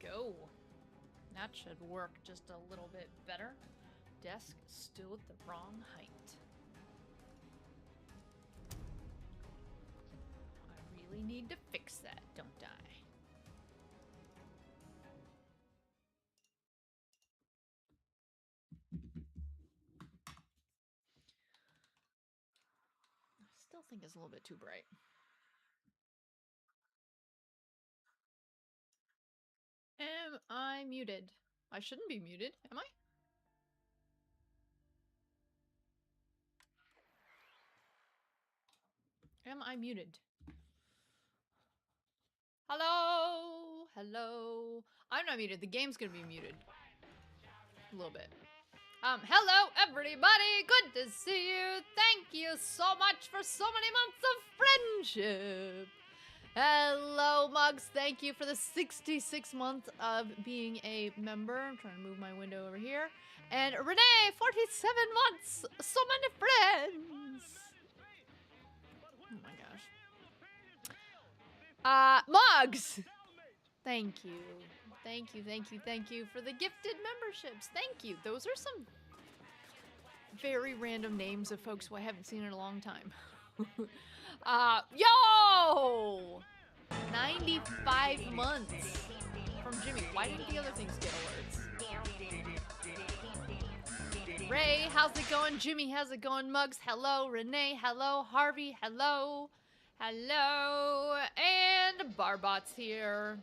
go. That should work just a little bit better. Desk still at the wrong height. I really need to fix that, don't I? Still think it's a little bit too bright. Am I muted? I shouldn't be muted, am I? Am I muted? Hello? Hello? I'm not muted. The game's gonna be muted. A little bit. Hello everybody! Good to see you! Thank you so much for so many months of friendship! Hello, Mugs. Thank you for the 66 months of being a member. I'm trying to move my window over here. And Renee, 47 months! So many friends! Oh my gosh. Mugs! Thank you. Thank you, thank you, thank you for the gifted memberships. Thank you. Those are some very random names of folks who I haven't seen in a long time. Yo! 95 months from Jimmy. Why didn't the other things get alerts? Ray, how's it going? Jimmy, how's it going? Mugs, hello. Renee, hello. Harvey, hello. Hello. And Barbot's here.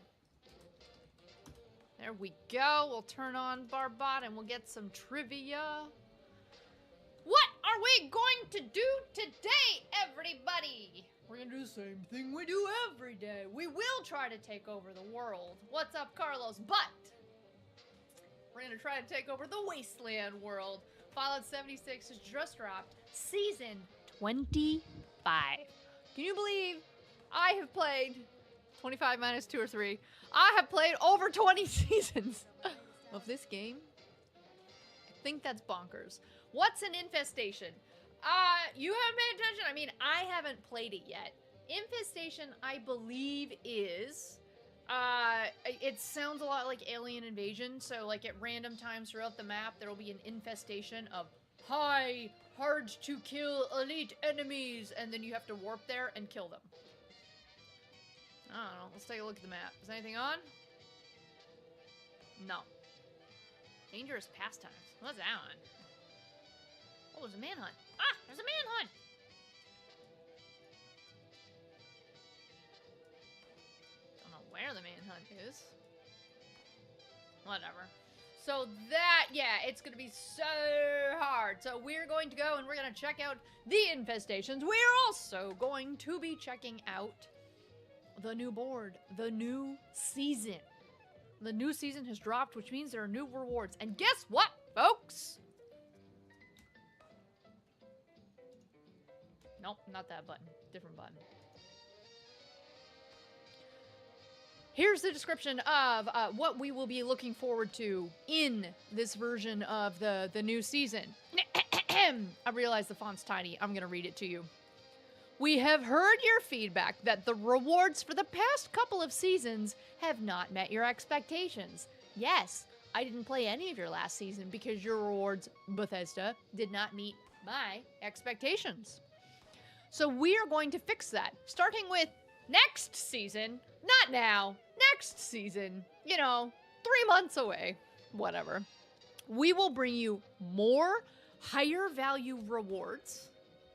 There we go. We'll turn on Barbot and we'll get some trivia. What are we going to do today, everybody? We're gonna do the same thing we do every day. We will try to take over the world. What's up, Carlos? But we're gonna try to take over the Wasteland world. Fallout 76 has just dropped Season 25. Can you believe I have played 25 minus 2 or 3? I have played over 20 seasons of this game. I think that's bonkers. What's an infestation? You haven't paid attention? I mean, I haven't played it yet. Infestation, I believe, is... it sounds a lot like Alien Invasion, so like at random times throughout the map, there will be an infestation of high, hard-to-kill elite enemies, and then you have to warp there and kill them. I don't know. Let's take a look at the map. Is anything on? No. Dangerous pastimes. What's that on? Oh, there's a manhunt. Ah! There's a manhunt! Don't know where the manhunt is. Whatever. So that, yeah, it's gonna be so hard. So we're going to go and we're gonna check out the infestations. We're also going to be checking out the new board, the new season. The new season has dropped, which means there are new rewards. And guess what, folks? Nope, not that button. Different button. Here's the description of what we will be looking forward to in this version of the new season. I realize the font's tiny. I'm going to read it to you. We have heard your feedback that the rewards for the past couple of seasons have not met your expectations. Yes, I didn't play any of your last season because your rewards, Bethesda, did not meet my expectations. So we are going to fix that, starting with next season, not now, next season, you know, 3 months away, whatever. We will bring you more higher value rewards.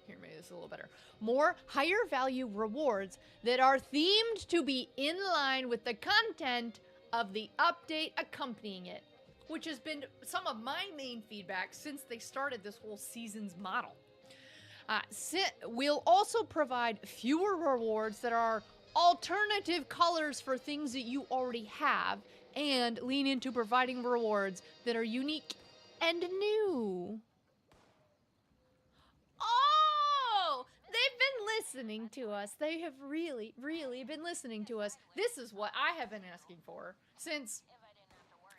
Here, maybe this is a little better. More higher value rewards that are themed to be in line with the content of the update accompanying it, which has been some of my main feedback since they started this whole season's model. We'll also provide fewer rewards that are alternative colors for things that you already have, and lean into providing rewards that are unique and new. Oh! They've been listening to us. They have really, really been listening to us. This is what I have been asking for since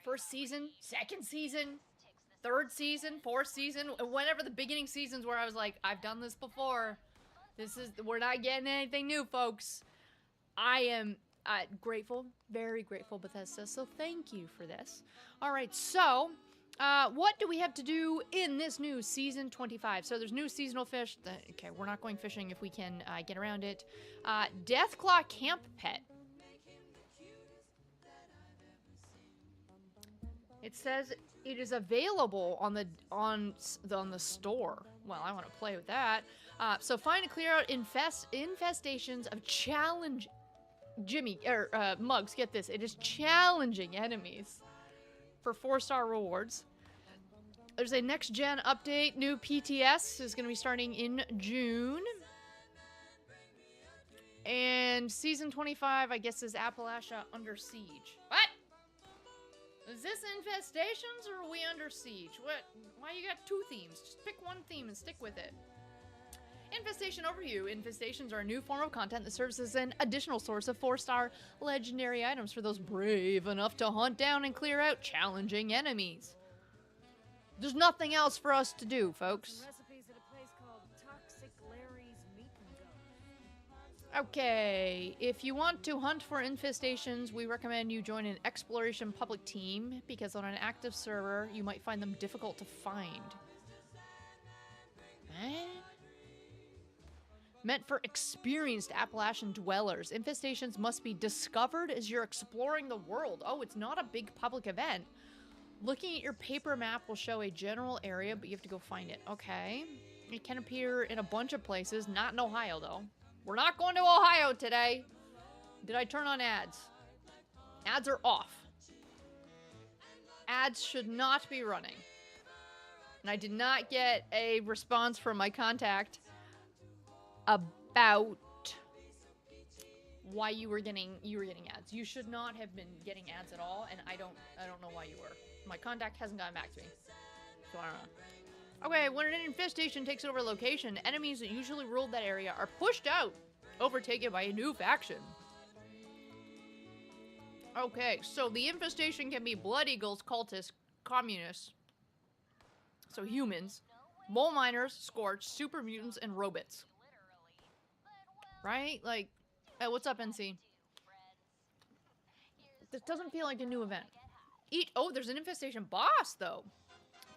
first season, second season, third season, fourth season, whenever the beginning seasons where I was like, I've done this before. We're not getting anything new, folks. I Grateful, very grateful, Bethesda. So thank you for this. All right, so what do we have to do in this new season 25? So there's new seasonal fish. Okay, we're not going fishing if we can get around it. Deathclaw Camp Pet. It says it is available on the store. Well, I want to play with that. So find and clear out infestations of challenge. Mugs, get this. It is challenging enemies for 4-star rewards. There's a next gen update. New PTS is going to be starting in June. And season 25, I guess, is Appalachia Under Siege. What? Is this infestations or are we under siege? What? Why you got two themes? Just pick one theme and stick with it. Infestation overview. Infestations are a new form of content that serves as an additional source of 4-star legendary items for those brave enough to hunt down and clear out challenging enemies. There's nothing else for us to do, folks. Okay, if you want to hunt for infestations, we recommend you join an exploration public team, because on an active server, you might find them difficult to find. Meant for experienced Appalachian dwellers, infestations must be discovered as you're exploring the world. Oh, it's not a big public event. Looking at your paper map will show a general area, but you have to go find it. Okay. It can appear in a bunch of places, not in Ohio, though. We're not going to Ohio today. Did I turn on ads? Ads are off. Ads should not be running. And I did not get a response from my contact about why you were getting ads. You should not have been getting ads at all, and I don't know why you were. My contact hasn't gotten back to me. So I don't know. Okay, when an infestation takes over a location, enemies that usually ruled that area are pushed out, overtaken by a new faction. Okay, so the infestation can be Blood Eagles, cultists, communists, so humans, mole miners, scorched, super mutants, and robots. Right? Like, hey, what's up, NC? This doesn't feel like a new event. Oh, there's an infestation boss, though.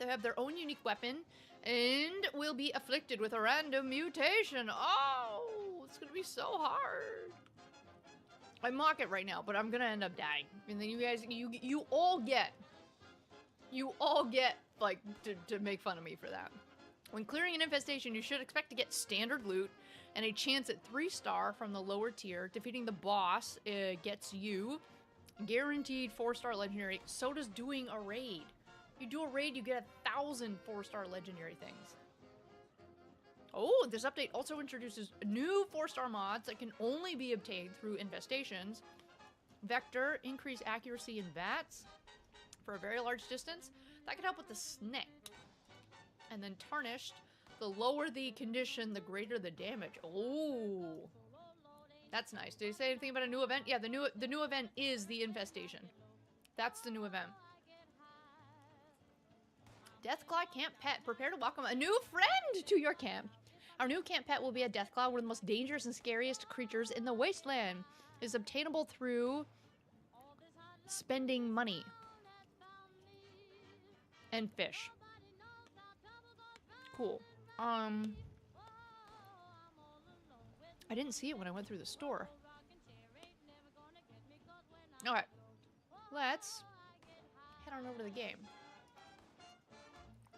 They have their own unique weapon and will be afflicted with a random mutation. Oh, it's gonna be so hard. I mock it right now, but I'm gonna end up dying. And then you guys, you all get, like, to make fun of me for that. When clearing an infestation, you should expect to get standard loot and a chance at 3-star from the lower tier. Defeating the boss gets you guaranteed 4-star legendary. So does doing a raid. You do a raid, you get 1,000 4-star legendary things. Oh, this update also introduces new 4-star mods that can only be obtained through infestations. Vector, increase accuracy in VATS for a very large distance. That can help with the snake. And then tarnished, the lower the condition, the greater the damage. Oh, that's nice. Did he say anything about a new event? Yeah, the new event is the infestation. That's the new event. Deathclaw Camp Pet, prepare to welcome a new friend to your camp. Our new camp pet will be a Deathclaw, one of the most dangerous and scariest creatures in the wasteland. It is obtainable through spending money and fish. Cool. I didn't see it when I went through the store. Alright. Let's head on over to the game.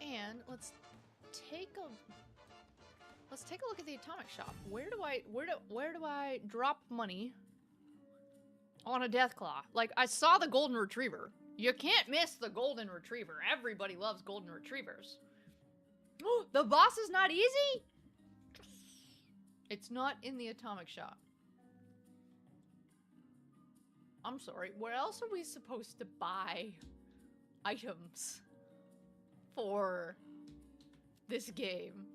And let's take a look at the atomic shop. Where do I drop money on a Deathclaw? Like, I saw the golden retriever. You can't miss the golden retriever. Everybody loves golden retrievers. The boss is not easy? It's not in the atomic shop. I'm sorry. Where else are we supposed to buy items for this game?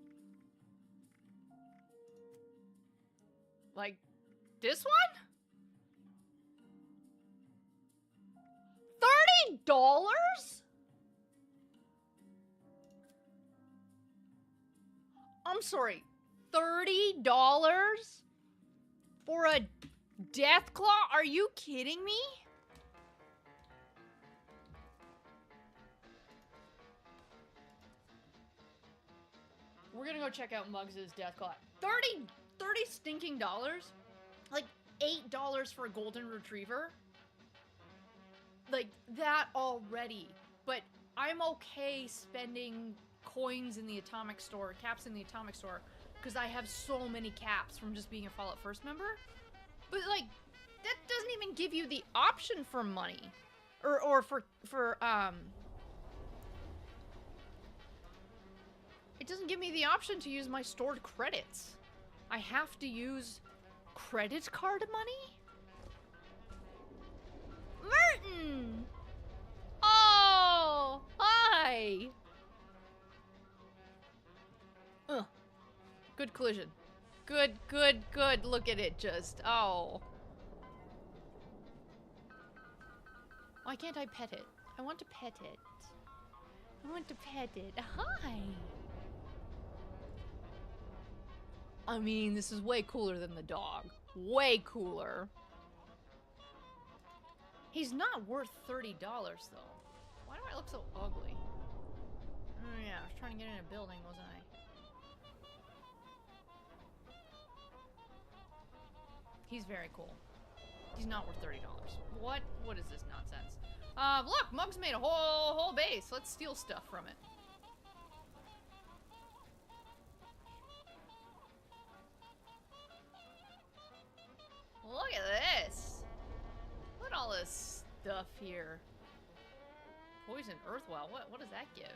Like, this one? $30? I'm sorry, $30 for a Deathclaw? Are you kidding me? We're gonna go check out Muggs' Deathclaw. 30 stinking dollars? Like $8 for a golden retriever? Like that already. But I'm okay spending coins in the Atomic Store, caps in the Atomic Store, because I have so many caps from just being a Fallout First member. But like, that doesn't even give you the option for money. Or for it doesn't give me the option to use my stored credits. I have to use credit card money? Merton! Oh, hi! Ugh. Good collision. Good. Look at it just. Oh. Why can't I pet it? I want to pet it. I want to pet it. Hi! I mean, this is way cooler than the dog. Way cooler. He's not worth $30 though. Why do I look so ugly? Oh yeah, I was trying to get in a building, wasn't I? He's very cool. He's not worth $30. What? What is this nonsense? Look, Muggs made a whole base. Let's steal stuff from it. Look at this. Look at all this stuff here. Poison Earthwell. What does that give?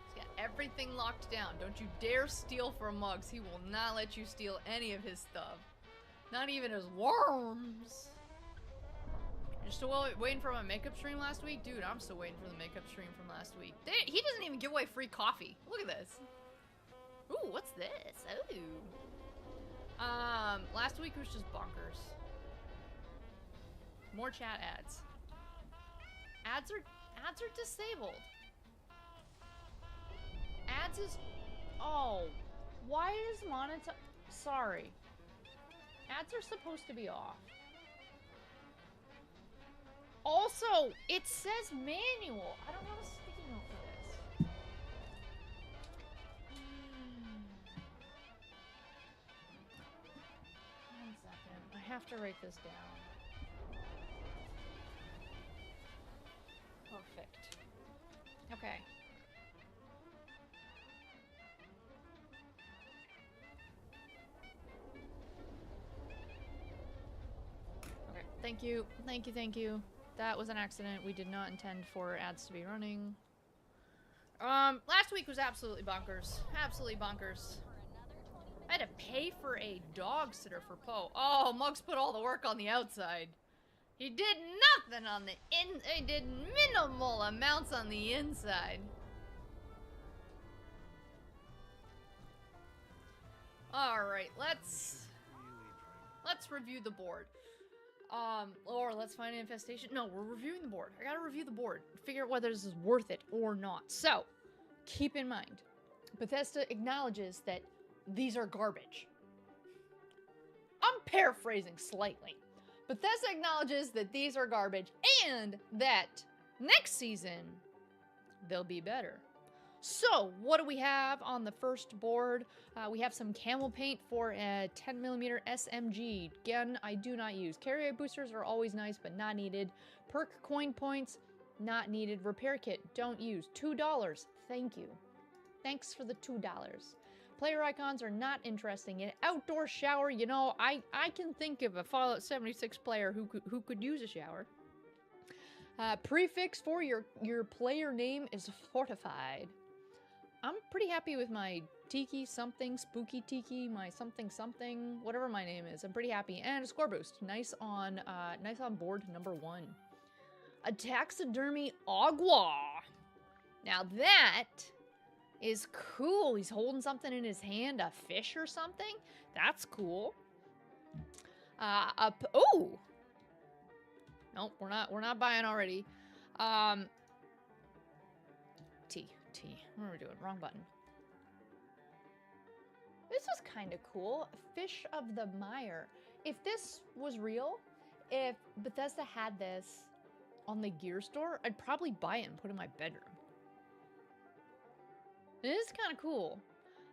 He's got everything locked down. Don't you dare steal from Muggs. He will not let you steal any of his stuff. Not even his worms. You're still waiting for my makeup stream last week? Dude, I'm still waiting for the makeup stream from last week. He doesn't even give away free coffee. Look at this. Ooh, what's this? Ooh. Last week was just bonkers. More chat ads. Ads are disabled. Ads is... Oh. Why is monetize... Sorry. Ads are supposed to be off. Also, it says manual. I don't have a sticky note for this. One second. I have to write this down. Perfect. Okay. Okay. Thank you. Thank you. Thank you. That was an accident. We did not intend for ads to be running. Last week was absolutely bonkers. Absolutely bonkers. I had to pay for a dog sitter for Poe. Oh, Muggs put all the work on the outside. He did nothing on the he did minimal amounts on the inside. Alright, let's review the board. Or let's find an infestation. No, we're reviewing the board. I gotta review the board. Figure out whether this is worth it or not. So, keep in mind, Bethesda acknowledges that these are garbage. I'm paraphrasing slightly. Bethesda acknowledges that these are garbage and that next season, they'll be better. So, what do we have on the first board? We have some camel paint for a 10mm SMG. Gun I do not use. Carrier boosters are always nice, but not needed. Perk coin points, not needed. Repair kit, don't use. $2, thank you. Thanks for the $2. Player icons are not interesting. An outdoor shower, you know, I can think of a Fallout 76 player who could use a shower. Prefix for your player name is fortified. I'm pretty happy with my Tiki something, Spooky Tiki, my something something, whatever my name is. I'm pretty happy. And a score boost. Nice on board number 1. A taxidermy agua. Now that is cool. He's holding something in his hand, a fish or something. That's cool. Oh. Nope, we're not buying already. T. What are we doing? Wrong button. This is kind of cool. Fish of the Mire. If this was real, if Bethesda had this on the gear store, I'd probably buy it and put it in my bedroom. It is kind of cool.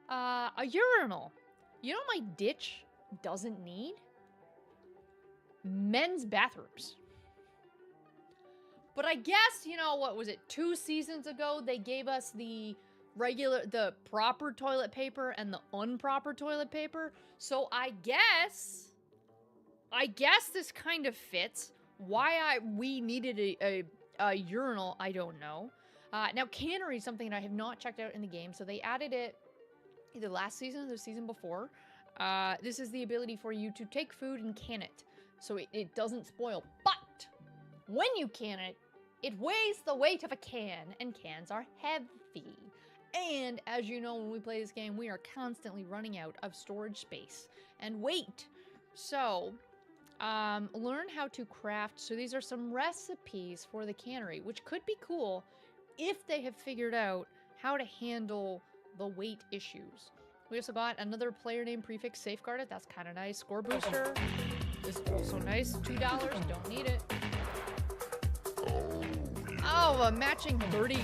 A urinal. You know what my ditch doesn't need? Men's bathrooms. But I guess, you know, what was it, 2 seasons ago, they gave us the proper toilet paper and the improper toilet paper. So I guess this kind of fits. Why we needed a urinal, I don't know. Now, cannery is something that I have not checked out in the game. So they added it either last season or the season before. This is the ability for you to take food and can it. So it doesn't spoil. But when you can it, it weighs the weight of a can, and cans are heavy. And as you know, when we play this game, we are constantly running out of storage space and weight. So, learn how to craft. So these are some recipes for the cannery, which could be cool if they have figured out how to handle the weight issues. We also got another player name prefix safeguarded. That's kind of nice. Score booster. This is also nice. $2. Don't need it. Oh, a matching dirty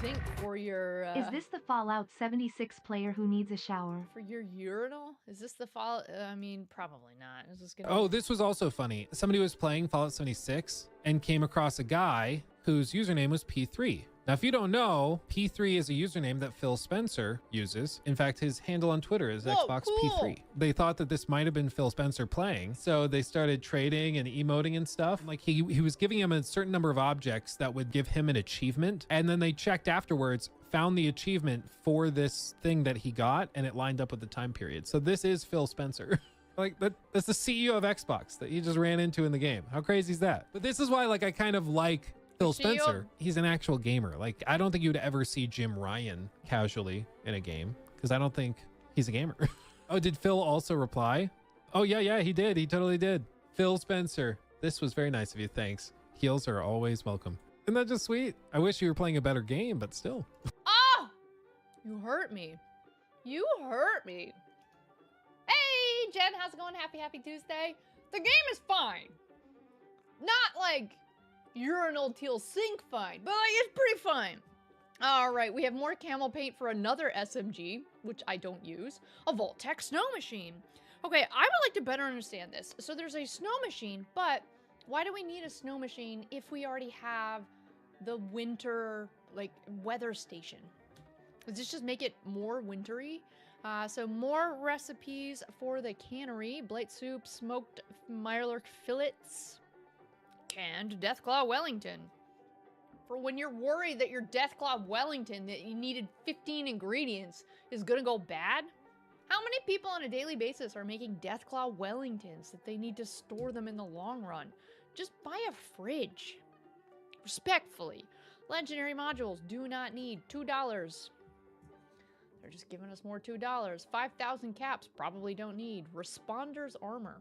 sink for your... Is this the Fallout 76 player who needs a shower? For your urinal? Is this the Fallout... I mean, probably not. Is this gonna Oh, this was also funny. Somebody was playing Fallout 76 and came across a guy whose username was P3. Now, if you don't know, P3 is a username that Phil Spencer uses. In fact, his handle on Twitter is Xbox P3. They thought that this might have been Phil Spencer playing, so they started trading and emoting and stuff. Like, he was giving him a certain number of objects that would give him an achievement, and then they checked afterwards, found the achievement for this thing that he got, and it lined up with the time period. So this is Phil Spencer. Like, that's the CEO of Xbox that he just ran into in the game. How crazy is that? But this is why, like, I kind of like Phil Spencer. He's an actual gamer. Like, I don't think you'd ever see Jim Ryan casually in a game, because I don't think he's a gamer. Oh, did Phil also reply? Oh, yeah, he did. He totally did. Phil Spencer, this was very nice of you. Thanks. Heals are always welcome. Isn't that just sweet? I wish you were playing a better game, but still. Oh! You hurt me. You hurt me. Hey, Jen, how's it going? Happy Tuesday. The game is fine. Not like urinal teal sink fine, but like, it's pretty fine. All right, we have more camel paint for another SMG, which I don't use. A Voltec snow machine. Okay, I would like to better understand this. So there's a snow machine, but why do we need a snow machine if we already have the winter, like, weather station? Does this just make it more wintry? So more recipes for the cannery. Blight soup, smoked mirelurk fillets, canned Deathclaw Wellington. For when you're worried that your Deathclaw Wellington that you needed 15 ingredients is gonna go bad. How many people on a daily basis are making Deathclaw Wellingtons that they need to store them in the long run? Just buy a fridge. Respectfully. Legendary modules do not need $2. They're just giving us more $2. 5,000 caps, probably don't need. Responders armor.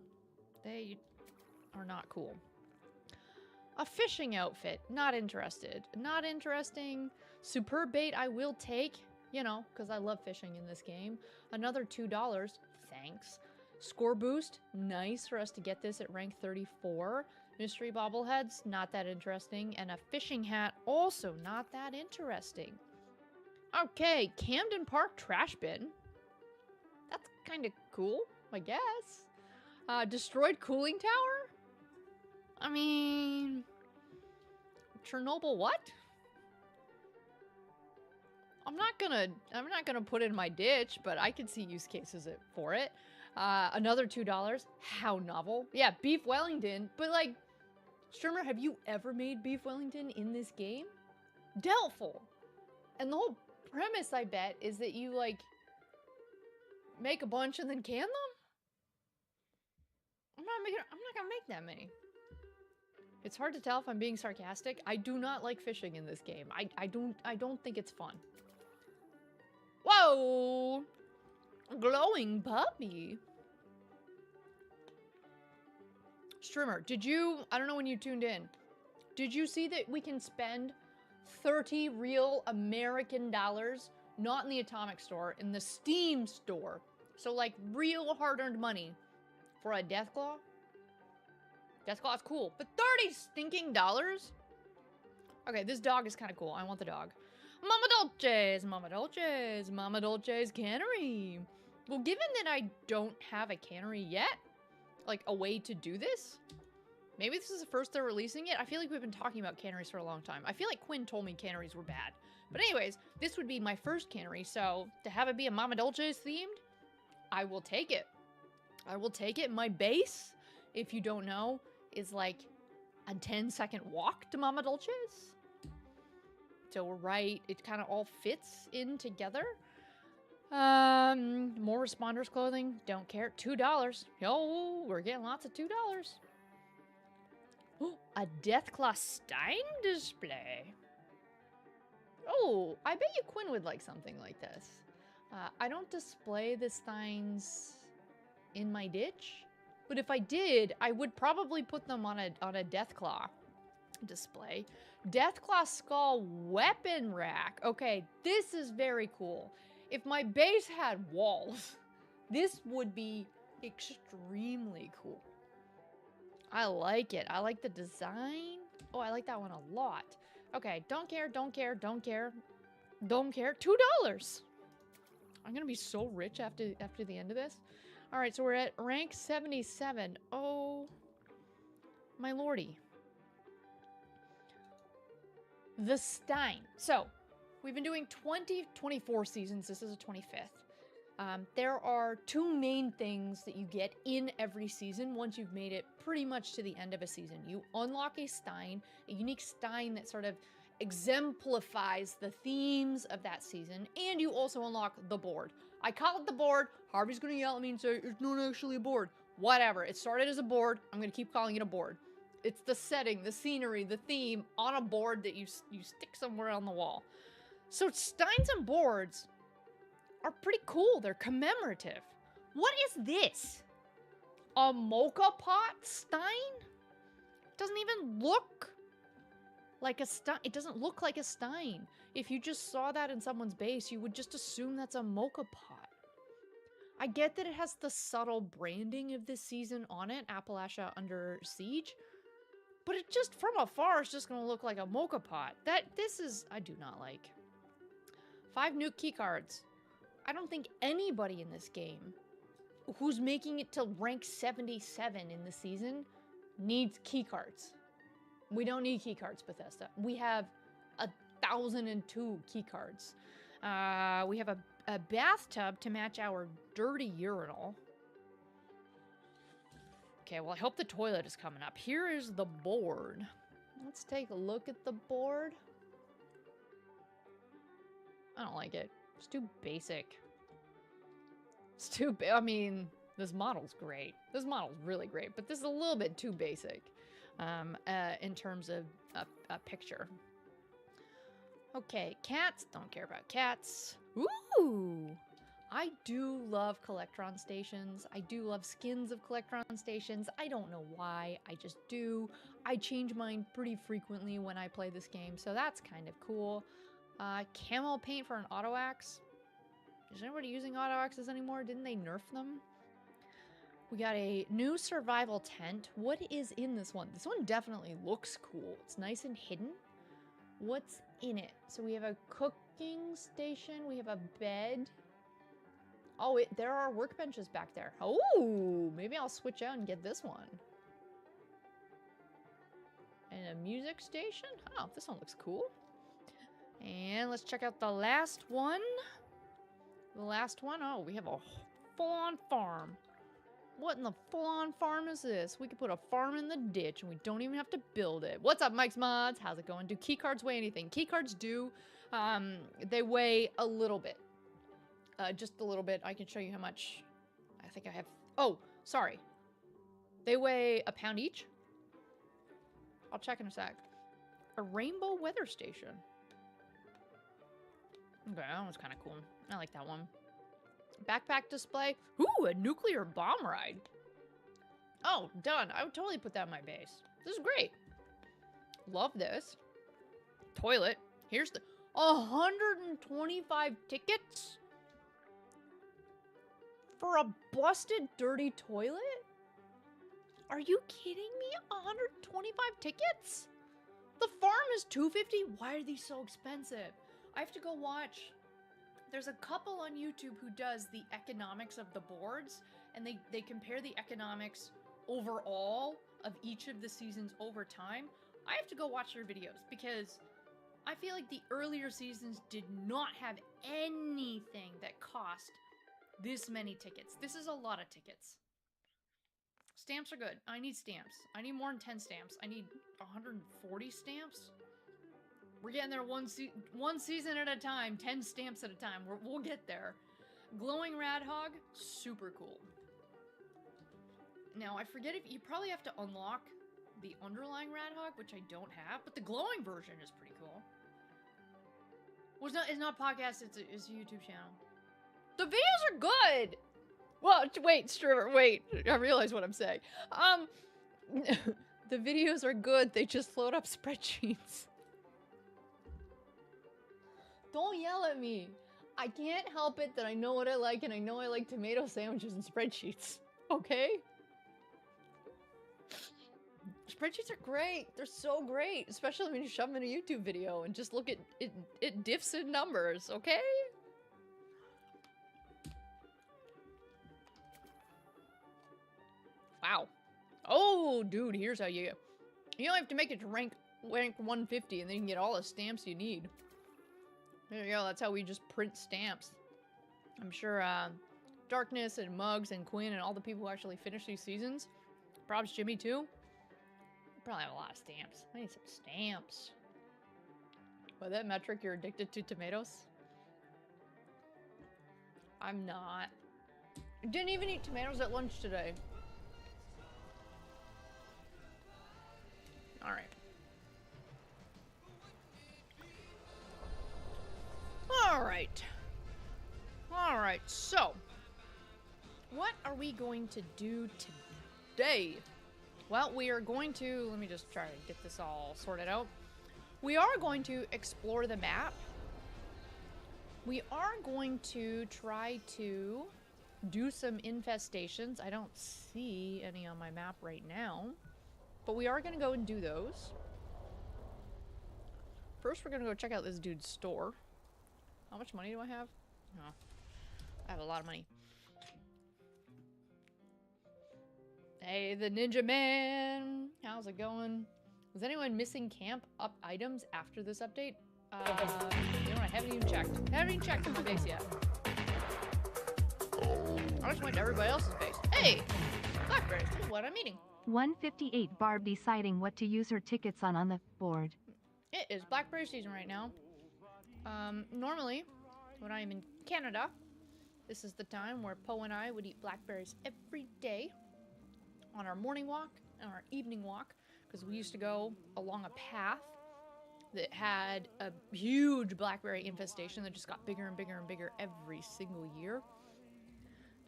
They are not cool. A fishing outfit, not interested. Not interesting. Superb bait I will take, you know, because I love fishing in this game. Another $2, thanks. Score boost, nice for us to get this at rank 34. Mystery bobbleheads, not that interesting. And a fishing hat, also not that interesting. Okay, Camden Park trash bin. That's kind of cool, I guess. Destroyed cooling tower? I mean, Chernobyl what? I'm not gonna put it in my ditch, but I can see use cases for it. Another $2. How novel. Yeah, beef Wellington, but like, Streamer, have you ever made beef Wellington in this game? Doubtful. And the whole premise, I bet, is that you like make a bunch and then can them? I'm not gonna make that many. It's hard to tell if I'm being sarcastic. I do not like fishing in this game. I don't think it's fun. Whoa! Glowing puppy. Streamer, did you, I don't know when you tuned in, did you see that we can spend 30 real American dollars, not in the Atomic Store, in the Steam Store, So, like, real hard-earned money for a Deathclaw. Deathclaw is cool, but 30 stinking dollars? Okay, this dog is kind of cool. I want the dog. Mama Dolce's, Mama Dolce's, Mama Dolce's cannery. Well, given that I don't have a cannery yet, like a way to do this, maybe this is the first they're releasing it. I feel like we've been talking about canneries for a long time. I feel like Quinn told me canneries were bad. But anyways, this would be my first cannery, so to have it be a Mama Dolce's themed, I will take it. I will take it. My base, if you don't know, is like a 10-second walk to Mama Dolce's. So we're right, it kind of all fits in together. More responders clothing, don't care. $2. Yo, we're getting lots of $2. Oh, a Deathclaw Stein display. Oh, I bet you Quinn would like something like this. I don't display the Steins in my ditch, but if I did, I would probably put them on a Deathclaw display. Deathclaw Skull weapon rack. Okay, this is very cool. If my base had walls, this would be extremely cool. I like it. I like the design. Oh, I like that one a lot. Okay, don't care, don't care, don't care. Don't care. $2. I'm gonna be so rich after the end of this. All right, so we're at rank 77. Oh, my lordy. The Stein. So, we've been doing 24 seasons. This is a 25th. There are two main things that you get in every season once you've made it pretty much to the end of a season. You unlock a Stein, a unique Stein that sort of exemplifies the themes of that season, and you also unlock the board. I call it the board. Harvey's gonna yell at me and say, it's not actually a board. Whatever. It started as a board. I'm gonna keep calling it a board. It's the setting, the scenery, the theme on a board that you stick somewhere on the wall. So Steins and boards are pretty cool. They're commemorative. What is this? A mocha pot Stein? Doesn't even look like a Stein. It doesn't look like a Stein. If you just saw that in someone's base, you would just assume that's a mocha pot. I get that it has the subtle branding of this season on it, Appalachia Under Siege, but it just, from afar, is just going to look like a mocha pot. I do not like. 5 new keycards. I don't think anybody in this game who's making it to rank 77 in the season needs keycards. We don't need keycards, Bethesda. We have 1,002 keycards. We have a bathtub to match our dirty urinal. Okay, well, I hope the toilet is coming up. Here is the board. Let's take a look at the board. I don't like it. It's too basic. It's too I mean, this model's great. This model's really great, but this is a little bit too basic in terms of a picture. Okay, cats. Don't care about cats. Ooh! I do love Collectron stations. I do love skins of Collectron stations. I don't know why. I just do. I change mine pretty frequently when I play this game, so that's kind of cool. Camo paint for an auto axe. Is anybody using auto axes anymore? Didn't they nerf them? We got a new survival tent. What is in this one? This one definitely looks cool. It's nice and hidden. What's in it? So we have a cooking station. We have a bed. Oh, there are workbenches back there. Oh, maybe I'll switch out and get this one. And a music station. Oh, this one looks cool. And let's check out the last one. The last one. Oh, we have a full-on farm. What in the full-on farm is this? We could put a farm in the ditch and we don't even have to build it. What's up, Mike's Mods? How's it going? Do keycards weigh anything? Keycards do. They weigh a little bit. Just a little bit. I can show you how much. I think I have. Oh, sorry. They weigh a pound each. I'll check in a sec. A rainbow weather station. Okay, that one's kind of cool. I like that one. Backpack display. Ooh, a nuclear bomb ride. Oh, done. I would totally put that in my base. This is great. Love this. Toilet. Here's the 125 tickets For a busted, dirty toilet? Are you kidding me? 125 tickets? The farm is $250? Why are these so expensive? I have to go watch. There's a couple on YouTube who does the economics of the boards, and they compare the economics overall of each of the seasons over time. I have to go watch their videos because I feel like the earlier seasons did not have anything that cost this many tickets. This is a lot of tickets. Stamps are good. I need stamps. I need more than 10 stamps. I need 140 stamps. We're getting there one season at a time, 10 stamps at a time. We'll get there. Glowing Radhog, super cool. Now, I forget if you probably have to unlock the underlying Radhog, which I don't have, but the glowing version is pretty cool. Well, it's not a podcast, it's a YouTube channel. The videos are good! Well, wait, Striver, wait. I realize what I'm saying. The videos are good, they just load up spreadsheets. Don't yell at me. I can't help it that I know what I like, and I know I like tomato sandwiches and spreadsheets. Okay? Spreadsheets are great. They're so great, especially when you shove them in a YouTube video and just look at it. It diffs in numbers, okay? Wow. Oh, dude, here's how you don't have to make it to rank 150 and then you can get all the stamps you need. There you go, that's how we just print stamps. I'm sure Darkness and Muggs and Quinn and all the people who actually finish these seasons, props Jimmy too, probably have a lot of stamps. I need some stamps. By that metric, you're addicted to tomatoes? I'm not. I didn't even eat tomatoes at lunch today. Alright. Alright. Alright, so. What are we going to do today? Well, we are going to... Let me just try to get this all sorted out. We are going to explore the map. We are going to try to do some infestations. I don't see any on my map right now. But we are going to go and do those. First, we're going to go check out this dude's store. How much money do I have? Oh, I have a lot of money. Hey, the Ninja Man! How's it going? Was anyone missing camp up items after this update? You know what? I haven't even checked. I haven't even checked in my base yet. I just went to everybody else's base. Hey! Blackberries, this is what I'm eating. 158 Barb deciding what to use her tickets on the board. It is blackberry season right now. Normally, when I am in Canada, this is the time where Poe and I would eat blackberries every day on our morning walk and our evening walk, because we used to go along a path that had a huge blackberry infestation that just got bigger and bigger and bigger every single year.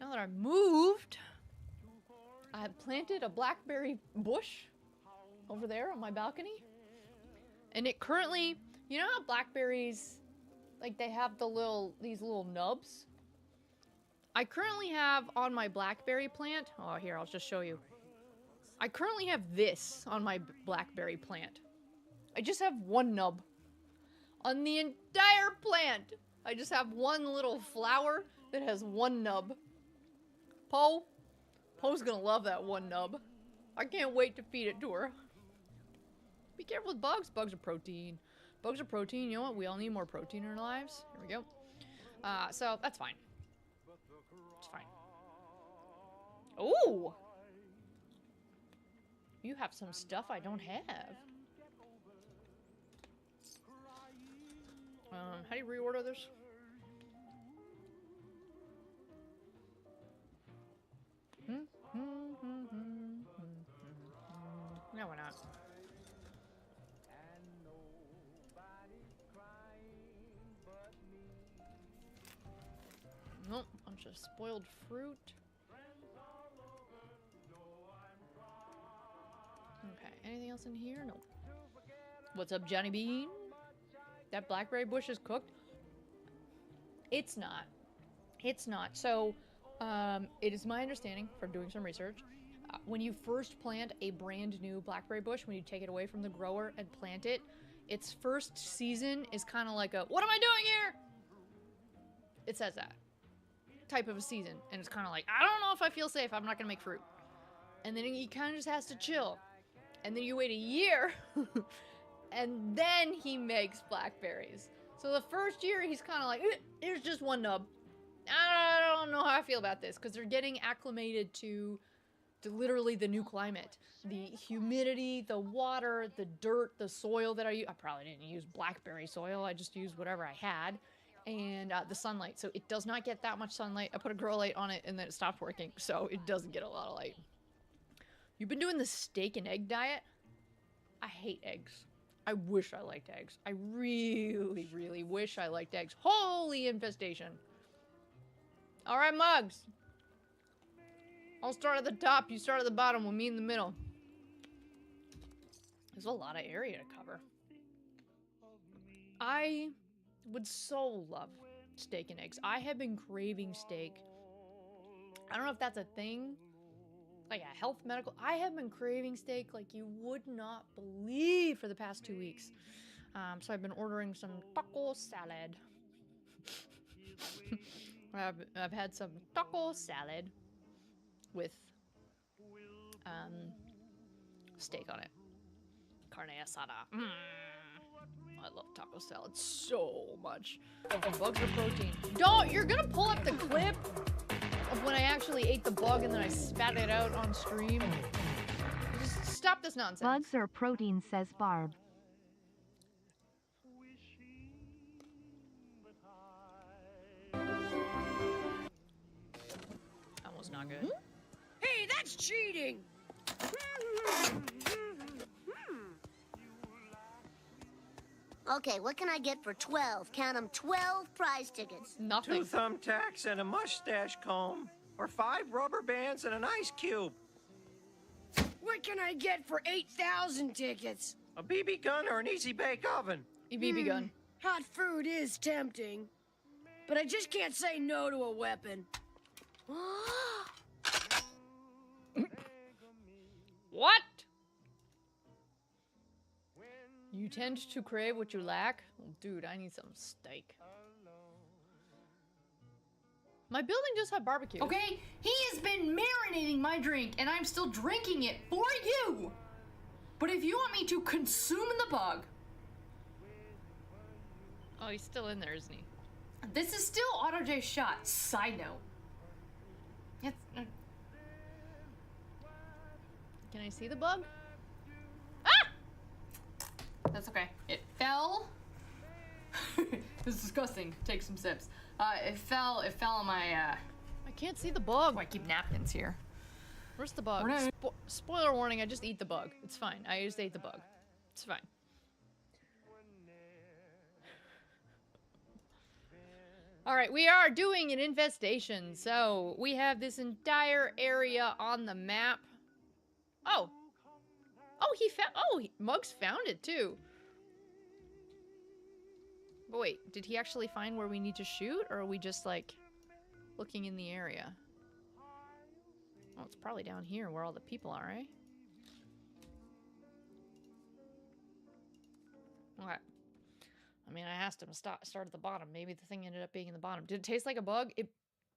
Now that I've moved, I have planted a blackberry bush over there on my balcony. And it currently, you know how blackberries, like they have these little nubs? I currently have on my blackberry plant, oh here, I'll just show you. I currently have this on my blackberry plant. I just have one nub. On the entire plant, I just have one little flower that has one nub. Poe's gonna love that one nub. I can't wait to feed it to her. Be careful with bugs. Bugs are protein. Bugs are protein. You know what? We all need more protein in our lives. Here we go. So that's fine. It's fine. Ooh! You have some stuff I don't have. How do you reorder this? No, we're not. Nope, bunch of spoiled fruit. Okay, anything else in here? Nope. What's up, Johnny Bean? That blackberry bush is cooked? It's not. It's not. So, It is my understanding from doing some research, when you first plant a brand new blackberry bush, when you take it away from the grower and plant it, its first season is kind of like a, what am I doing here? It says that type of a season. And it's kind of like, I don't know if I feel safe. I'm not going to make fruit. And then he kind of just has to chill. And then you wait a year and then he makes blackberries. So the first year he's kind of like, here's just one nub. I don't know how I feel about this, because they're getting acclimated to literally the new climate. The humidity, the water, the dirt, the soil that I use. I probably didn't use blackberry soil. I just used whatever I had. And the sunlight. So it does not get that much sunlight. I put a grow light on it and then it stopped working. So it doesn't get a lot of light. You've been doing the steak and egg diet? I hate eggs. I wish I liked eggs. I really, really wish I liked eggs. Holy infestation. Alright, Mugs. I'll start at the top, you start at the bottom, we'll meet in the middle. There's a lot of area to cover. I would so love steak and eggs. I have been craving steak. I don't know if that's a thing. Like a health medical. I have been craving steak like you would not believe for the past 2 weeks. So I've been ordering some taco salad. I've had some taco salad with steak on it. Carne asada. I love taco salad so much. Bugs are protein. Don't! You're gonna pull up the clip of when I actually ate the bug and then I spat it out on stream. Just stop this nonsense. Bugs are protein, says Barb. That was not good. Hey, that's cheating! Okay, what can I get for 12? Count 'em, 12 prize tickets. Nothing. 2 thumbtacks and a mustache comb. Or 5 rubber bands and an ice cube. What can I get for 8,000 tickets? A BB gun or an easy bake oven. A BB gun. Hot food is tempting, but I just can't say no to a weapon. What? You tend to crave what you lack? Oh, dude, I need some steak. My building just had barbecue. Okay, he has been marinating my drink, and I'm still drinking it for you. But if you want me to consume the bug, Oh, he's still in there, isn't he? this is still Auto J shot. Side note. It's, Can I see the bug? that's okay. It fell. This is disgusting. Take some sips. It fell on my. I can't see the bug. Oh, I keep napkins here. Where's the bug? We're not- Spoiler warning, I just eat the bug. It's fine. I just ate the bug. It's fine. Alright, we are doing an infestation. So, we have this entire area on the map. Oh. Oh, Muggs found it too. But wait, did he actually find where we need to shoot? Or are we just, like, looking in the area? Oh, it's probably down here where all the people are, right? Okay. I mean, I asked him to start at the bottom. Maybe the thing ended up being in the bottom. Did it taste like a bug? It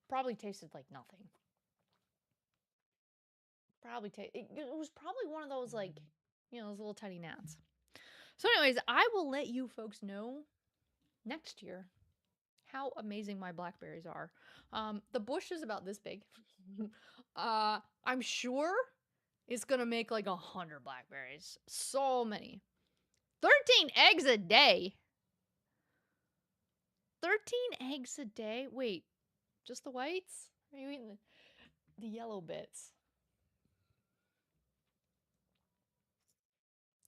probably tasted like nothing. It was probably one of those, like, you know, those little tiny gnats. So anyways, I will let you folks know next year how amazing my blackberries are. The bush is about this big. I'm sure it's gonna make like 100 blackberries. So many. 13 eggs a day. 13 eggs a day? Wait, just the whites? Are you eating the yellow bits?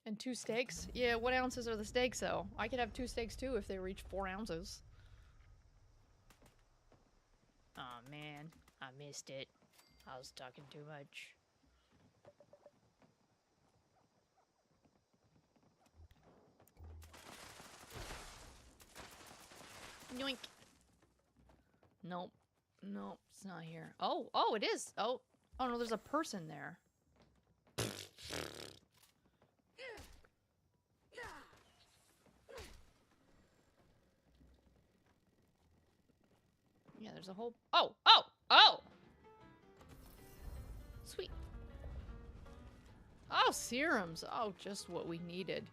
And 2 steaks? Yeah, what ounces are the steaks though? I could have 2 steaks too if they reach 4 ounces. Oh man, I missed it. I was talking too much. Yoink. Nope. No, it's not here. Oh, it is. Oh no, there's a person there. Yeah, there's a whole. Oh! Sweet. Oh, serums. Oh, just what we needed.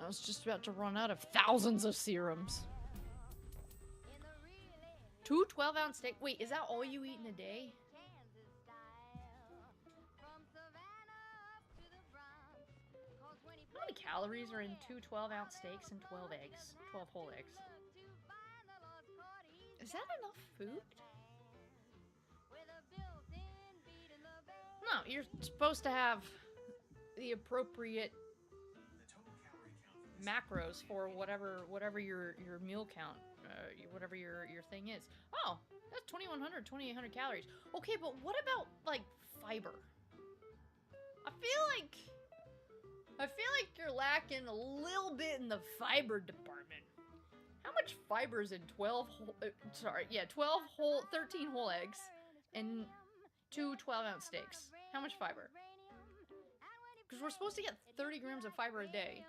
I was just about to run out of thousands of serums. 2 12-ounce steak. Wait, is that all you eat in a day? How many calories are in 2 12-ounce steaks and 12 eggs? 12 whole eggs. Is that enough food? No, you're supposed to have the appropriate macros for whatever your meal count, whatever your thing is. Oh, that's 2,100, 2,800 calories. Okay, but what about like fiber? I feel like you're lacking a little bit in the fiber department. How much fiber is in 12 whole, 13 whole eggs and 2 12-ounce steaks? How much fiber? Because we're supposed to get 30 grams of fiber a day.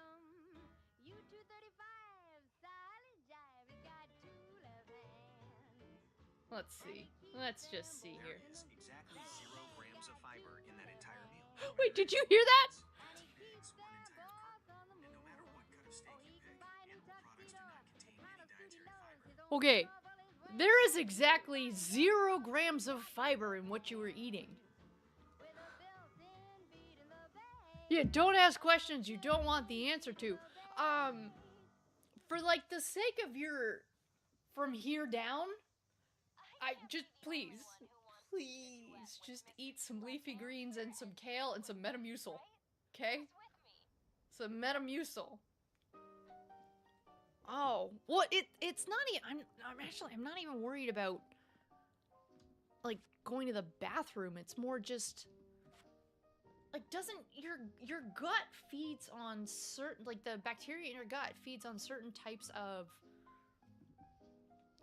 Let's see. Let's just see here. There is exactly 0 grams of fiber in that entire meal. Wait, did you hear that? 18 eggs, 1 entire carton. And no matter what cut of steak you pick, animal products do not contain any dietary fiber. Okay, there is exactly 0 grams of fiber in what you were eating. Yeah, don't ask questions you don't want the answer to. For like the sake of your from here down, I just please just eat some leafy greens and some kale and some Metamucil. Okay? Some Metamucil. Oh, well, it's not even. I'm not even worried about like going to the bathroom. It's more just like doesn't your gut feeds on certain like the bacteria in your gut feeds on certain types of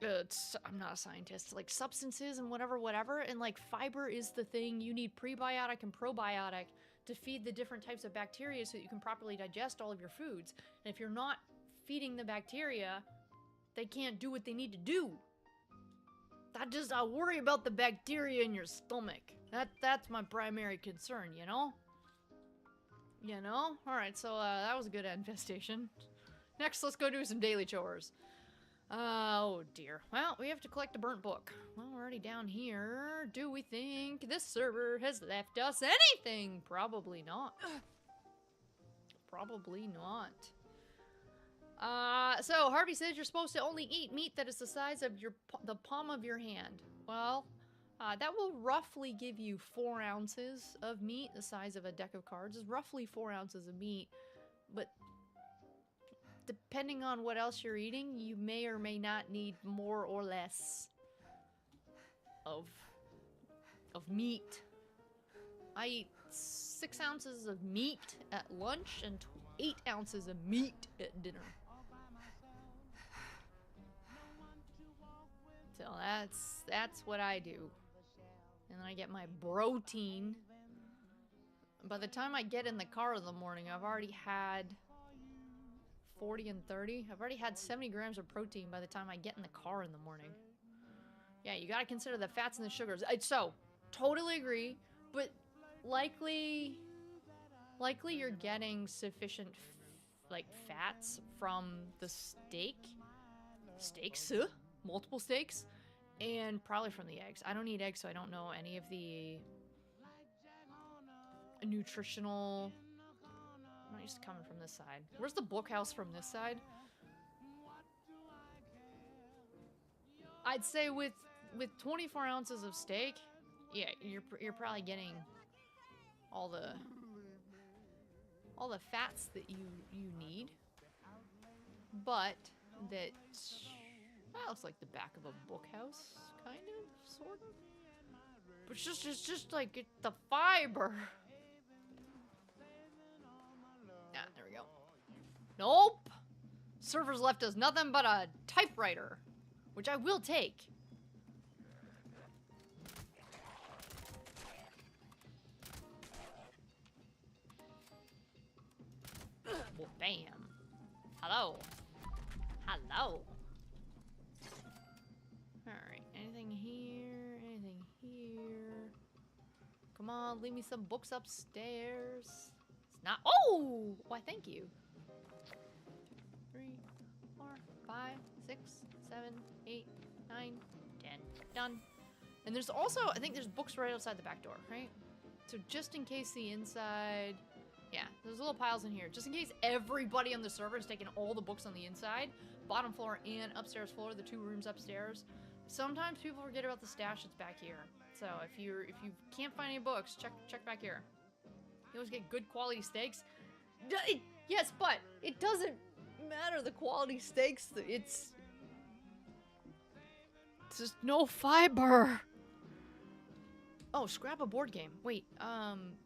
I'm not a scientist, like substances and whatever, and like fiber is the thing. You need prebiotic and probiotic to feed the different types of bacteria so that you can properly digest all of your foods. And if you're not feeding the bacteria, they can't do what they need to do. I worry about the bacteria in your stomach. That's my primary concern, you know? You know? Alright, so that was a good infestation. Next, let's go do some daily chores. Oh dear. Well, we have to collect a burnt book. Well, we're already down here. Do we think this server has left us anything? Probably not. Probably not. So Harvey says you're supposed to only eat meat that is the size of the palm of your hand. Well, that will roughly give you 4 ounces of meat. The size of a deck of cards is roughly 4 ounces of meat, but depending on what else you're eating, you may or may not need more or less of meat. I eat 6 ounces of meat at lunch and 8 ounces of meat at dinner. So that's what I do. And then I get my protein. By the time I get in the car in the morning, I've already had 40 and 30. I've already had 70 grams of protein by the time I get in the car in the morning. Yeah, you gotta consider the fats and the sugars. So, totally agree, but likely you're getting sufficient like fats from the steaks, multiple steaks, and probably from the eggs. I don't eat eggs, so I don't know any of the nutritional. I'm not used to coming from this side. Where's the bookhouse from this side? I'd say with 24 ounces of steak, yeah, you're probably getting all the fats that you need. But that looks like the back of a bookhouse, kind of, sort of. But it's just like the fiber. Yeah, there we go. Nope! Server's left us nothing but a typewriter, which I will take. Bam. Hello. Hello. Alright, anything here? Anything here? Come on, leave me some books upstairs. It's not. Oh! Why, thank you. 3, 4, 5, 6, 7, 8, 9, 10. Done. And there's also, I think there's books right outside the back door, right? So just in case the inside... Yeah, there's little piles in here. Just in case everybody on the server is taking all the books on the inside, bottom floor and upstairs floor, the 2 rooms upstairs. Sometimes people forget about the stash that's back here. So if you can't find any books, check back here. You always get good quality steaks. Yes, but it doesn't matter the quality steaks. It's just no fiber. Oh, scrap a board game. Wait,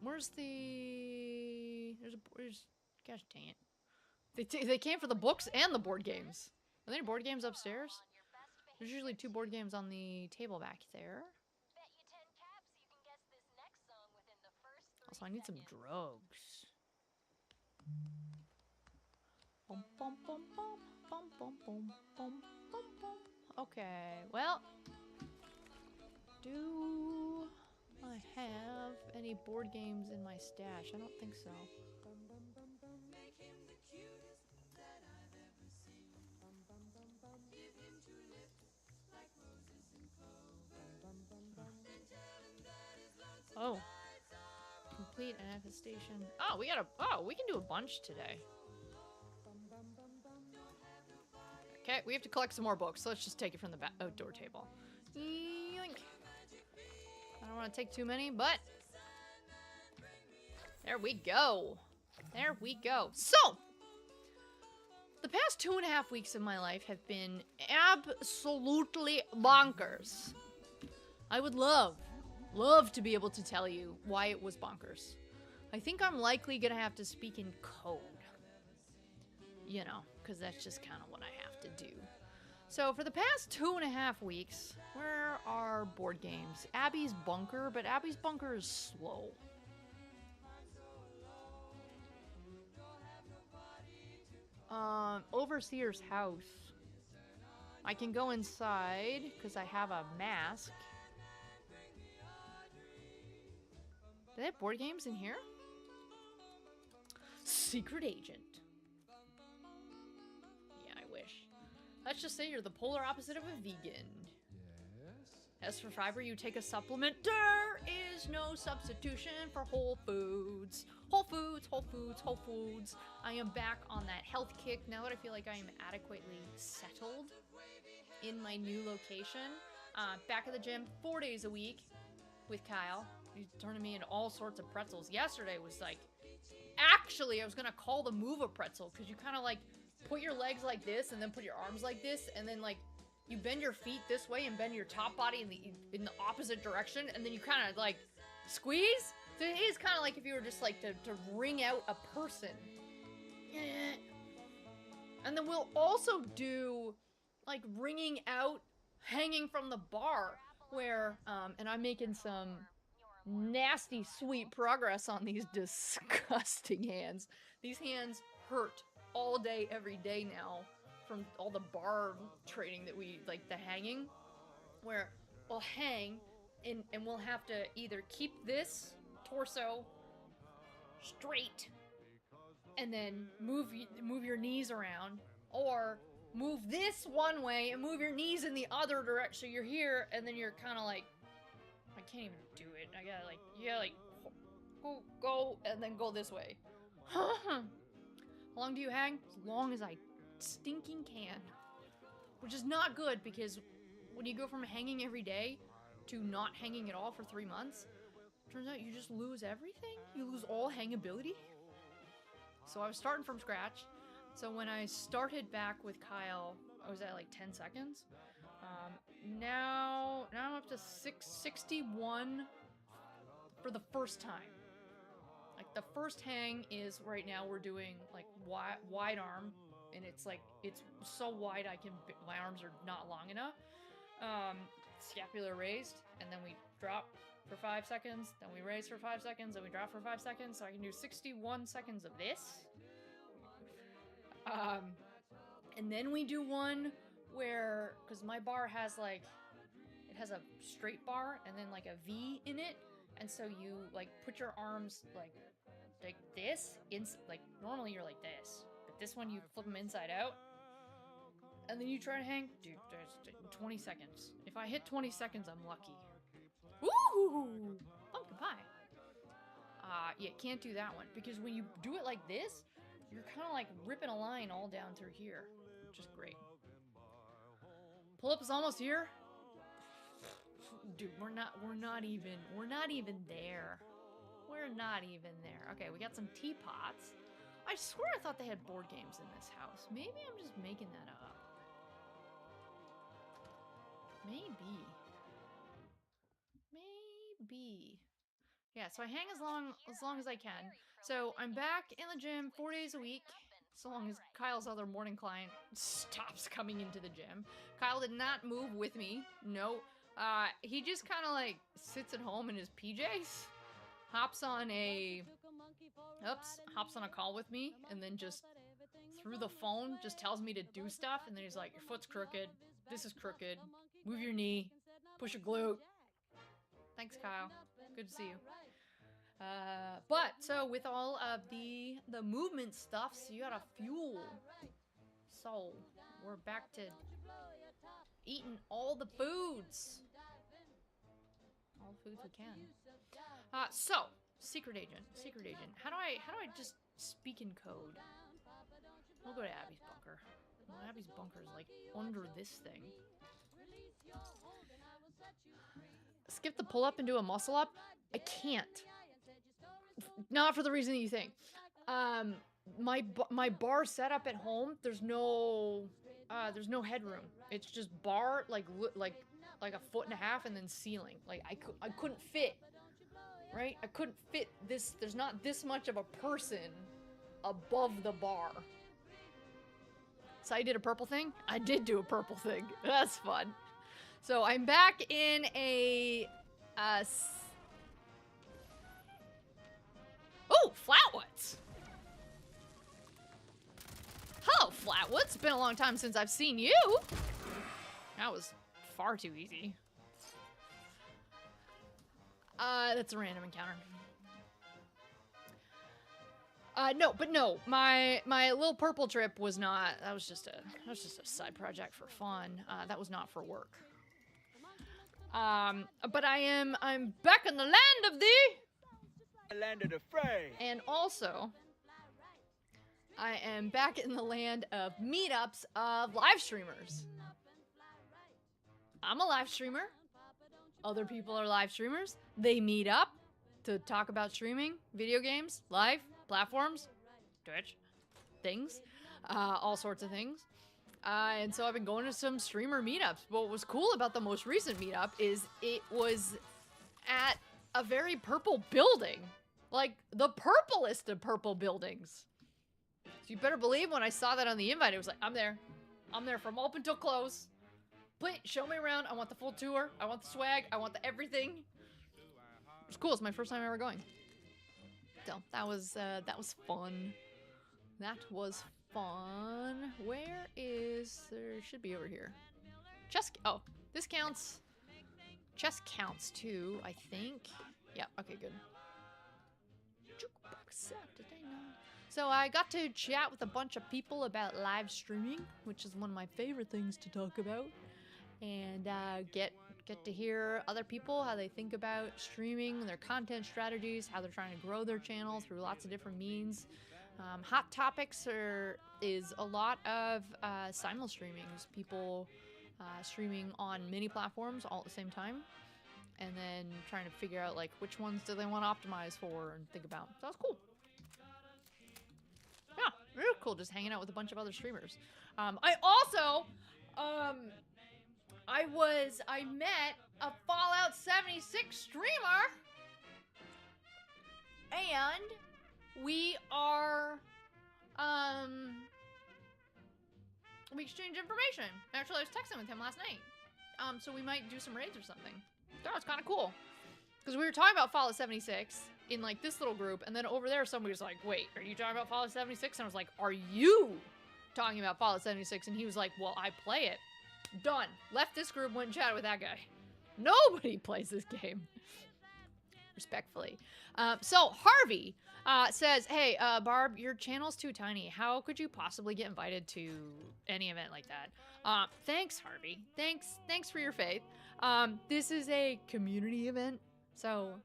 where's the... There's... Gosh dang it. They came for the books and the board games. Are there any board games upstairs? There's usually 2 board games on the table back there. Also, I need some drugs. Bum, bum, bum, bum, bum, bum, bum, bum, bum, bum. Okay, well... Do I have any board games in my stash? I don't think so. Oh. Complete an infestation. Oh, we can do a bunch today. Okay, we have to collect some more books, so let's just take it from the outdoor table. Yoink. I don't want to take too many, but there we go. There we go. So, the past 2.5 weeks of my life have been absolutely bonkers. I would love to be able to tell you why it was bonkers. I think I'm likely gonna have to speak in code. You know, because that's just kind of what I have to do. So for the past 2.5 weeks, where are board games? Abby's Bunker, but Abby's Bunker is slow. Overseer's house. I can go inside because I have a mask. Do they have board games in here? Secret Agent. Yeah, I wish. Let's just say you're the polar opposite of a vegan. Yes. As for fiber, you take a supplement. There is no substitution for Whole Foods. Whole Foods, Whole Foods, Whole Foods. I am back on that health kick now that I feel like I am adequately settled in my new location. Back at the gym 4 days a week with Kyle. He's turning me into all sorts of pretzels. Yesterday was like, actually, I was gonna call the move a pretzel because you kind of like put your legs like this and then put your arms like this and then like you bend your feet this way and bend your top body in the opposite direction and then you kind of like squeeze. So it is kind of like if you were just like to wring out a person. And then we'll also do like wringing out hanging from the bar where and I'm making some nasty sweet progress on these disgusting hands. These hands hurt all day every day now from all the bar training that we like, the hanging where we'll hang and we'll have to either keep this torso straight and then move your knees around, or move this one way and move your knees in the other direction. So you're here and then you're kind of like, I can't even do it. I gotta like, you gotta like go and then go this way. How long do you hang? As long as I stinking can. Which is not good because when you go from hanging every day to not hanging at all for 3 months, turns out you just lose everything. You lose all hangability. So I was starting from scratch. So when I started back with Kyle, I was at like 10 seconds. Now I'm up to 61 for the first time. Like the first hang is right now we're doing like wide arm, and it's like it's so wide my arms are not long enough. Scapula raised, and then we drop for 5 seconds, then we raise for 5 seconds, then we drop for 5 seconds. So I can do 61 seconds of this, And then we do one where, because my bar has like, it has a straight bar and then like a V in it. And so you like put your arms like this, like normally you're like this, but this one you flip them inside out. And then you try to hang, dude, there's 20 seconds. If I hit 20 seconds, I'm lucky. Ooh, pumpkin pie. Yeah, can't do that one because when you do it like this, you're kind of like ripping a line all down through here, which is great. Pull up is almost here. Dude, we're not even there. We're not even there. Okay, we got some teapots. I swear I thought they had board games in this house. Maybe I'm just making that up. Maybe. Yeah, so I hang as long as I can. So I'm back in the gym 4 days a week, so long as Kyle's other morning client stops coming into the gym. Kyle did not move with me. No. He just kind of like sits at home in his PJs, hops on a call with me, and then just through the phone just tells me to do stuff, and then he's like, your foot's crooked, this is crooked, move your knee, push your glute. Thanks, Kyle. Good to see you. But so with all of the movement stuff, so you gotta fuel. So we're back to eating all the foods. All the foods we can. So secret agent. How do I just speak in code? We'll go to Abby's bunker. Well, Abby's bunker is like under this thing. Skip the pull up and do a muscle up? I can't. Not for the reason that you think. My bar setup at home, there's no headroom. It's just bar like a foot and a half and then ceiling. Like I couldn't fit. Right? I couldn't fit this. There's not this much of a person above the bar. So I did a purple thing? I did do a purple thing. That's fun. So I'm back in a oh, Flatwoods. Hello, Flatwoods. It's been a long time since I've seen you. That was far too easy. That's a random encounter. No, my little purple trip was not. That was just a side project for fun. That was not for work. But I'm back in the land of the Land of the fray. And also, I am back in the land of meetups of live streamers. I'm a live streamer. Other people are live streamers. They meet up to talk about streaming, video games, live, platforms, Twitch, things, all sorts of things. And so I've been going to some streamer meetups. What was cool about the most recent meetup is it was at a very purple building. Like, the purplest of purple buildings. So you better believe when I saw that on the invite, it was like, I'm there. I'm there from open till close. Please, show me around. I want the full tour. I want the swag. I want the everything. It was cool. It's my first time ever going. So, that was fun. That was fun. Where is... There should be over here. Chess... Oh, this counts. Chess counts too, I think. Yeah, okay, good. So I got to chat with a bunch of people about live streaming, which is one of my favorite things to talk about. And get to hear other people, how they think about streaming, their content strategies, how they're trying to grow their channel through lots of different means. Hot topics is a lot of simul streaming, people streaming on many platforms all at the same time, and then trying to figure out like which ones do they want to optimize for and think about. So that's cool. Yeah, real cool. Just hanging out with a bunch of other streamers. I also, I met a Fallout 76 streamer, and we are, we exchanged information. Actually, I was texting with him last night. So we might do some raids or something. That was kind of cool. Because we were talking about Fallout 76 in like this little group, and then over there somebody was like, wait, are you talking about Fallout 76? And I was like, are you? talking about Fallout 76, and he was like, well, I play it. Done. Left this group, went and chatted with that guy. Nobody plays this game. Respectfully. So Harvey says, hey, Barb, your channel's too tiny. How could you possibly get invited to any event like that? Thanks, Harvey. Thanks for your faith. This is a community event, so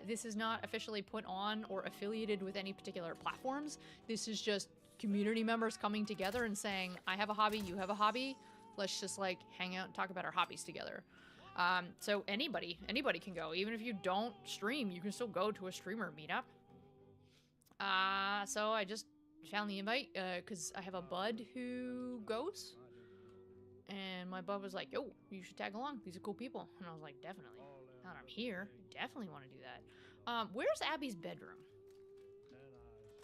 this is not officially put on or affiliated with any particular platforms. This is just community members coming together and saying, I have a hobby, you have a hobby. Let's just like hang out and talk about our hobbies together. So anybody can go. Even if you don't stream, you can still go to a streamer meetup. So I just found the invite, cause I have a bud who goes. And my bud was like, yo, you should tag along. These are cool people. And I was like, definitely. Now that I'm here, I definitely want to do that. Where's Abby's bedroom?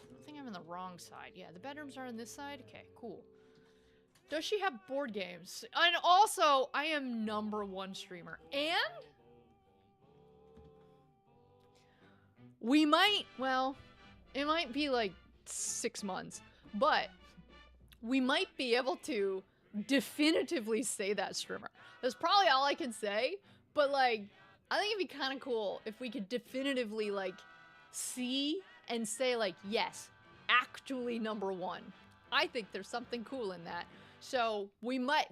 I think I'm in the wrong side. Yeah, the bedrooms are on this side. Okay, cool. Does she have board games? And also, I am #1 streamer. And we might, well, it might be like 6 months, but we might be able to definitively say that streamer. That's probably all I can say, but like, I think it'd be kind of cool if we could definitively like see and say like, yes, actually #1. I think there's something cool in that. So we might,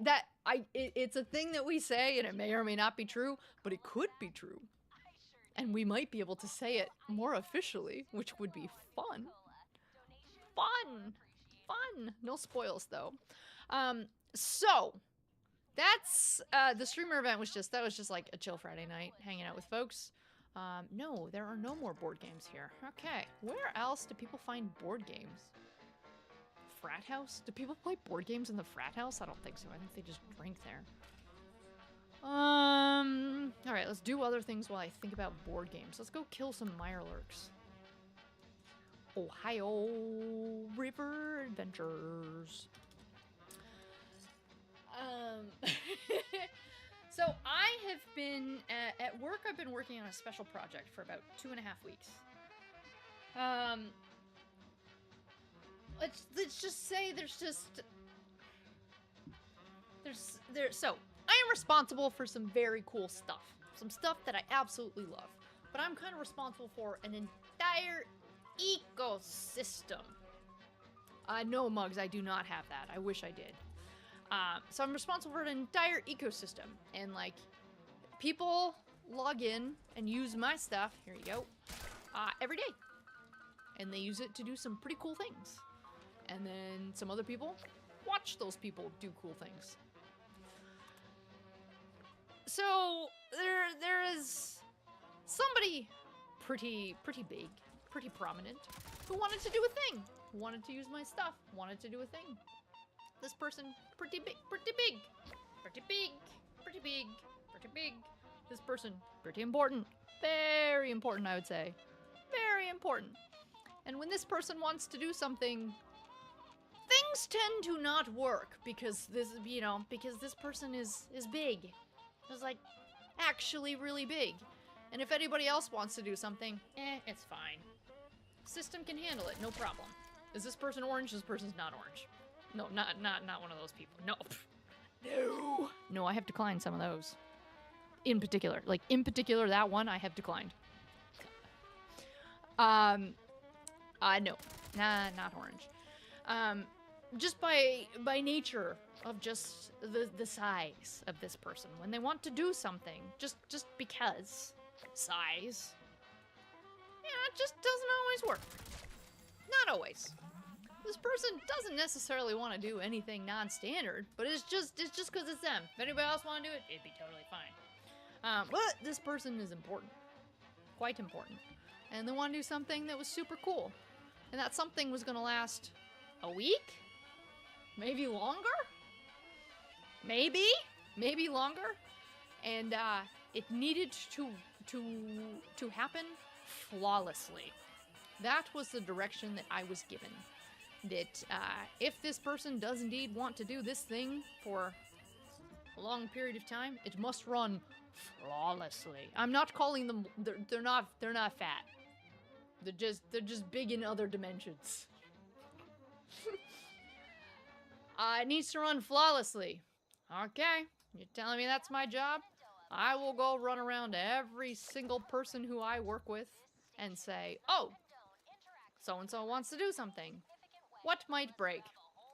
it's a thing that we say and it may or may not be true, but it could be true. And we might be able to say it more officially, which would be fun. Fun. No spoils though. So that's, the streamer event was just like a chill Friday night, hanging out with folks. No, there are no more board games here. Okay, where else do people find board games? Frat house? Do people play board games in the frat house? I don't think so. I think they just drink there. Alright, let's do other things while I think about board games. Let's go kill some Mirelurks. Ohio River Adventures. So I have been, at work I've been working on a special project for about 2.5 weeks. Let's just say so I am responsible for some very cool stuff. Some stuff that I absolutely love. But I'm kind of responsible for an entire ecosystem. No, Mugs, I do not have that. I wish I did. So I'm responsible for an entire ecosystem. And like, people log in and use my stuff, here you go, every day. And they use it to do some pretty cool things. And then some other people watch those people do cool things. So there is somebody pretty big, pretty prominent, who wanted to do a thing, who wanted to use my stuff, wanted to do a thing. This person, pretty big. This person, pretty important. Very important, I would say. Very important. And when this person wants to do something, things tend to not work because this, because this person is big. It's like actually really big. And if anybody else wants to do something, it's fine. System can handle it, no problem. Is this person orange? This person's not orange. No, not one of those people. No. No, I have declined some of those. In particular, that one I have declined. No, not orange. Just by nature of just the size of this person. When they want to do something, just because size, it just doesn't always work. Not always. This person doesn't necessarily want to do anything non-standard, but it's just because it's them. If anybody else want to do it, it'd be totally fine. But this person is important. Quite important. And they want to do something that was super cool. And that something was going to last a week? Maybe longer? Maybe longer. And it needed to happen flawlessly. That was the direction that I was given. That if this person does indeed want to do this thing for a long period of time, it must run flawlessly. I'm not calling them, they're not fat. They're just big in other dimensions. It needs to run flawlessly. Okay, you're telling me that's my job? I will go run around to every single person who I work with and say, oh, so-and-so wants to do something. What might break?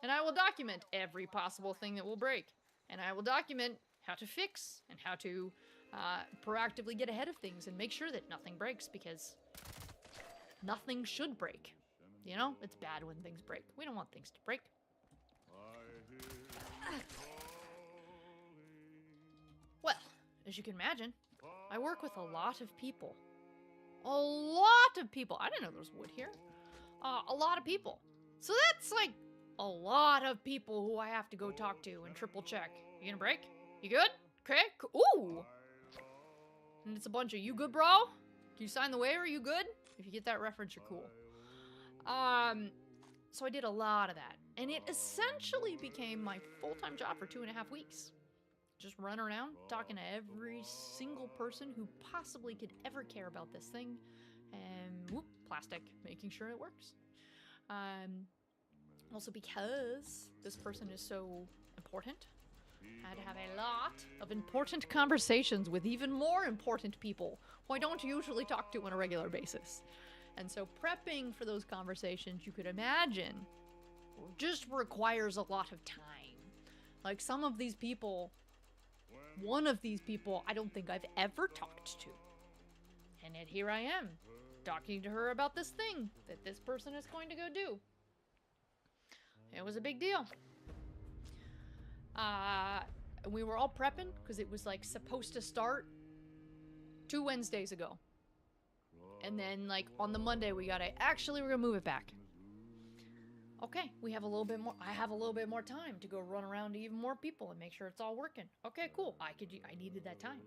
And I will document every possible thing that will break. And I will document how to fix and how to proactively get ahead of things and make sure that nothing breaks, because nothing should break. You know, it's bad when things break. We don't want things to break. Well, as you can imagine, I work with a lot of people. A lot of people. I didn't know there was wood here. A lot of people. So that's like a lot of people who I have to go talk to and triple check. You gonna break? You good? Okay. Ooh. And it's a bunch of, you good, bro? Can you sign the waiver? You good? If you get that reference, you're cool. So I did a lot of that. And it essentially became my full-time job for 2.5 weeks. Just run around talking to every single person who possibly could ever care about this thing. And whoop, plastic, making sure it works. Also because this person is so important, I had to have a lot of important conversations with even more important people who I don't usually talk to on a regular basis. And so prepping for those conversations, you could imagine, just requires a lot of time. Like some of these people, one of these people, I don't think I've ever talked to. And yet here I am, talking to her about this thing that this person is going to go do. It was a big deal. We were all prepping because it was like supposed to start 2 Wednesdays ago. And then like on the Monday we gotta, actually we're gonna move it back. Okay, we have a little bit more, I have a little bit more time to go run around to even more people and make sure it's all working. Okay, cool. I needed that time.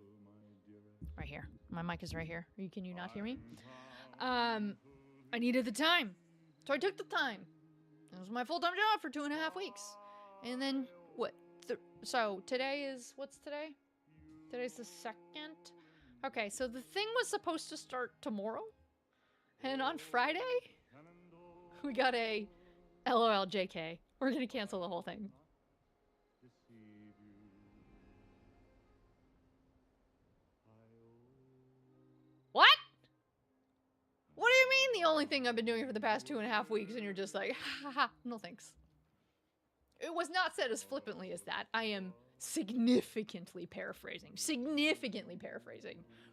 Right here. My mic is right here. Can you not hear me? I needed the time. So I took the time. It was my full-time job for 2.5 weeks. And then, what? So today is, what's today? Today's the 2nd? Okay, so the thing was supposed to start tomorrow. And on Friday, we got a LOL JK. We're gonna cancel the whole thing. What? What do you mean the only thing I've been doing for the past 2.5 weeks and you're just like, ha ha, no thanks. It was not said as flippantly as that. I am significantly paraphrasing,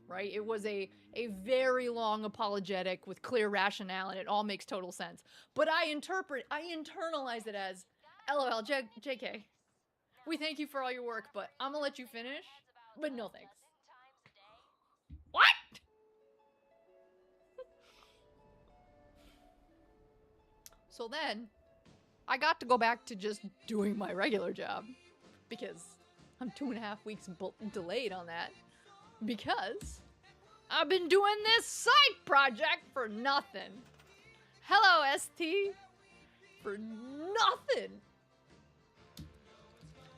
right? It was a very long apologetic with clear rationale and it all makes total sense. But I internalize it as, LOL, JK. We thank you for all your work, but I'm gonna let you finish, but no thanks. What? So then, I got to go back to just doing my regular job because I'm 2.5 weeks delayed on that because I've been doing this side project for nothing. Hello, ST. For nothing.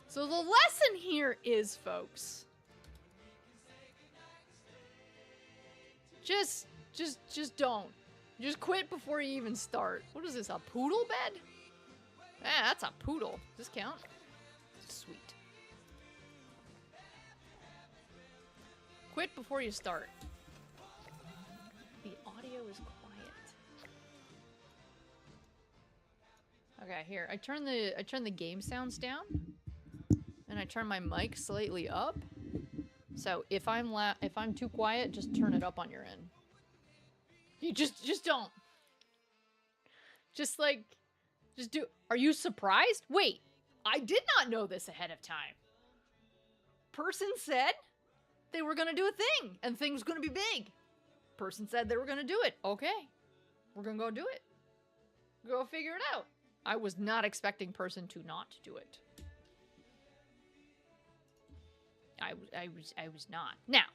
So the lesson here is, folks, just don't. Just quit before you even start. What is this, a poodle bed? Yeah, that's a poodle. Does this count? Sweet. Quit before you start. The audio is quiet. Okay, here. I turn the game sounds down. And I turn my mic slightly up. So if I'm too quiet, just turn it up on your end. You just don't. Just do. Are you surprised? Wait, I did not know this ahead of time. Person said they were gonna do a thing, and thing's gonna be big. Person said they were gonna do it. Okay, we're gonna go do it. Go figure it out. I was not expecting person to not do it. I was not. Now,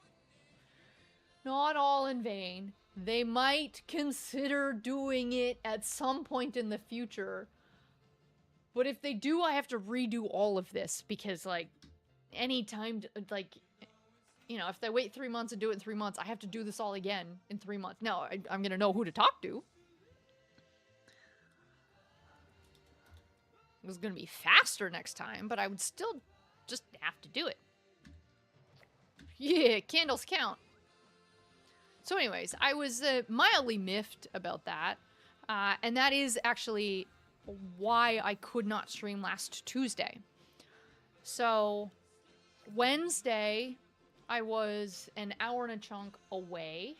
not all in vain. They might consider doing it at some point in the future. But if they do, I have to redo all of this because, like, any time, like, you know, if they wait 3 months and do it in 3 months, I have to do this all again in 3 months. Now, I'm going to know who to talk to. It was going to be faster next time, but I would still just have to do it. Yeah, candles count. So anyways, I was mildly miffed about that. And that is actually why I could not stream last Tuesday. So Wednesday, I was an hour and a chunk away.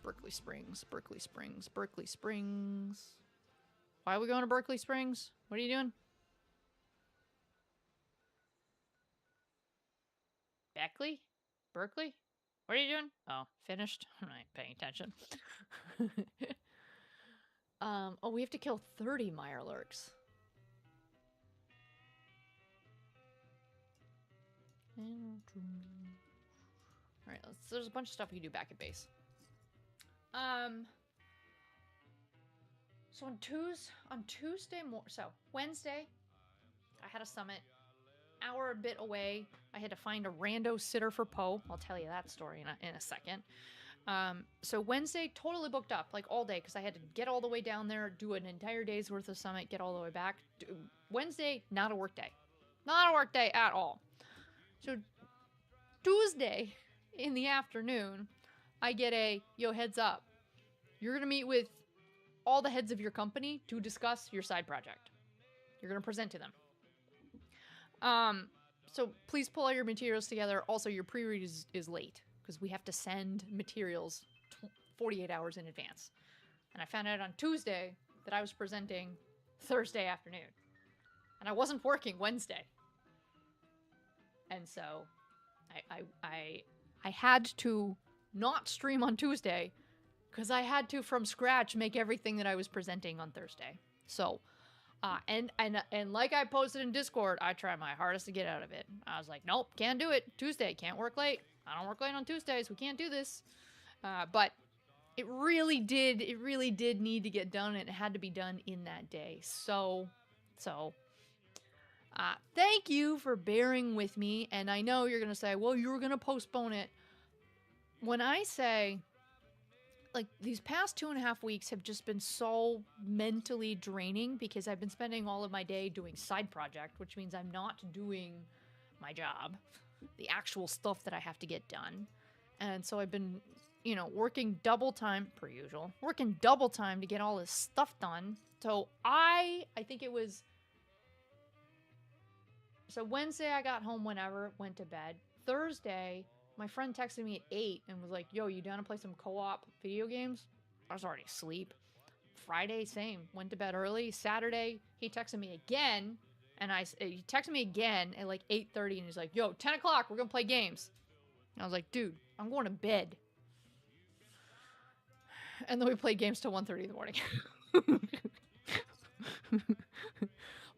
Berkeley Springs, Berkeley Springs, Berkeley Springs. Why are we going to Berkeley Springs? What are you doing? Beckley? Berkeley? What are you doing? Oh, finished? I'm not paying attention. Oh, we have to kill 30 Mirelurks. Alright, there's a bunch of stuff we can do back at base. So on Tuesday Wednesday, I had a summit. Hour a bit away. I had to find a rando sitter for Poe. I'll tell you that story in a second. So Wednesday, totally booked up, like all day, because I had to get all the way down there, do an entire day's worth of summit, get all the way back. Wednesday, not a work day. Not a work day at all. So Tuesday in the afternoon, I get a, yo, heads up. You're going to meet with all the heads of your company to discuss your side project. You're going to present to them. So please pull all your materials together. Also, your pre-read is late because we have to send materials 48 hours in advance. And I found out on Tuesday that I was presenting Thursday afternoon. And I wasn't working Wednesday. And so I had to not stream on Tuesday because I had to, from scratch, make everything that I was presenting on Thursday. So, and like I posted in Discord, I tried my hardest to get out of it. I was like, nope, can't do it. Tuesday, can't work late. I don't work late on Tuesdays. We can't do this. But it really did need to get done, and it had to be done in that day. So, thank you for bearing with me. And I know you're going to say, well, you were going to postpone it. When I say, like, these past 2.5 weeks have just been so mentally draining because I've been spending all of my day doing side project, which means I'm not doing my job, the actual stuff that I have to get done. And so I've been, working double time, per usual, working double time to get all this stuff done. So I think it was, so Wednesday I got home whenever, went to bed. Thursday, my friend texted me at 8 and was like, yo, you down to play some co-op video games? I was already asleep. Friday, same. Went to bed early. Saturday, he texted me again. And he texted me again at like 8:30 and he's like, yo, 10 o'clock, we're going to play games. And I was like, dude, I'm going to bed. And then we played games till 1:30 in the morning.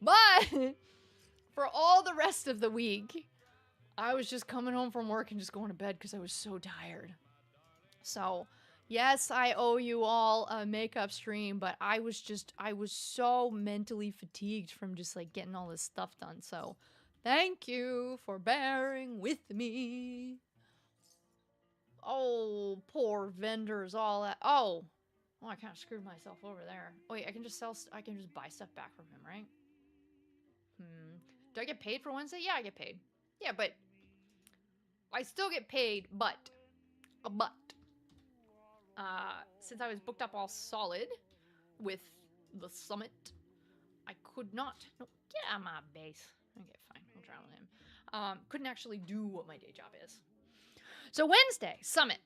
But for all the rest of the week, I was just coming home from work and just going to bed because I was so tired. So, yes, I owe you all a makeup stream, but I was so mentally fatigued from just like getting all this stuff done. So, thank you for bearing with me. Oh, poor vendors, all that. Oh, I kind of screwed myself over there. Oh, wait, I can just buy stuff back from him, right? Do I get paid for Wednesday? Yeah, I get paid. Yeah, but I still get paid, but since I was booked up all solid with the summit, I could not, no, get out of my base. Okay, fine, we'll try with him. Couldn't actually do what my day job is. So Wednesday, summit.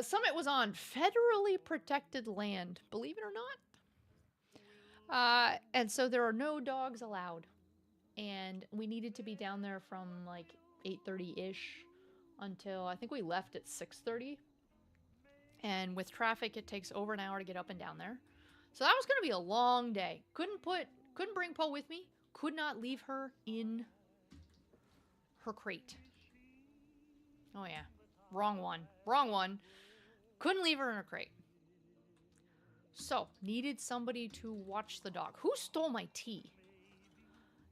Summit was on federally protected land, believe it or not. And so there are no dogs allowed. And we needed to be down there from like 8:30-ish until I think we left at 6:30. And with traffic, it takes over an hour to get up and down there. So that was going to be a long day. Couldn't bring Poe with me. Could not leave her in her crate. Oh yeah, wrong one. Couldn't leave her in her crate. So needed somebody to watch the dog. Who stole my tea?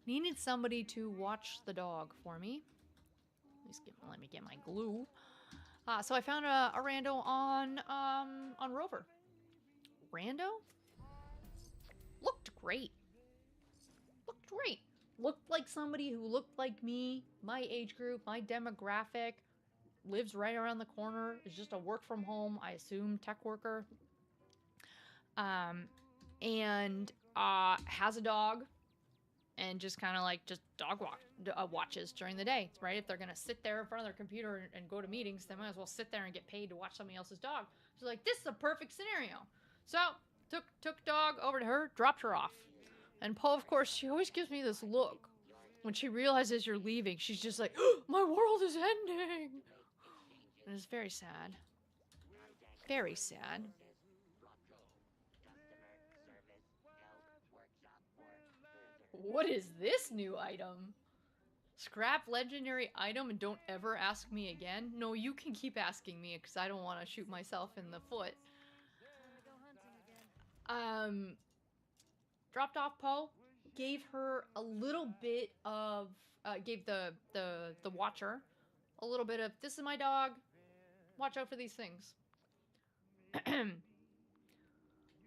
Needed somebody to watch the dog for me. Let me get my glue. So I found a rando on Rover. Rando? Looked great. looked like somebody who looked like me, my age group, my demographic, lives right around the corner, is just a work from home, I assume, tech worker. And has a dog and just kind of like just watches during the day, right? If they're gonna sit there in front of their computer and go to meetings, they might as well sit there and get paid to watch somebody else's dog. So like, this is a perfect scenario. So took dog over to her, dropped her off. And Poe, of course, she always gives me this look when she realizes you're leaving. She's just like, oh, my world is ending. And it's very sad. Very sad. What is this new item? Scrap legendary item and don't ever ask me again? No, you can keep asking me because I don't want to shoot myself in the foot. Dropped off Poe, gave her a little bit of, gave the watcher a little bit of, this is my dog, watch out for these things.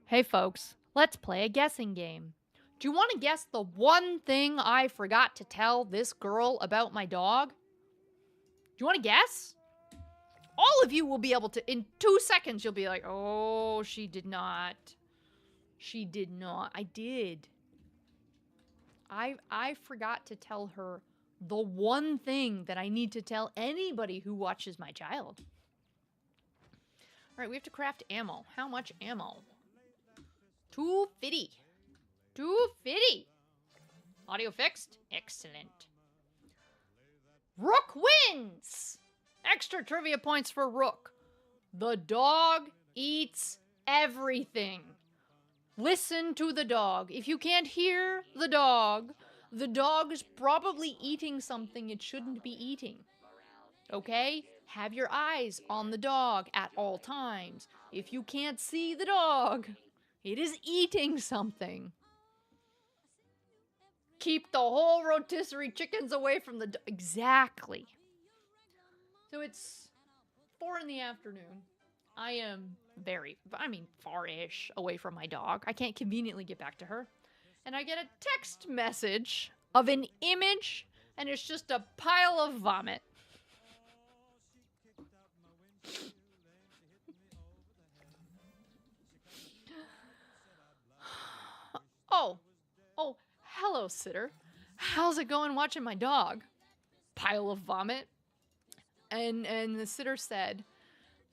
Hey folks, let's play a guessing game. Do you want to guess the one thing I forgot to tell this girl about my dog? Do you want to guess? All of you will be able to, in 2 seconds, you'll be like, oh, she did not. She did not. I did. I forgot to tell her the one thing that I need to tell anybody who watches my child. All right, we have to craft ammo. How much ammo? 250. 250. Audio fixed? Excellent. Rook wins! Extra trivia points for Rook. The dog eats everything. Listen to the dog. If you can't hear the dog is probably eating something it shouldn't be eating. Okay? Have your eyes on the dog at all times. If you can't see the dog, it is eating something. Keep the whole rotisserie chickens away from the exactly. So it's 4 in the afternoon. I am far-ish away from my dog. I can't conveniently get back to her. And I get a text message of an image, and it's just a pile of vomit. Oh, hello, sitter. How's it going watching my dog? Pile of vomit. And the sitter said,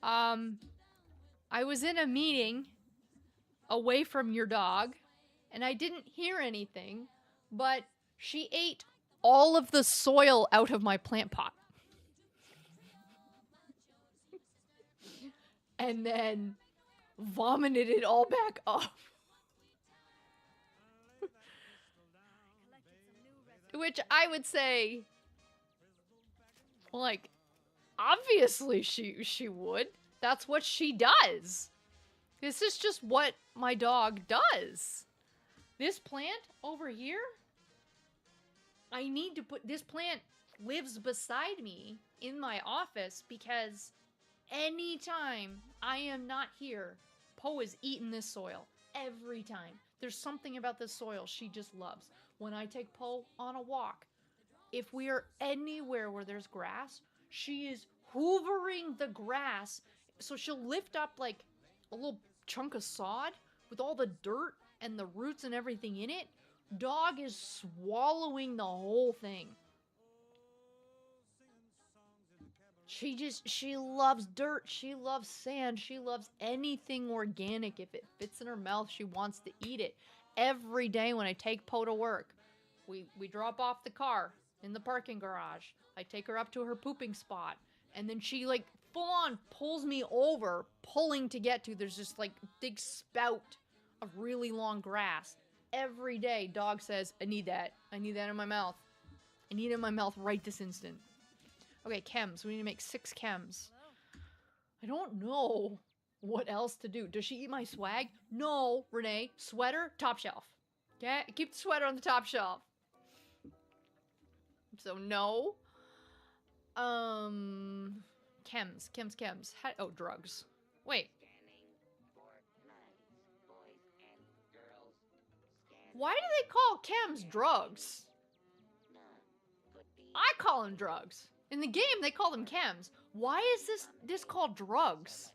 I was in a meeting away from your dog, and I didn't hear anything, but she ate all of the soil out of my plant pot. And then vomited it all back up. Which I would say, like, obviously she would. That's what she does. This is just what my dog does. This plant over here, I need to put, this plant lives beside me in my office because anytime I am not here, Poe is eating this soil. Every time. There's something about this soil she just loves. When I take Poe on a walk, if we are anywhere where there's grass, she is hoovering the grass. So she'll lift up like a little chunk of sod with all the dirt and the roots and everything in it. Dog is swallowing the whole thing. She loves dirt. She loves sand. She loves anything organic. If it fits in her mouth, she wants to eat it. Every day when I take Poe to work, we drop off the car in the parking garage. I take her up to her pooping spot. And then she like full on pulls me over, pulling to get to. There's just like big spout of really long grass. Every day, dog says, I need that. I need that in my mouth. I need it in my mouth right this instant. Okay, chems. We need to make 6 chems. I don't know what else to do. Does she eat my swag? No, Renee. Sweater, top shelf. Okay? Keep the sweater on the top shelf. So, no. Chems. Oh, drugs. Wait. Why do they call chems drugs? I call them drugs. In the game, they call them chems. Why is this called drugs?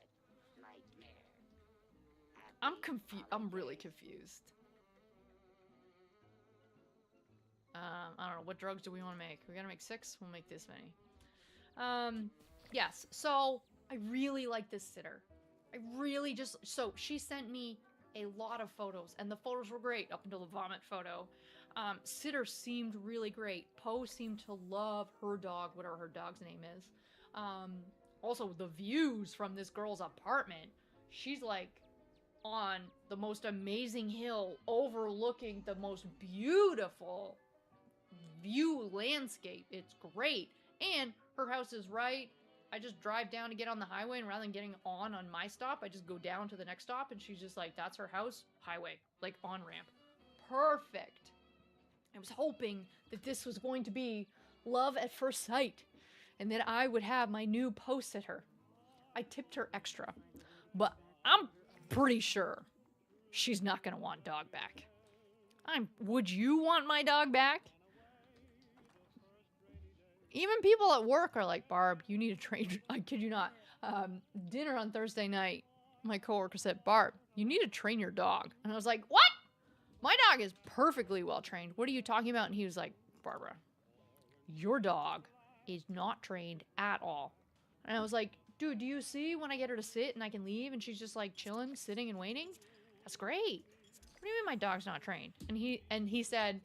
I'm confused. I'm really confused. I don't know. What drugs do we want to make? We're gonna make 6? We'll make this many. Yes. So, I really like this sitter. I really just... So, she sent me a lot of photos, and the photos were great up until the vomit photo. Sitter seemed really great. Poe seemed to love her dog, whatever her dog's name is. Also, the views from this girl's apartment. She's like on the most amazing hill overlooking the most beautiful view landscape. It's great. And her house is right. I just drive down to get on the highway, and rather than getting on my stop, I just go down to the next stop, and she's just like, that's her house, highway, like on-ramp. Perfect. I was hoping that this was going to be love at first sight, and that I would have my new post at her. I tipped her extra, but I'm pretty sure she's not gonna want dog back. Would you want my dog back? Even people at work are like, Barb, you need to train. I kid you not. Dinner on Thursday night, my coworker said, Barb, you need to train your dog. And I was like, what? My dog is perfectly well trained. What are you talking about? And he was like, Barbara, your dog is not trained at all. And I was like, dude, do you see when I get her to sit and I can leave and she's just like chilling, sitting and waiting? That's great. What do you mean my dog's not trained? And he said,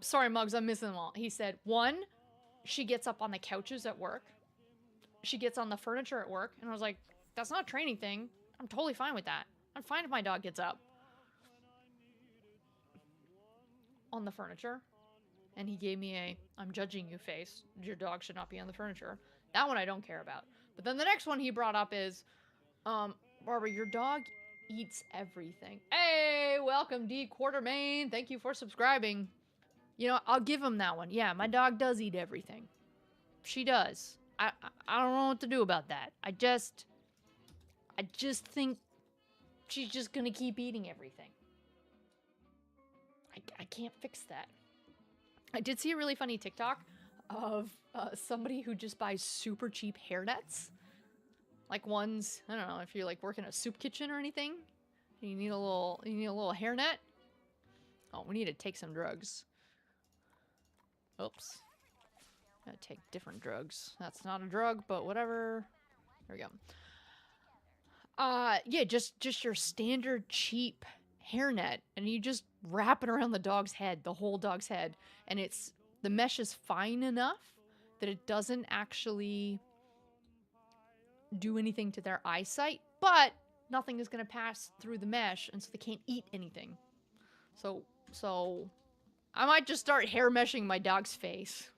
sorry, Muggs, I'm missing them all. He said, 1, she gets up on the couches at work. She gets on the furniture at work. And I was like, that's not a training thing. I'm totally fine with that. I'm fine if my dog gets up on the furniture. And he gave me a, I'm judging you face. Your dog should not be on the furniture. That one I don't care about. But then the next one he brought up is, Barbara, your dog eats everything. Hey, welcome D Quartermain. Thank you for subscribing. You know, I'll give him that one. Yeah, my dog does eat everything. She does. I don't know what to do about that. I just think she's just gonna keep eating everything. I can't fix that. I did see a really funny TikTok of somebody who just buys super cheap hairnets. Like ones, I don't know, if you're like working a soup kitchen or anything. You need a little hairnet. Oh, we need to take some drugs. Oops. Gotta take different drugs. That's not a drug, but whatever. There we go. Yeah, just your standard cheap hairnet, and you just wrap it around the dog's head, the whole dog's head, and the mesh is fine enough that it doesn't actually do anything to their eyesight, but nothing is gonna pass through the mesh, and so they can't eat anything. So I might just start hair meshing my dog's face.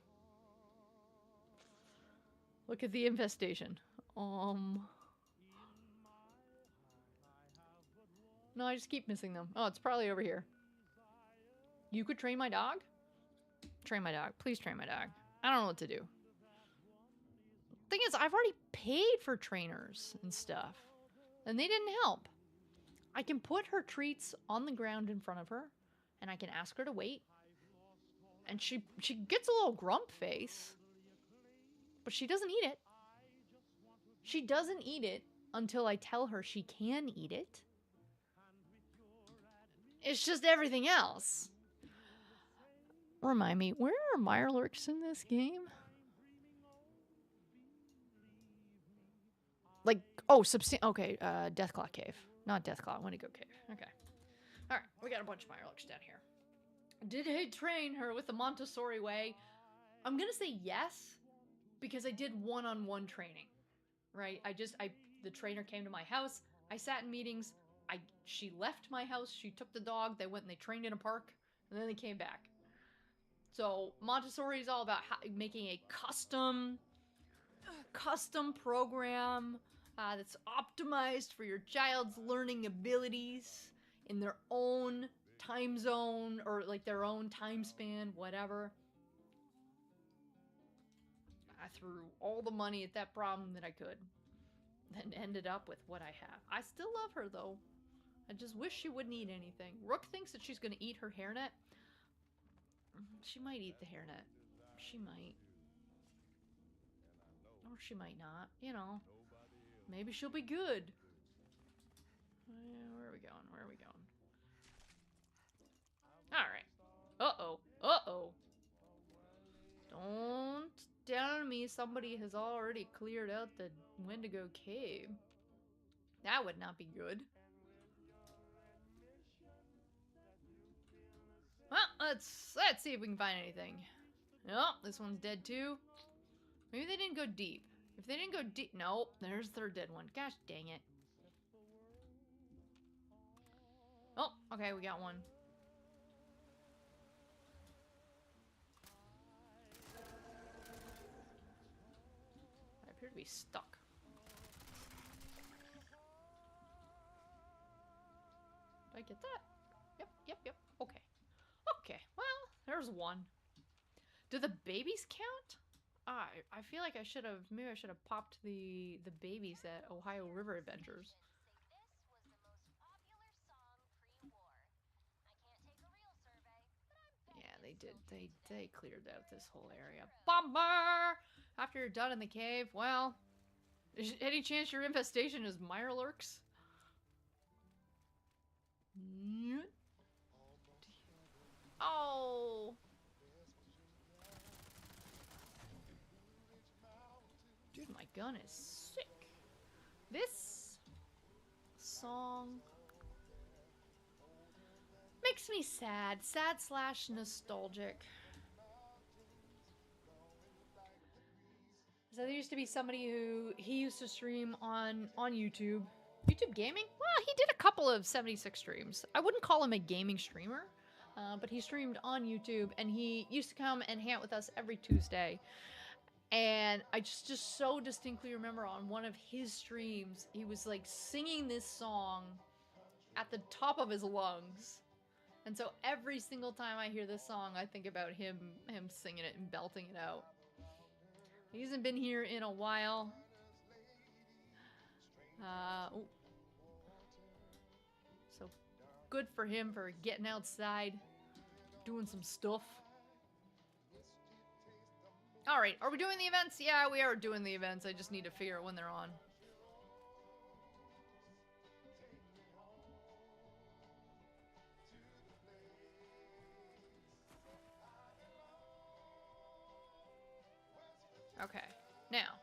Look at the infestation. No, I just keep missing them. Oh, it's probably over here. You could train my dog? Train my dog. Please train my dog. I don't know what to do. Thing is, I've already paid for trainers and stuff, and they didn't help. I can put her treats on the ground in front of her, and I can ask her to wait. And she gets a little grump face, but she doesn't eat it. She doesn't eat it until I tell her she can eat it. It's just everything else. Remind me, where are Mirelurks in this game? Like, oh, okay, Deathclaw Cave. Not Deathclaw, Wendigo Cave. Okay. Alright, we got a bunch of Mirelurks down here. Did I train her with the Montessori way? I'm gonna say yes, because I did one-on-one training, right? The trainer came to my house, I sat in meetings, she left my house, she took the dog, they went and they trained in a park, and then they came back. So, Montessori is all about making a custom program that's optimized for your child's learning abilities in their own time zone, or like their own time span, whatever. I threw all the money at that problem that I could, then ended up with what I have. I still love her though. I just wish she wouldn't eat anything. Rook thinks that she's gonna eat her hairnet. She might eat the hairnet. She might. Or she might not. You know. Maybe she'll be good. Where are we going? Where are we going? Alright. Uh-oh. Uh-oh. Don't tell me somebody has already cleared out the Wendigo cave. That would not be good. Well, let's see if we can find anything. Nope, this one's dead too. Maybe they didn't go deep. If they didn't go deep, nope, there's their dead one. Gosh dang it. Oh, okay, we got one. I appear to be stuck. Did I get that? Yep. Okay. Okay, well, there's one. Do the babies count? I feel like maybe I should have popped the babies at Ohio River Adventures. Yeah, they did. They cleared out this whole area. Bummer! After you're done in the cave, well, any chance your infestation is Mirelurks? Oh! Dude, my gun is sick. This song makes me sad. Sad/nostalgic. So there used to be somebody who he used to stream on YouTube. YouTube gaming? Well, he did a couple of 76 streams. I wouldn't call him a gaming streamer, but he streamed on YouTube, and he used to come and hang out with us every Tuesday. And I just so distinctly remember on one of his streams, he was like singing this song at the top of his lungs. And so every single time I hear this song, I think about him singing it and belting it out. He hasn't been here in a while. So good for him for getting outside, doing some stuff. Alright, are we doing the events? Yeah, we are doing the events. I just need to figure out when they're on. Okay, now.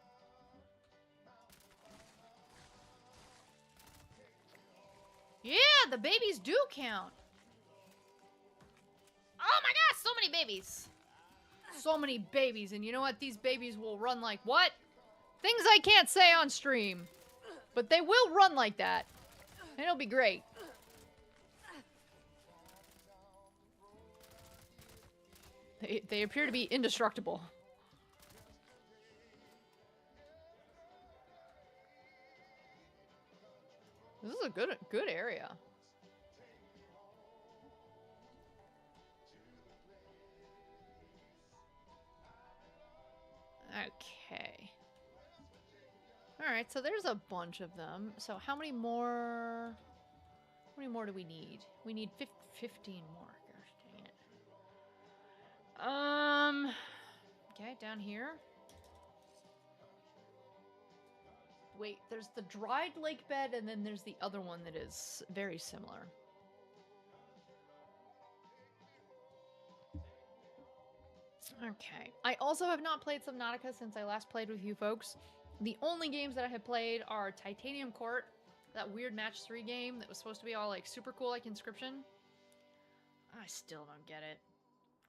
Yeah, the babies do count. Oh my gosh, so many babies. So many babies, and you know what? These babies will run like what? Things I can't say on stream. But they will run like that. And it'll be great. They appear to be indestructible. This is a good area. Okay. Alright, so there's a bunch of them. So how many more do we need? We need 15 more. Gosh dang it. Okay, down here. Wait, there's the dried lake bed, and then there's the other one that is very similar. Okay. I also have not played Subnautica since I last played with you folks. The only games that I have played are Titanium Court, that weird Match 3 game that was supposed to be all like super cool like Inscription. I still don't get it.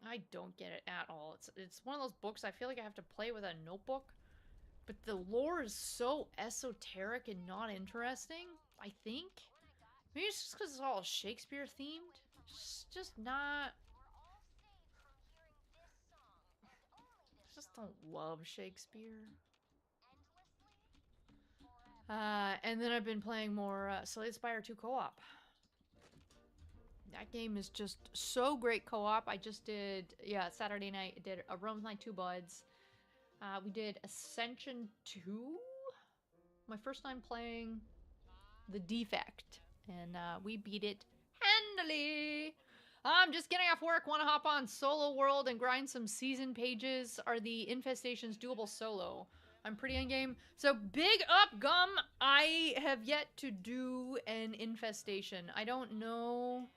I don't get it at all. It's one of those books I feel like I have to play with a notebook. But the lore is so esoteric and not interesting, I think. Maybe it's just because it's all Shakespeare themed. It's just not... I just don't love Shakespeare. And then I've been playing more Slay the Spire 2 co-op. That game is just so great co-op. I just did, yeah, Saturday night, I did a Rome with My Two Buds. We did Ascension 2. My first time playing The Defect. And we beat it handily. I'm just getting off work. Want to hop on Solo World and grind some season pages. Are the infestations doable solo? I'm pretty endgame. So big up, Gum. I have yet to do an infestation. I don't know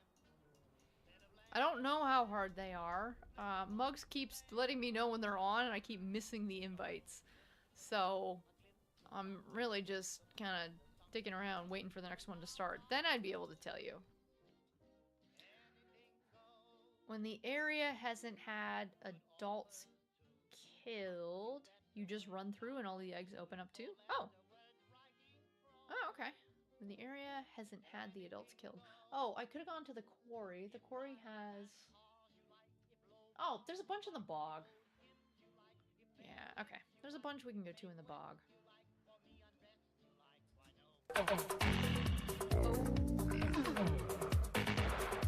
how hard they are. Mugs keeps letting me know when they're on, and I keep missing the invites. So I'm really just kind of sticking around waiting for the next one to start. Then I'd be able to tell you. When the area hasn't had adults killed, you just run through and all the eggs open up too? Oh. Oh, okay. When the area hasn't had the adults killed. Oh, I could have gone to the quarry. The quarry has... Oh, there's a bunch in the bog. Yeah, okay. There's a bunch we can go to in the bog.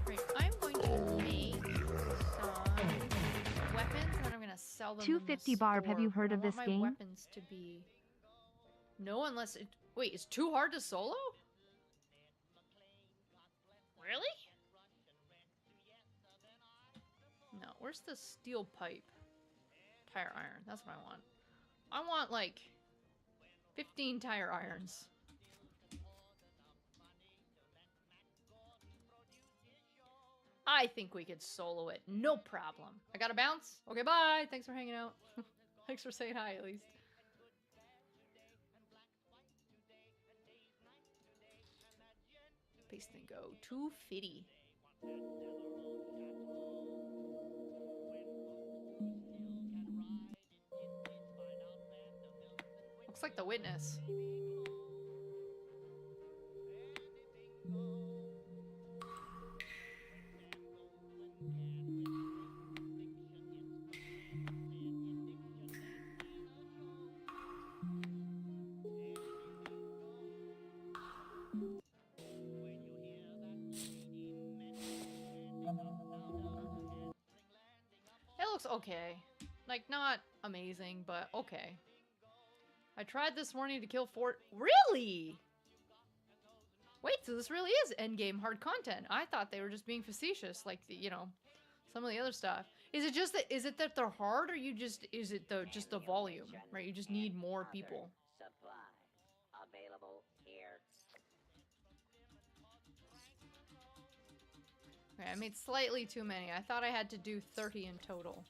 Great. I'm going to make some weapons, and then I'm going to sell them. 250 in the Barb, have you store. heard I of want this my game? Weapons to be... No, unless it... Wait, it's too hard to solo? Really? No, where's the steel pipe? Tire iron, that's what I want. I want, like, 15 tire irons. I think we could solo it, no problem. I gotta bounce? Okay, bye! Thanks for hanging out. Thanks for saying hi, at least. Paste and go. 250. Looks like the witness. It looks okay. Like, not amazing, but okay. I tried this morning to kill 4... Really? Wait, so this really is endgame hard content. I thought they were just being facetious, like, the, you know, some of the other stuff. Is it just that, is it that they're hard, or you just, is it the, just the volume, right? You just need more people. Supply available here. Okay, I made slightly too many. I thought I had to do 30 in total.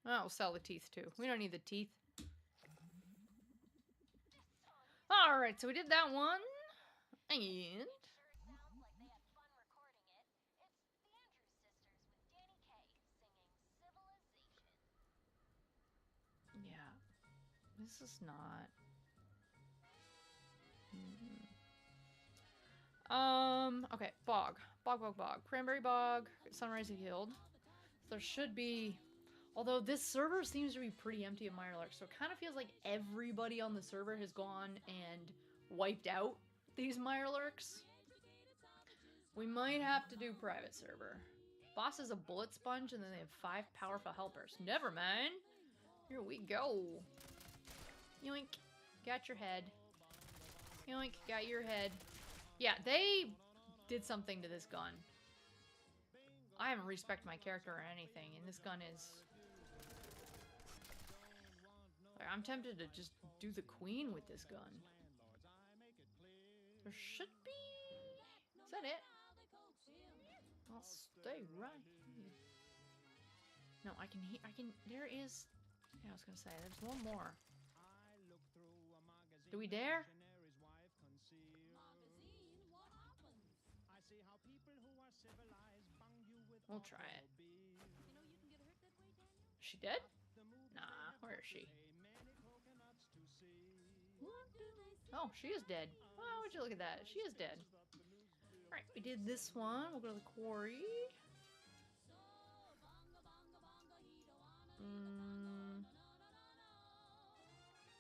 Oh, we'll sell the teeth too. We don't need the teeth. Alright, so we did that one. And... yeah. This is not... okay, bog. Bog. Cranberry bog. Sunrise Yield. There should be... Although this server seems to be pretty empty of Mirelurks, so it kind of feels like everybody on the server has gone and wiped out these Mirelurks. We might have to do private server. Boss is a bullet sponge, and then they have 5 powerful helpers. Never mind. Here we go. Yoink. Got your head. Yoink. Got your head. Yeah, they did something to this gun. I haven't respected my character or anything, and this gun is... like, I'm tempted to just do the queen with this gun. There should be... Is that it? I'll stay right here. No, I can... There is... Yeah, I was gonna say, there's one more. Do we dare? We'll try it. Is she dead? Nah, where is she? Oh, she is dead. Oh, would you look at that? She is dead. Alright, we did this one. We'll go to the quarry.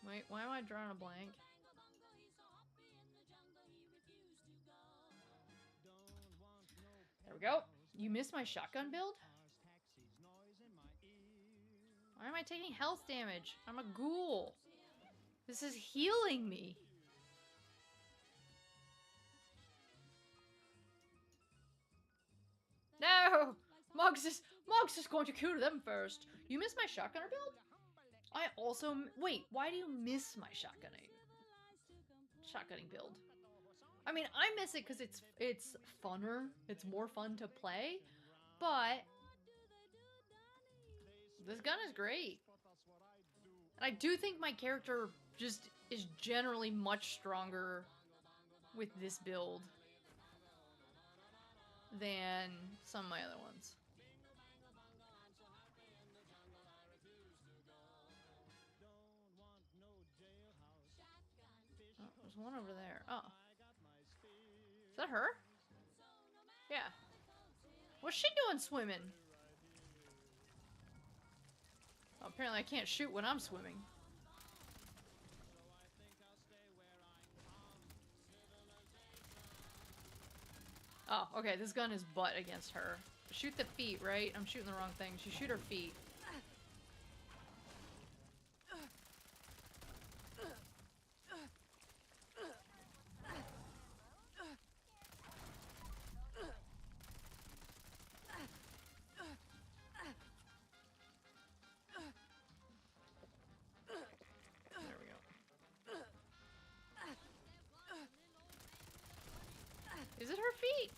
Wait, why am I drawing a blank? There we go. You missed my shotgun build? Why am I taking health damage? I'm a ghoul. This is healing me. No! Mugs is going to kill them first. You missed my shotgunner build? I also... Wait, why do you miss my shotgunning build? I mean, I miss it because it's funner. It's more fun to play. But... this gun is great. And I do think my character just is generally much stronger with this build than some of my other ones. Oh, there's one over there. Oh. Is that her? Yeah. What's she doing swimming? Oh, apparently I can't shoot when I'm swimming. Oh, okay, this gun is butt against her. Shoot the feet, right? I'm shooting the wrong thing. She shoot her feet. There we go. Is it her feet?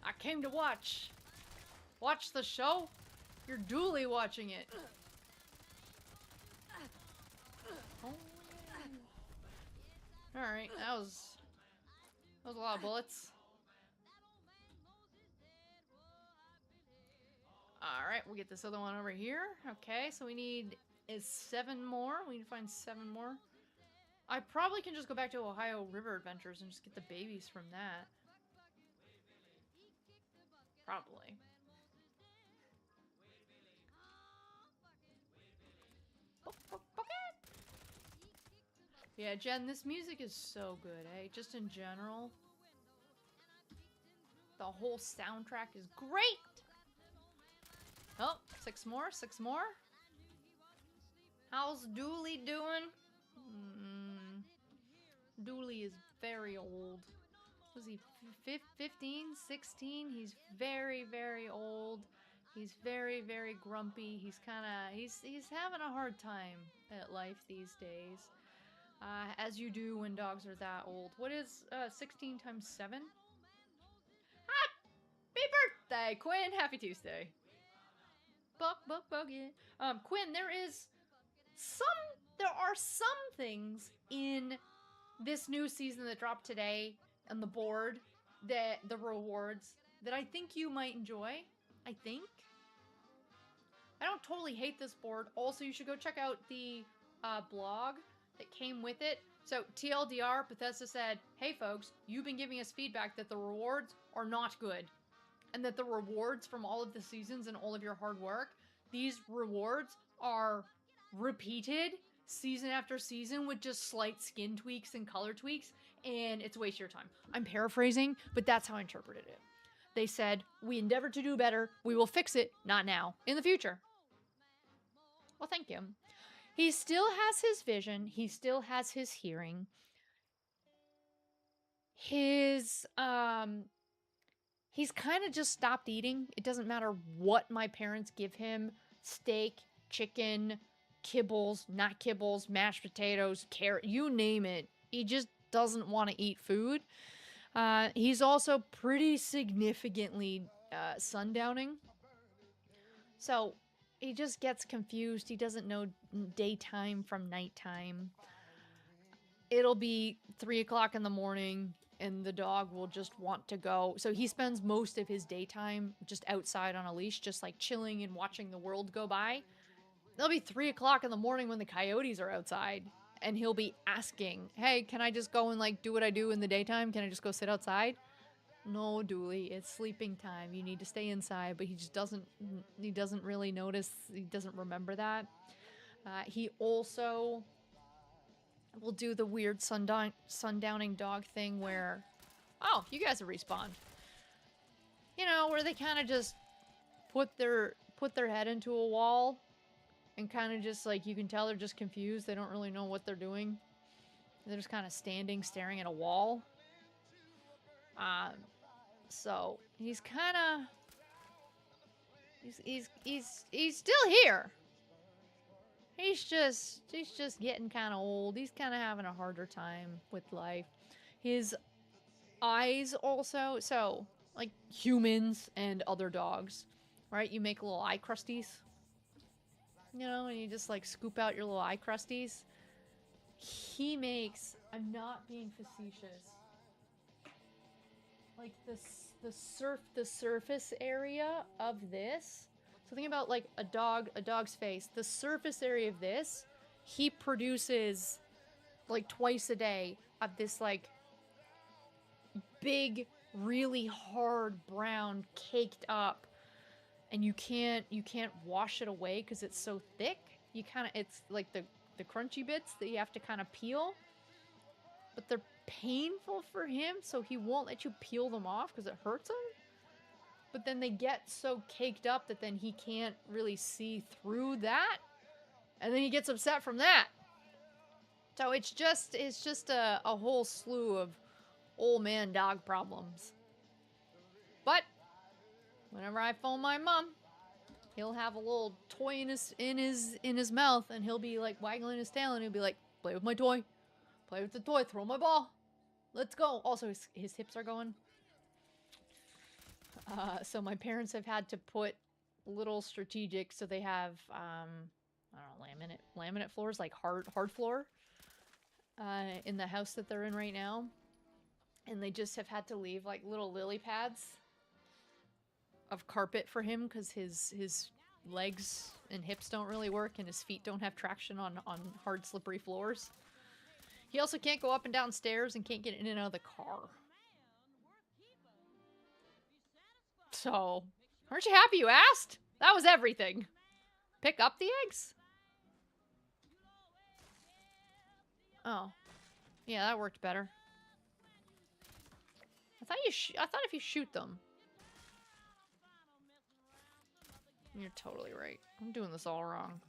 I came to watch. Watch the show? You're duly watching it. Oh, yeah. Alright, that was a lot of bullets. Alright, we'll get this other one over here. Okay, so we need 7 more. We need to find 7 more. I probably can just go back to Ohio River Adventures and just get the babies from that. Probably. Yeah, Jen, this music is so good, eh? Just in general. The whole soundtrack is great! Oh, 6 more, 6 more. How's Dooley doing? Dooley is very old. Was he 15, 16? He's very, very old. He's very, very grumpy. He's he's having a hard time at life these days. As you do when dogs are that old. What is 16 times 7? Happy birthday, Quinn! Happy Tuesday. Yeah. Quinn, there are some things in this new season that dropped today on the board, that the rewards, that I think you might enjoy. I think. I don't totally hate this board. Also, you should go check out the blog that came with it. So, TLDR, Bethesda said, hey folks, you've been giving us feedback that the rewards are not good. And that the rewards from all of the seasons and all of your hard work, these rewards are repeated season after season with just slight skin tweaks and color tweaks, and it's a waste of your time. I'm paraphrasing, but that's how I interpreted it. They said, we endeavor to do better, we will fix it, not now, in the future. Well, thank you. He still has his vision, he still has his hearing. He's kind of just stopped eating. It doesn't matter what my parents give him. Steak, chicken, kibbles, not kibbles, mashed potatoes, carrot, you name it. He just doesn't want to eat food. He's also pretty significantly sundowning. So he just gets confused. He doesn't know daytime from nighttime. It'll be 3 o'clock in the morning and the dog will just want to go. So he spends most of his daytime just outside on a leash, just like chilling and watching the world go by. It'll be 3 o'clock in the morning when the coyotes are outside, and he'll be asking, hey, can I just go and like do what I do in the daytime? Can I just go sit outside? No, Dooley, it's sleeping time. You need to stay inside. But he just doesn't really notice. He doesn't remember that. He also will do the weird sundowning dog thing where, oh, you guys have respawned. You know, where they kind of just put their head into a wall and kind of just like, you can tell they're just confused. They don't really know what they're doing. They're just kind of standing, staring at a wall. So he's kind of he's still here. He's just getting kind of old. He's kind of having a harder time with life. His eyes also, so like humans and other dogs, right? You make little eye crusties, you know, and you just like scoop out your little eye crusties. He makes, I'm not being facetious, like the surface area of this. So think about like a dog's face. The surface area of this, he produces like twice a day of this like big, really hard brown caked up, and you can't wash it away because it's so thick. You kind of, it's like the crunchy bits that you have to kind of peel, but they're painful for him, so he won't let you peel them off because it hurts him. But then they get so caked up that then he can't really see through that, and then he gets upset from that. So it's just a whole slew of old man dog problems. But whenever I phone my mom, he'll have a little toy in his mouth, and he'll be like waggling his tail, and he'll be like, "Play with my toy, play with the toy, throw my ball, let's go." Also, his hips are going. So my parents have had to put little strategic, so they have I don't know, laminate floors, like hard floor, in the house that they're in right now, and they just have had to leave like little lily pads of carpet for him because his legs and hips don't really work, and his feet don't have traction on hard slippery floors. He also can't go up and down stairs and can't get in and out of the car. So, aren't you happy you asked? That was everything. Pick up the eggs? Oh. Yeah, that worked better. I thought if you shoot them. You're totally right. I'm doing this all wrong.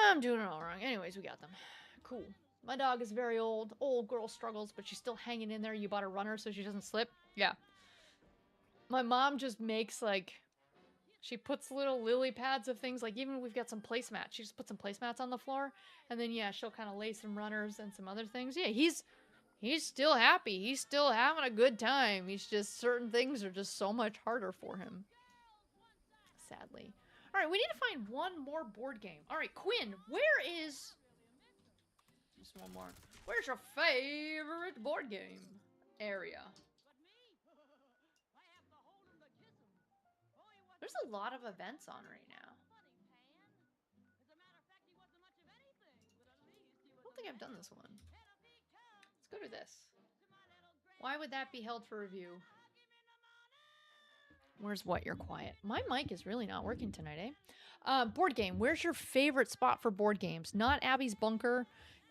I'm doing it all wrong. Anyways, we got them. Cool. My dog is very old. Old girl struggles, but she's still hanging in there. You bought a runner so she doesn't slip? Yeah. My mom just makes, like, she puts little lily pads of things, like, even we've got some placemats. She just puts some placemats on the floor, and then, yeah, she'll kind of lay some runners and some other things. Yeah, he's still happy. He's still having a good time. He's just, certain things are just so much harder for him. Sadly. Alright, we need to find one more board game. Alright, Quinn, where is... Just one more. Where's your favorite board game area? There's a lot of events on right now. I don't think I've done this one. Let's go to this. Why would that be held for review? Where's what? You're quiet. My mic is really not working tonight, eh? Board game. Where's your favorite spot for board games? Not Abby's bunker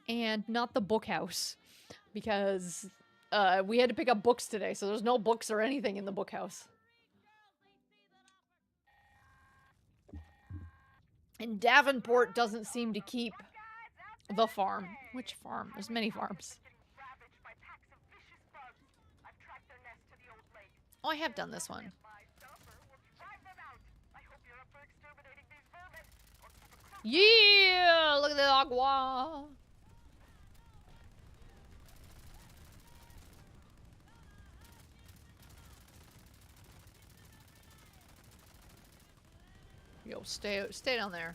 and not the book house. Because we had to pick up books today, so there's no books or anything in the book house. And Davenport doesn't seem to keep the farm. Which farm? There's many farms. Oh, I have done this one. Yeah! Look at the agua! Yo, stay down there.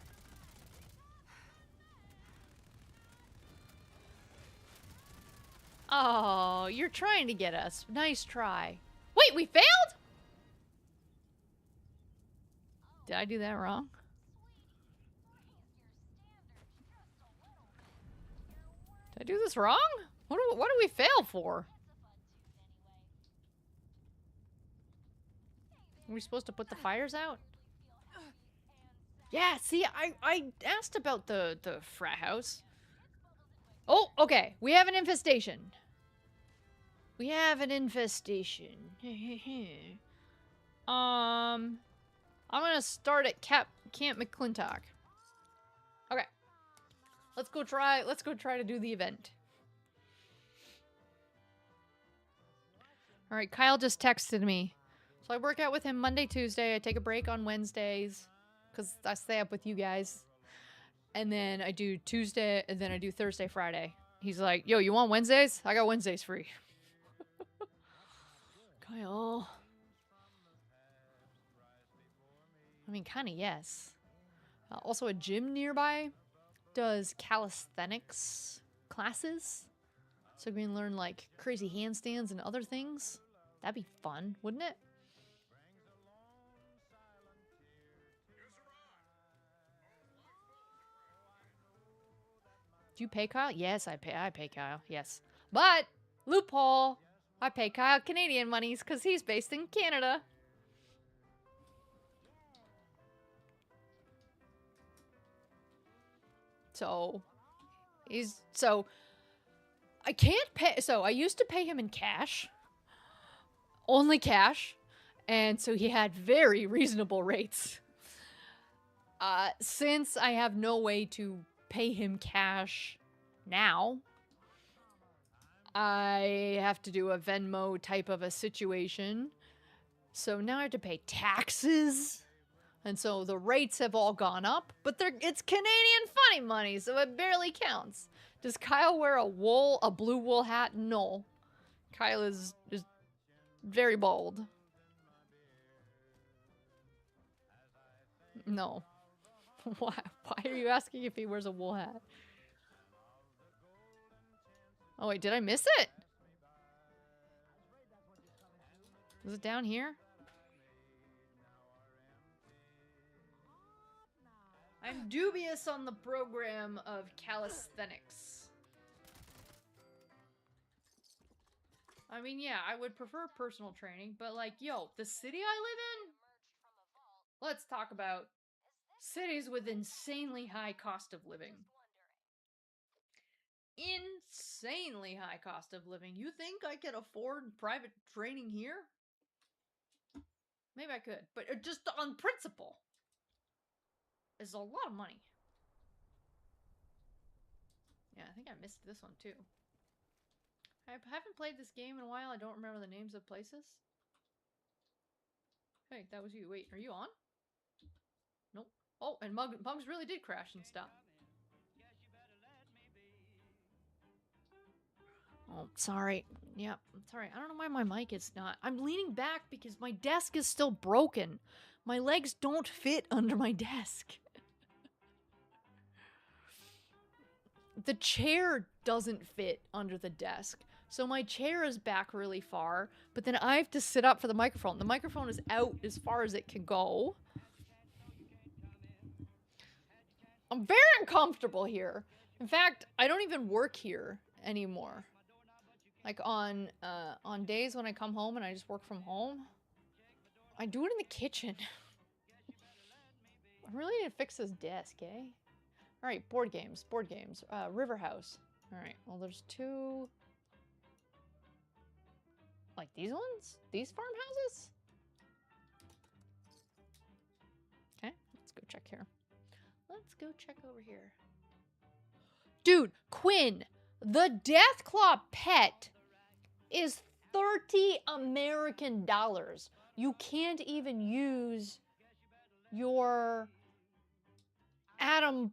Oh, you're trying to get us. Nice try. Wait, we failed? Did I do that wrong? Did I do this wrong? What do we fail for? Are we supposed to put the fires out? Yeah, see, I asked about the frat house. Oh, okay. We have an infestation. We have an infestation. I'm gonna start at Camp McClintock. Okay. Let's go try to do the event. All right, Kyle just texted me. So I work out with him Monday, Tuesday. I take a break on Wednesdays because I stay up with you guys. And then I do Tuesday, and then I do Thursday, Friday. He's like, yo, you want Wednesdays? I got Wednesdays free. Kyle. I mean, kind of yes. Also, a gym nearby does calisthenics classes. So we can learn like crazy handstands and other things. That'd be fun, wouldn't it? Do you pay Kyle? Yes, I pay Kyle. Yes. But loophole, I pay Kyle Canadian monies because he's based in Canada. So I can't pay. So I used to pay him in cash, only cash, and so he had very reasonable rates. Since I have no way to pay him cash now, I have to do a Venmo type of a situation. So now I have to pay taxes. And so the rates have all gone up, but it's Canadian funny money, so it barely counts. Does Kyle wear a blue wool hat? No. Kyle is very bald. No. Why are you asking if he wears a wool hat? Oh wait, did I miss it? Was it down here? I'm dubious on the program of calisthenics. I mean, yeah, I would prefer personal training, but like, yo, the city I live in? Let's talk about cities with insanely high cost of living. Insanely high cost of living. You think I could afford private training here? Maybe I could, but just on principle. It's a lot of money. Yeah, I think I missed this one too. I haven't played this game in a while. I don't remember the names of places. Hey, that was you. Wait, are you on? Nope. Oh, and Mugs really did crash and stop. Oh, sorry. Yeah, sorry. I don't know why my mic is not. I'm leaning back because my desk is still broken. My legs don't fit under my desk. The chair doesn't fit under the desk. So my chair is back really far, but then I have to sit up for the microphone. The microphone is out as far as it can go. I'm very uncomfortable here. In fact, I don't even work here anymore. Like on days when I come home and I just work from home, I do it in the kitchen. I really need to fix this desk, eh? Alright, board games. River House. Alright, well there's two... Like these ones? These farmhouses? Okay, let's go check here. Let's go check over here. Dude, Quinn, the Deathclaw pet is $30 American. You can't even use your Atom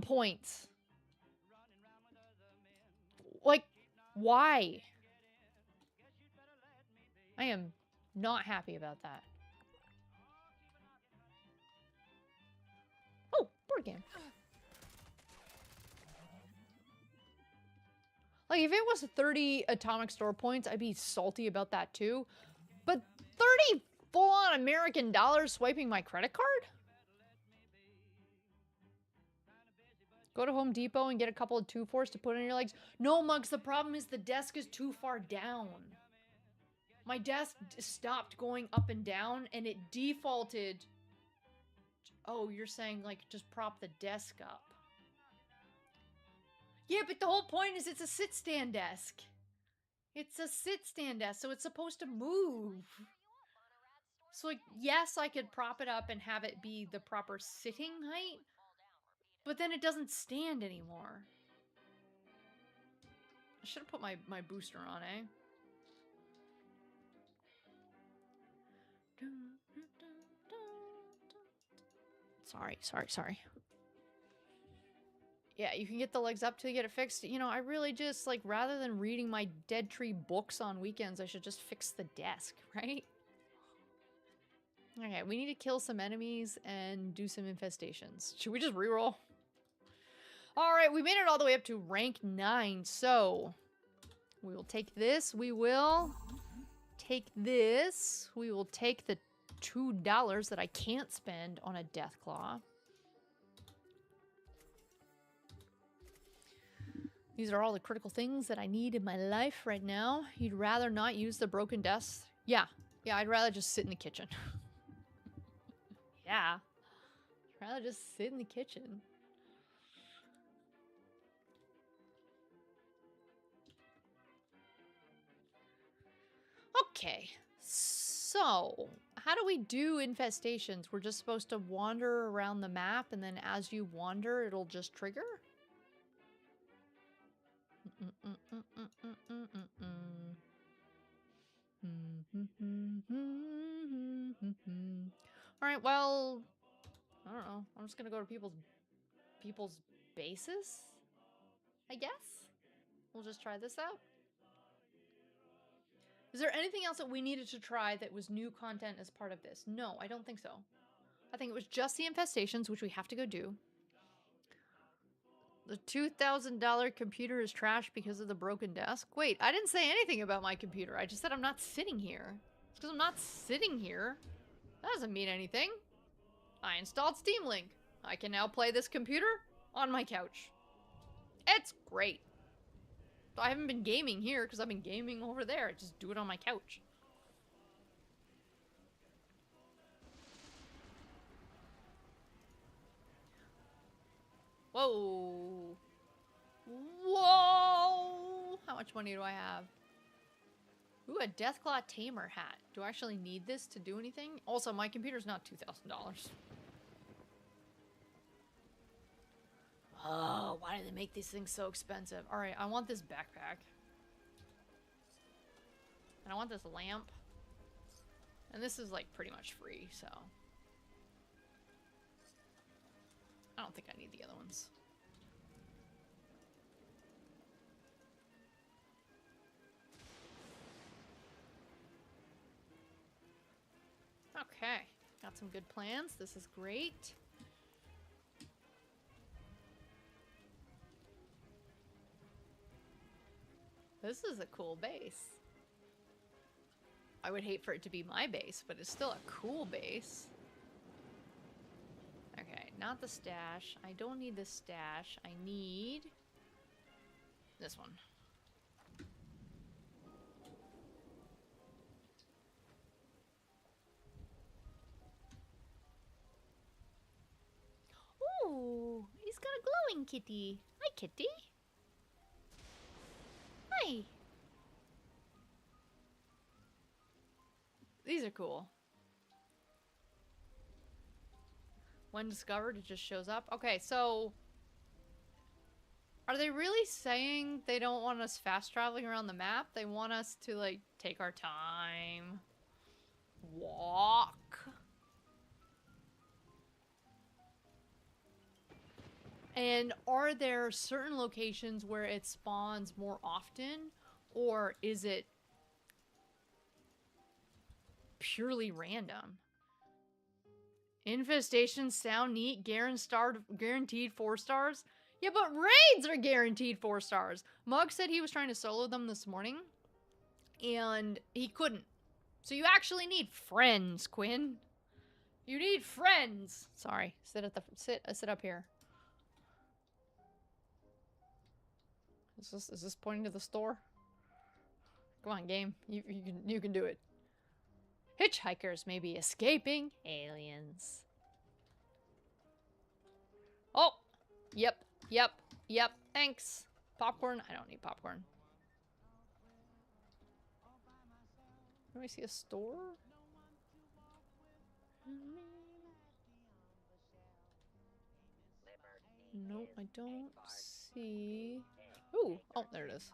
points. Like, why? I am not happy about that. Oh, board game. Like, if it was 30 atomic store points, I'd be salty about that too. But 30 full-on American dollars swiping my credit card? Go to Home Depot and get a couple of 2-4s to put on your legs. No, Mugs, the problem is the desk is too far down. My desk stopped going up and down, and it defaulted... Oh, you're saying, like, just prop the desk up. Yeah, but the whole point is it's a sit-stand desk. It's a sit-stand desk, so it's supposed to move. So, like, yes, I could prop it up and have it be the proper sitting height, but then it doesn't stand anymore. I should have put my booster on, eh? Sorry. Yeah, you can get the legs up till you get it fixed. You know, I really just, like, rather than reading my Dead Tree books on weekends, I should just fix the desk, right? Okay, we need to kill some enemies and do some infestations. Should we just reroll? Alright, we made it all the way up to rank 9, so... we will take this. We will take this. We will take the $2 that I can't spend on a Deathclaw. These are all the critical things that I need in my life right now. You'd rather not use the broken desk? Yeah, I'd rather just sit in the kitchen. Yeah. I'd rather just sit in the kitchen. Okay, so how do we do infestations? We're just supposed to wander around the map, and then as you wander, it'll just trigger? Alright, well, I don't know. I'm just gonna go to people's bases, I guess? We'll just try this out. Is there anything else that we needed to try that was new content as part of this? No, I don't think so. I think it was just the infestations, which we have to go do. The $2,000 computer is trash because of the broken desk. Wait, I didn't say anything about my computer. I just said I'm not sitting here. It's because I'm not sitting here. That doesn't mean anything. I installed Steam Link. I can now play this computer on my couch. It's great. I haven't been gaming here because I've been gaming over there. I just do it on my couch. Whoa. Whoa! How much money do I have? Ooh, a Deathclaw Tamer hat. Do I actually need this to do anything? Also, my computer's not $2,000. Oh, why do they make these things so expensive? Alright, I want this backpack. And I want this lamp. And this is, like, pretty much free, so... I don't think I need the other ones. Okay, got some good plans. This is great. This is a cool base. I would hate for it to be my base, but it's still a cool base. Okay, not the stash. I don't need the stash. I need this one. Ooh, he's got a glowing kitty. Hi, kitty. Hi. These are cool. When discovered, it just shows up. Okay, so... are they really saying they don't want us fast traveling around the map? They want us to, like, take our time. Walk. And are there certain locations where it spawns more often? Or is it purely random? Infestations sound neat. Guaranteed 4 stars. Yeah, but raids are guaranteed 4 stars. Mug said he was trying to solo them this morning. And he couldn't. So you actually need friends, Quinn. You need friends. Sorry. Sit up here. Is this pointing to the store? Come on, game. You can do it. Hitchhikers may be escaping aliens. Oh! Yep. Thanks. Popcorn? I don't need popcorn. Do I see a store? Nope, I don't see... Ooh! Oh, there it is.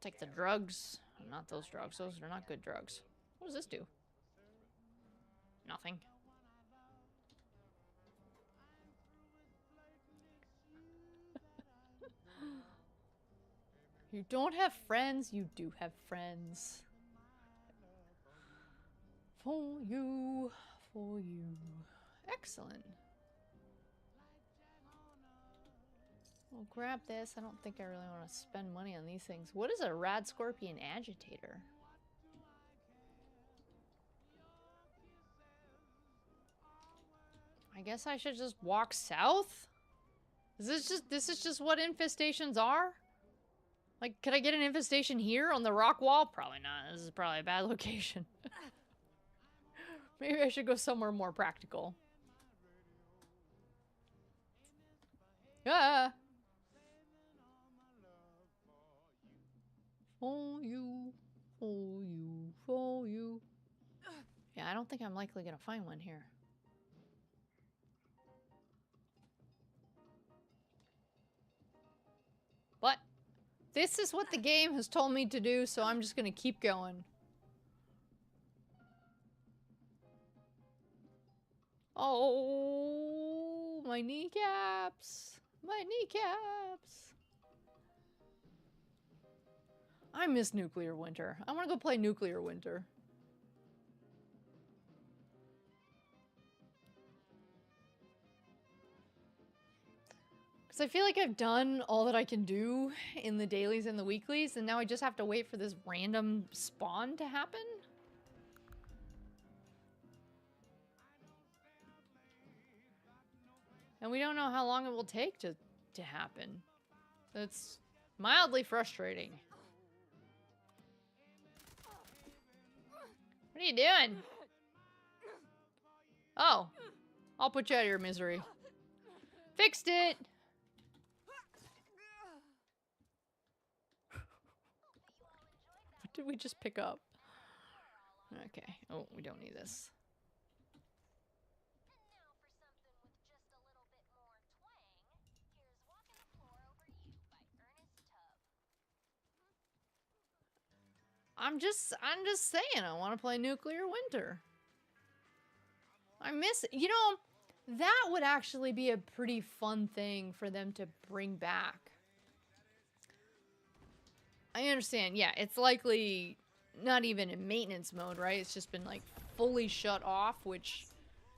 Take the drugs. Not those drugs. Those are not good drugs. What does this do? Nothing. You don't have friends, you do have friends. For you, for you. Excellent. We'll grab this. I don't think I really want to spend money on these things. What is a rad scorpion agitator? I guess I should just walk south? Is this is just what infestations are? Like, could I get an infestation here on the rock wall? Probably not. This is probably a bad location. Maybe I should go somewhere more practical. Ah! For you, for you, for you. Yeah, I don't think I'm likely gonna find one here. But this is what the game has told me to do, so I'm just gonna keep going. Oh, my kneecaps. My kneecaps. I miss Nuclear Winter. I want to go play Nuclear Winter. Because I feel like I've done all that I can do in the dailies and the weeklies, and now I just have to wait for this random spawn to happen. And we don't know how long it will take to happen. That's mildly frustrating. What are you doing? Oh. I'll put you out of your misery. Fixed it! What did we just pick up? Okay. Oh, we don't need this. I'm just saying, I want to play Nuclear Winter. I miss it. You know, that would actually be a pretty fun thing for them to bring back. I understand, yeah, it's likely not even in maintenance mode, right? It's just been, like, fully shut off, which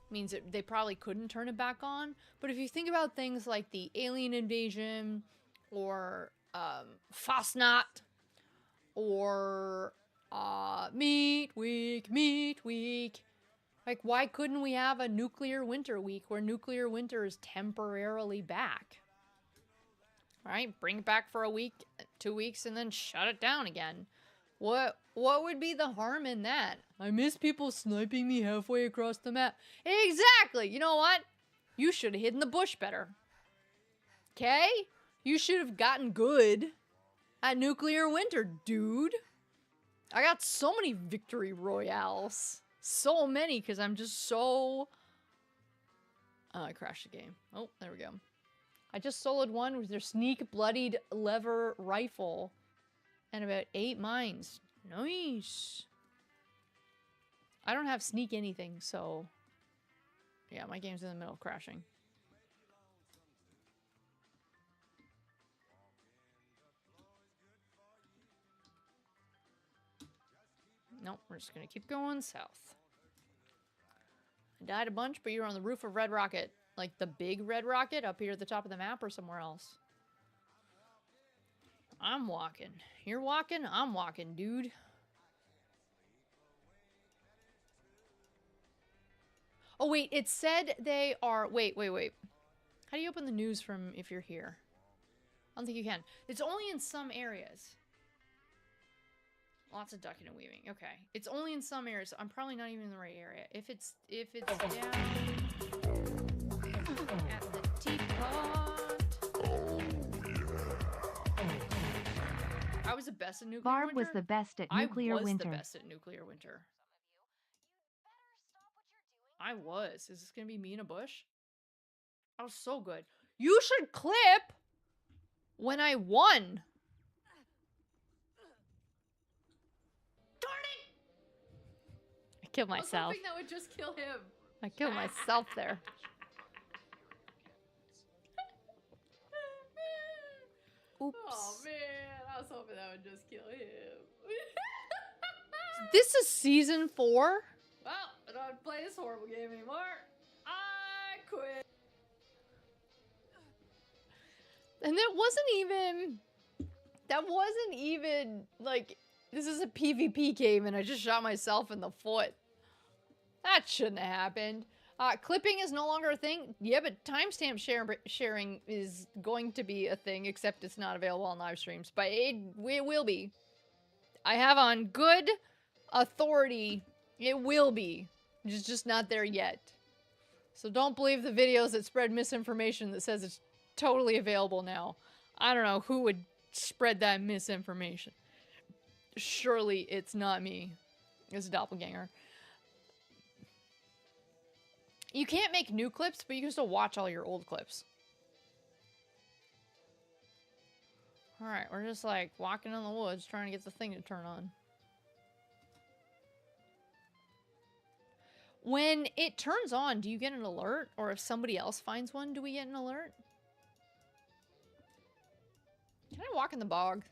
means that they probably couldn't turn it back on. But if you think about things like the alien invasion, or, Fosnot, or meat week. Like, why couldn't we have a Nuclear Winter week where Nuclear Winter is temporarily back? Right? Bring it back for a week, 2 weeks, and then shut it down again. What would be the harm in that? I miss people sniping me halfway across the map. Exactly! You know what? You should have hidden the bush better. Okay? You should have gotten good at Nuclear Winter, dude. I got so many victory royales. So many, because I'm just so... Oh, I crashed the game. Oh, there we go. I just soloed one with their sneak bloodied lever rifle. And about 8 mines. Nice. I don't have sneak anything, so... Yeah, my game's in the middle of crashing. Nope, we're just gonna keep going south. I died a bunch, but you were on the roof of Red Rocket. Like the big Red Rocket up here at the top of the map or somewhere else? I'm walking. You're walking? I'm walking, dude. Oh, wait, it said they are... Wait. How do you open the news from if you're here? I don't think you can. It's only in some areas. Lots of ducking and weaving. Okay. It's only in some areas. I'm probably not even in the right area. If it's down at the teapot. Oh, yeah. I was the best at Nuclear Barb Winter. was the best at Nuclear Winter. I was the best at Nuclear Winter. I was. Is this gonna be me in a bush? I was so good. You should clip when I won. I killed myself. I was hoping that would just kill him. I killed myself there. Oops. Oh man, I was hoping that would just kill him. This is season 4? Well, I don't want to play this horrible game anymore. I quit. And that wasn't even, like, this is a PvP game and I just shot myself in the foot. That shouldn't have happened. Clipping is no longer a thing. Yeah, but timestamp sharing is going to be a thing, except it's not available on live streams. But it will be. I have on good authority, it will be. It's just not there yet. So don't believe the videos that spread misinformation that says it's totally available now. I don't know who would spread that misinformation. Surely it's not me. It's a doppelganger. You can't make new clips, but you can still watch all your old clips. Alright, we're just like walking in the woods trying to get the thing to turn on. When it turns on, do you get an alert? Or if somebody else finds one, do we get an alert? Can I walk in the bog?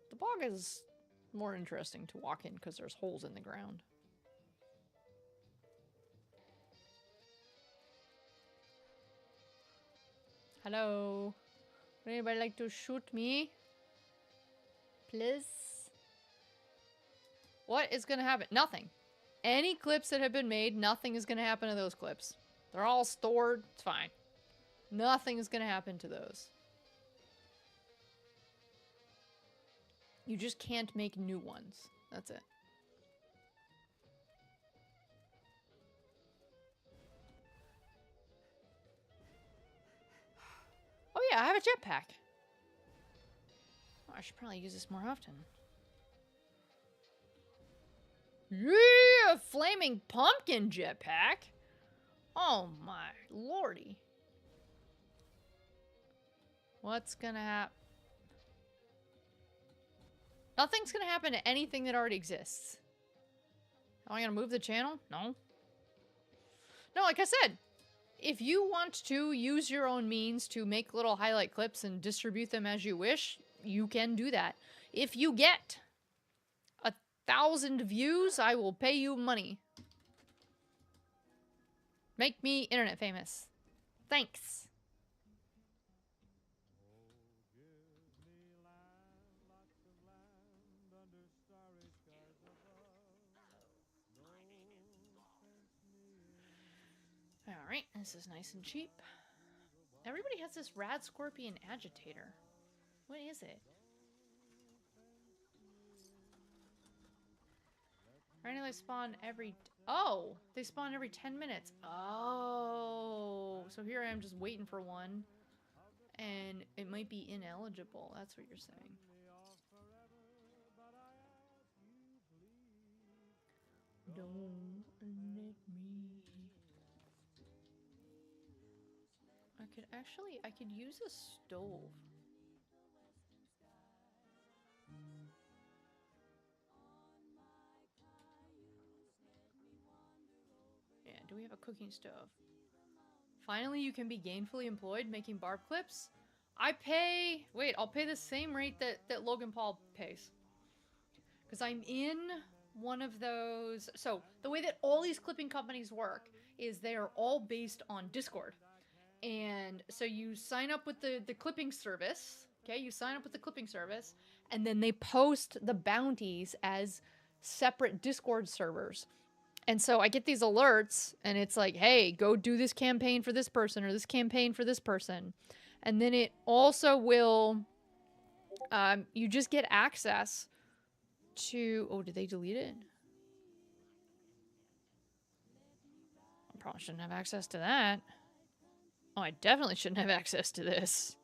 The bog is more interesting to walk in because there's holes in the ground. Hello? Would anybody like to shoot me? Please? What is gonna happen? Nothing. Any clips that have been made, nothing is gonna happen to those clips. They're all stored. It's fine. Nothing is gonna happen to those. You just can't make new ones. That's it. Oh yeah, I have a jetpack. Oh, I should probably use this more often. Yeah, flaming pumpkin jetpack. Oh my lordy. What's gonna happen? Nothing's gonna happen to anything that already exists. Am I gonna move the channel? No. No, like I said, if you want to use your own means to make little highlight clips and distribute them as you wish, you can do that. If you get 1,000 views, I will pay you money. Make me internet famous. Thanks. Alright, this is nice and cheap. Everybody has this rad scorpion agitator. What is it? Apparently they spawn every... Oh! They spawn every 10 minutes. Oh! So here I am just waiting for one. And it might be ineligible. That's what you're saying. Don't let me... I could use a stove. Yeah, do we have a cooking stove? Finally, you can be gainfully employed making barb clips. I'll pay the same rate that Logan Paul pays. Because I'm in one of those... So, the way that all these clipping companies work is they are all based on Discord. And so you sign up with the clipping service, okay? You sign up with the clipping service, and then they post the bounties as separate Discord servers. And so I get these alerts, and it's like, hey, go do this campaign for this person, or this campaign for this person. And then it also will, you just get access to, oh, did they delete it? I probably shouldn't have access to that. Oh, I definitely shouldn't have access to this.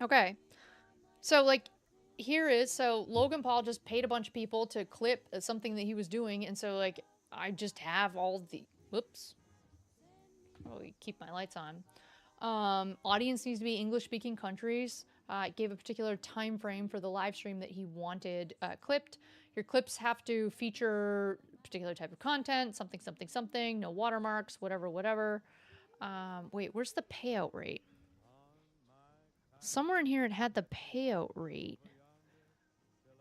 Okay. So, like, so Logan Paul just paid a bunch of people to clip something that he was doing, and so, like, I just have all the... Whoops. Oh, keep my lights on. Audience needs to be English-speaking countries. Gave a particular time frame for the live stream that he wanted clipped. Your clips have to feature... particular type of content, something, no watermarks, whatever. Wait, where's the payout rate? Somewhere in here it had the payout rate.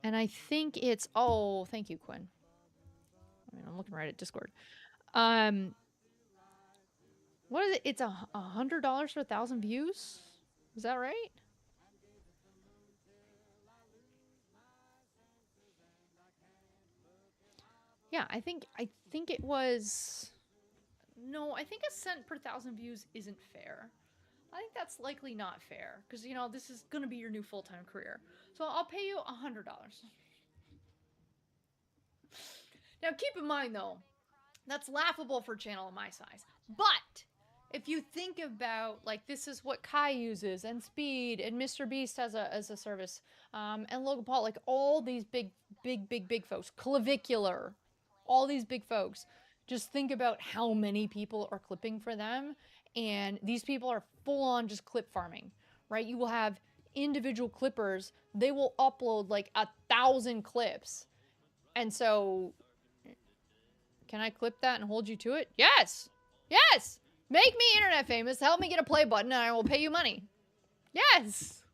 And I think it's, oh, thank you, Quinn. I mean, I'm looking right at Discord. What is it? It's $100 for 1,000 views? Is that right? Yeah, I think it was, no, I think a cent per 1,000 views isn't fair. I think that's likely not fair because, you know, this is going to be your new full-time career. So I'll pay you $100. Now, keep in mind, though, that's laughable for a channel of my size. But if you think about, like, this is what Kai uses, and Speed, and Mr. Beast as a service, and Logan Paul, like, all these big folks, Clavicular, all these big folks, just think about how many people are clipping for them. And these people are full on just clip farming, right? You will have individual clippers. They will upload like 1,000 clips. And so, can I clip that and hold you to it? Yes! Yes! Make me internet famous. Help me get a play button and I will pay you money. Yes!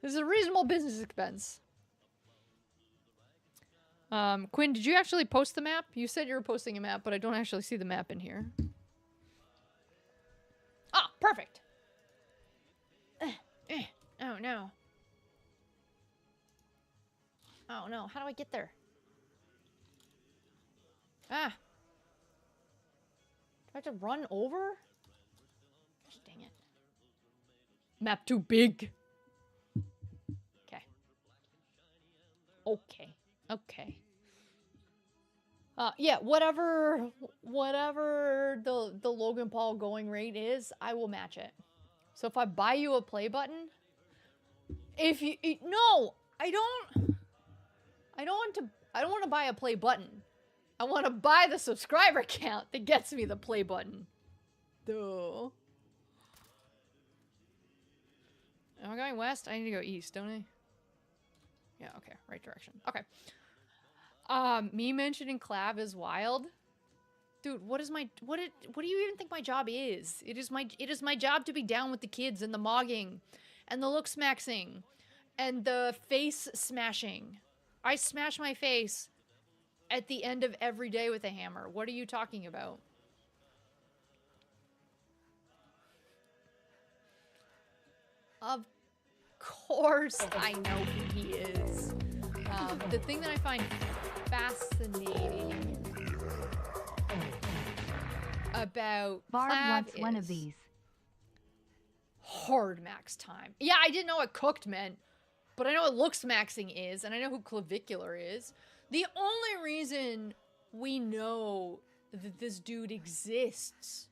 This is a reasonable business expense. Quinn, did you actually post the map? You said you were posting a map, but I don't actually see the map in here. Ah, perfect. Oh, no. Oh, no. How do I get there? Ah. Do I have to run over? Gosh, dang it. Map too big. Okay. Okay. Okay. Yeah, whatever the Logan Paul going rate is, I will match it. So if I buy you a play button, if you no, I don't want to buy a play button. I want to buy the subscriber count that gets me the play button. Duh. Am I going west? I need to go east, don't I? Yeah, okay, right direction. Okay. Me mentioning Clav is wild. Dude, what do you even think my job is? It is my job to be down with the kids and the mogging and the look smaxing and the face smashing. I smash my face at the end of every day with a hammer. What are you talking about? Of course I know who he is. The thing that I find fascinating about Barb Clav wants one of is these. hard max time. Yeah, I didn't know what cooked meant, but I know what looks maxing is, and I know who clavicular is. The only reason we know that this dude exists.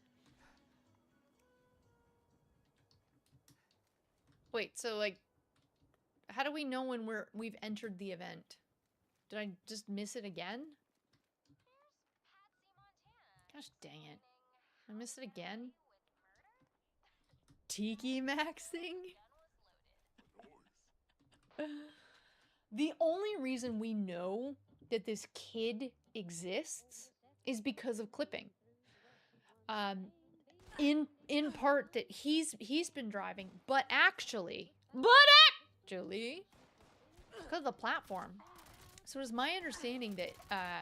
Wait, so like, how do we know when we've entered the event? Did I just miss it again? Gosh dang it. I missed it again? Tiki maxing? The only reason we know that this kid exists is because of clipping. In part that he's been driving, but actually, because of the platform. So it is my understanding that,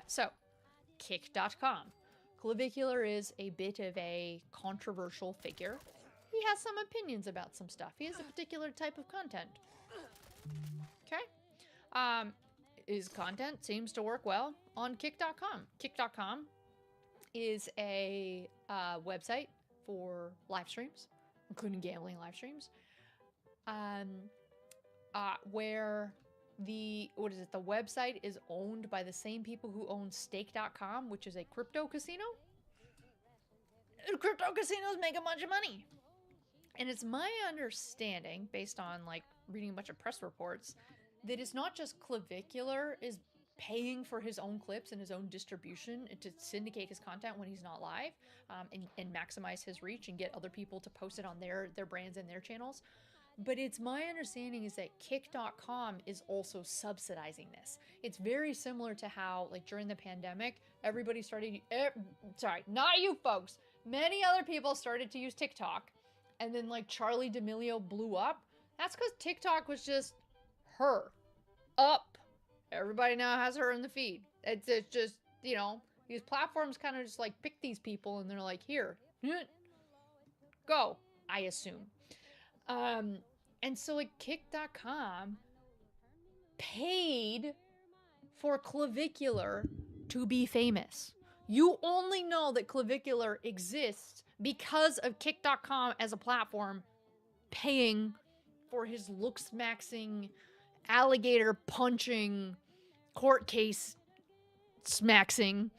so, Kick.com. Clavicular is a bit of a controversial figure. He has some opinions about some stuff. He has a particular type of content. Okay? His content seems to work well on Kick.com. Kick.com is a website for live streams, including gambling live streams, where the website is owned by the same people who own Stake.com, which is a crypto casino. And crypto casinos make a bunch of money. And it's my understanding, based on like reading a bunch of press reports, that it's not just Clavicular is paying for his own clips and his own distribution to syndicate his content when he's not live, and maximize his reach and get other people to post it on their brands and their channels. But it's my understanding is that Kick.com is also subsidizing this. It's very similar to how, like, during the pandemic, everybody started, sorry, not you folks, many other people started to use TikTok, and then like Charlie D'Amelio blew up. That's because TikTok was just her up. Everybody now has her in the feed. It's just, you know, these platforms kind of just like pick these people and they're like, here, go, I assume. And so like Kick.com paid for Clavicular to be famous. You only know that Clavicular exists because of Kick.com as a platform paying for his looks maxing, alligator punching, court case smaxing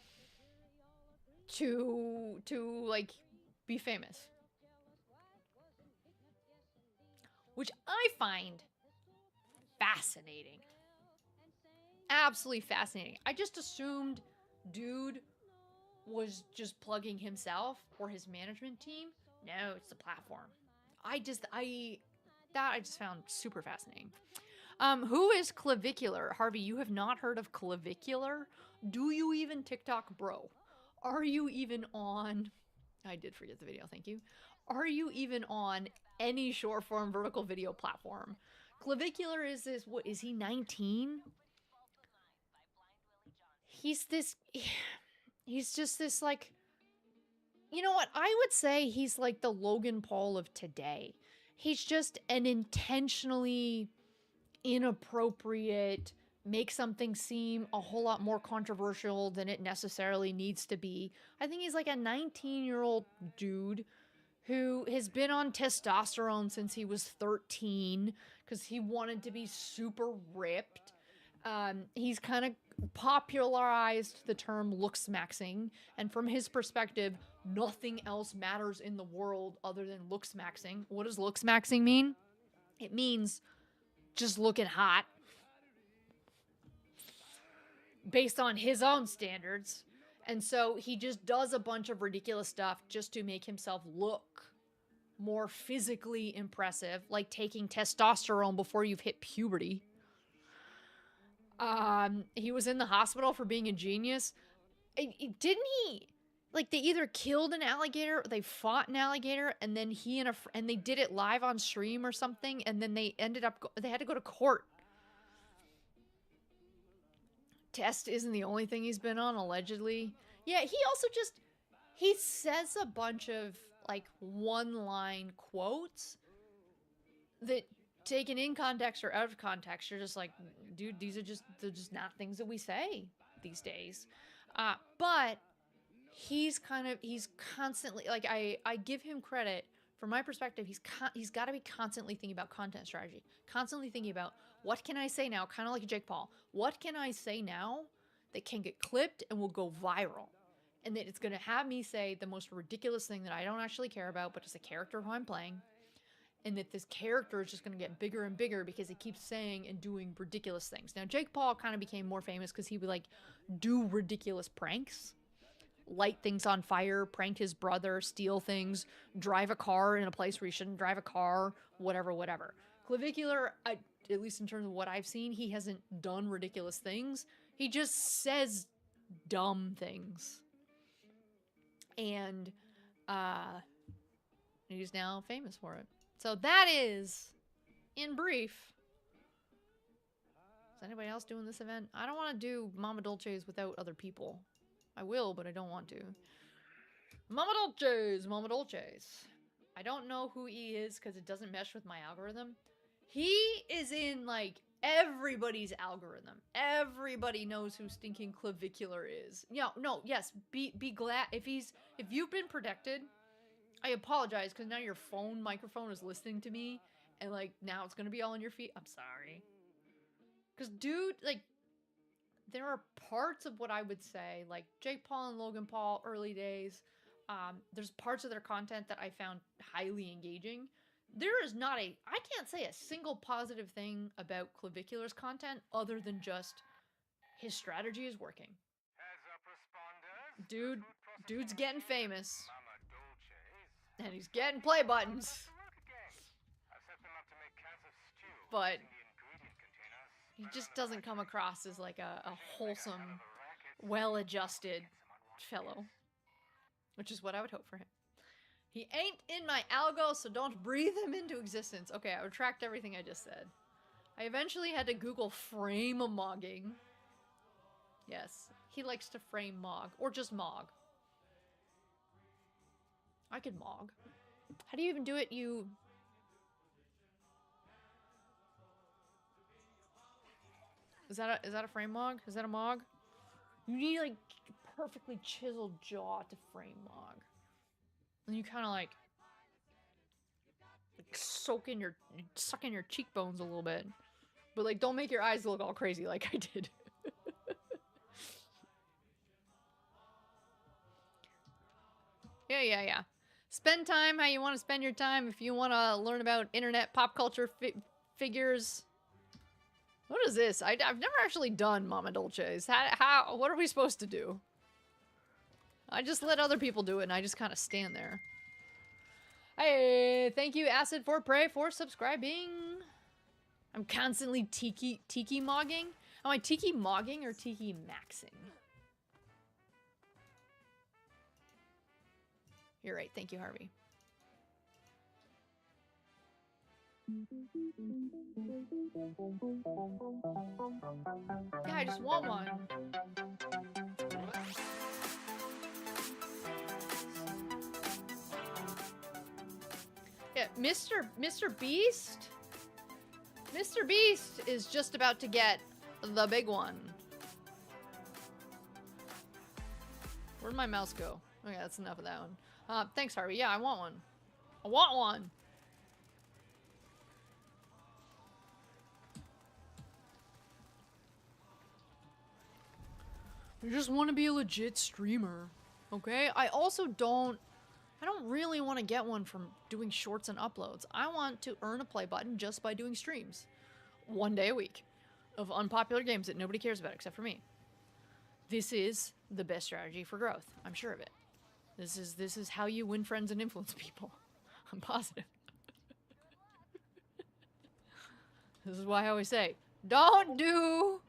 to like be famous. Which I find fascinating. Absolutely fascinating. I just assumed dude was just plugging himself or his management team. No, it's the platform. I just found super fascinating. Who is Clavicular? Harvey, you have not heard of Clavicular? Do you even TikTok, bro? Are you even on... I did forget the video, thank you. Are you even on any short form vertical video platform? Clavicular is this, what, is he 19? He's just this like, you know what? I would say he's like the Logan Paul of today. He's just an intentionally inappropriate, make something seem a whole lot more controversial than it necessarily needs to be. I think he's like a 19-year-old dude who has been on testosterone since he was 13 because he wanted to be super ripped. He's kind of popularized the term looks maxing, and from his perspective, nothing else matters in the world other than looks maxing. What does looks maxing mean? It means just looking hot based on his own standards. And so he just does a bunch of ridiculous stuff just to make himself look more physically impressive, like taking testosterone before you've hit puberty. He was in the hospital for being a genius. Didn't he? Like, they either killed an alligator or they fought an alligator, and then he and they did it live on stream or something, and then they ended up, they had to go to court. Test isn't the only thing he's been on, allegedly. Yeah, he also just, he says a bunch of, like, one-line quotes that, taken in context or out of context, you're just like, dude, they're just not things that we say these days. But he's constantly, like, I give him credit. From my perspective, he's got to be constantly thinking about content strategy, constantly thinking about, what can I say now? Kind of like Jake Paul. What can I say now that can get clipped and will go viral? And that it's going to have me say the most ridiculous thing that I don't actually care about, but it's a character who I'm playing. And that this character is just going to get bigger and bigger because he keeps saying and doing ridiculous things. Now, Jake Paul kind of became more famous because he would, like, do ridiculous pranks. Light things on fire, prank his brother, steal things, drive a car in a place where he shouldn't drive a car, whatever. Clavicular, at least in terms of what I've seen, he hasn't done ridiculous things. He just says dumb things. And he's now famous for it. So that is, in brief. Is anybody else doing this event? I don't want to do Mama Dolce's without other people. I will, but I don't want to. Mama Dolce's. I don't know who he is because it doesn't mesh with my algorithm. He is in, like, everybody's algorithm. Everybody knows who stinking Clavicular is. Yes, be glad. If you've been protected, I apologize because now your phone microphone is listening to me and, like, now it's gonna be all in your feet. I'm sorry. Because, dude, like, there are parts of what I would say, like Jake Paul and Logan Paul, early days. There's parts of their content that I found highly engaging. There is not I can't say a single positive thing about Clavicular's content other than just his strategy is working. Dude's getting famous. And he's getting play buttons. But he just doesn't come across as like a wholesome, well-adjusted fellow. Which is what I would hope for him. He ain't in my algo, so don't breathe him into existence. Okay, I retract everything I just said. I eventually had to Google frame mogging. Yes, he likes to frame mog, or just mog. I could mog. How do you even do it? You... Is that a frame mog? Is that a mog? You need like perfectly chiseled jaw to frame mog. And you kind of like suck in your cheekbones a little bit. But like don't make your eyes look all crazy like I did. Yeah. Spend time how you want to spend your time. If you want to learn about internet pop culture figures. What is this? I've never actually done Mama Dolce's. What are we supposed to do? I just let other people do it and I just kind of stand there. Hey, thank you Acid for Prey for subscribing. I'm constantly tiki mogging. Am I tiki mogging or tiki maxing? You're right. Thank you, Harvey. Yeah, I just want one. Yeah, Mr. Beast? Mr. Beast is just about to get the big one. Where'd my mouse go? Okay, that's enough of that one. Thanks, Harvey. Yeah, I want one. I want one. I just want to be a legit streamer. Okay? I don't really want to get one from doing shorts and uploads. I want to earn a play button just by doing streams. 1 day a week of unpopular games that nobody cares about except for me. This is the best strategy for growth. I'm sure of it. This is how you win friends and influence people. I'm positive. This is why I always say, don't do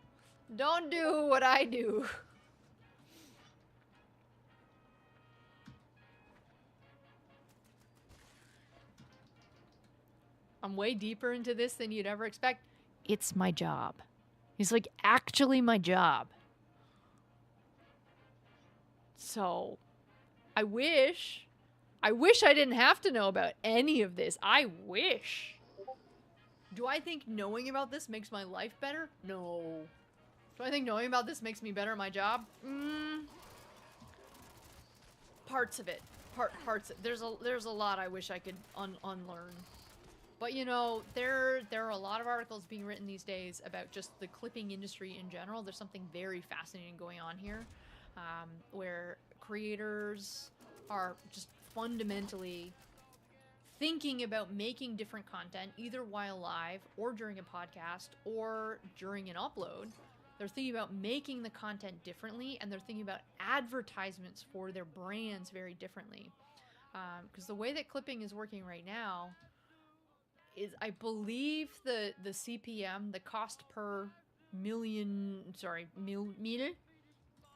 what I do. I'm way deeper into this than you'd ever expect. It's my job. It's like actually my job. So, I wish I didn't have to know about any of this. I wish. Do I think knowing about this makes my life better? No. Do I think knowing about this makes me better at my job? Parts of it. Parts. There's a lot I wish I could unlearn. But you know, there are a lot of articles being written these days about just the clipping industry in general. There's something very fascinating going on here, where creators are just fundamentally thinking about making different content, either while live or during a podcast or during an upload. They're thinking about making the content differently, and they're thinking about advertisements for their brands very differently. Because the way that clipping is working right now is, I believe the CPM, the cost per million,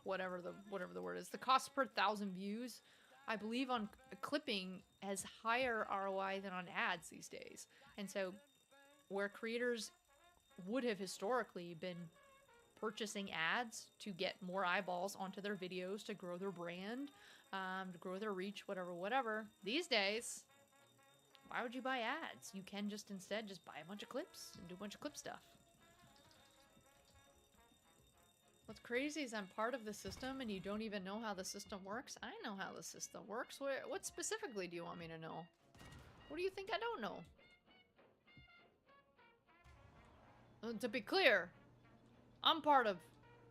whatever the word is, the cost per 1,000 views, I believe on clipping has higher ROI than on ads these days. And so where creators would have historically been purchasing ads to get more eyeballs onto their videos, to grow their brand, to grow their reach, whatever, these days, why would you buy ads? You can instead just buy a bunch of clips and do a bunch of clip stuff. What's crazy is I'm part of the system and you don't even know how the system works. I know how the system works. What specifically do you want me to know? What do you think I don't know? To be clear, I'm part of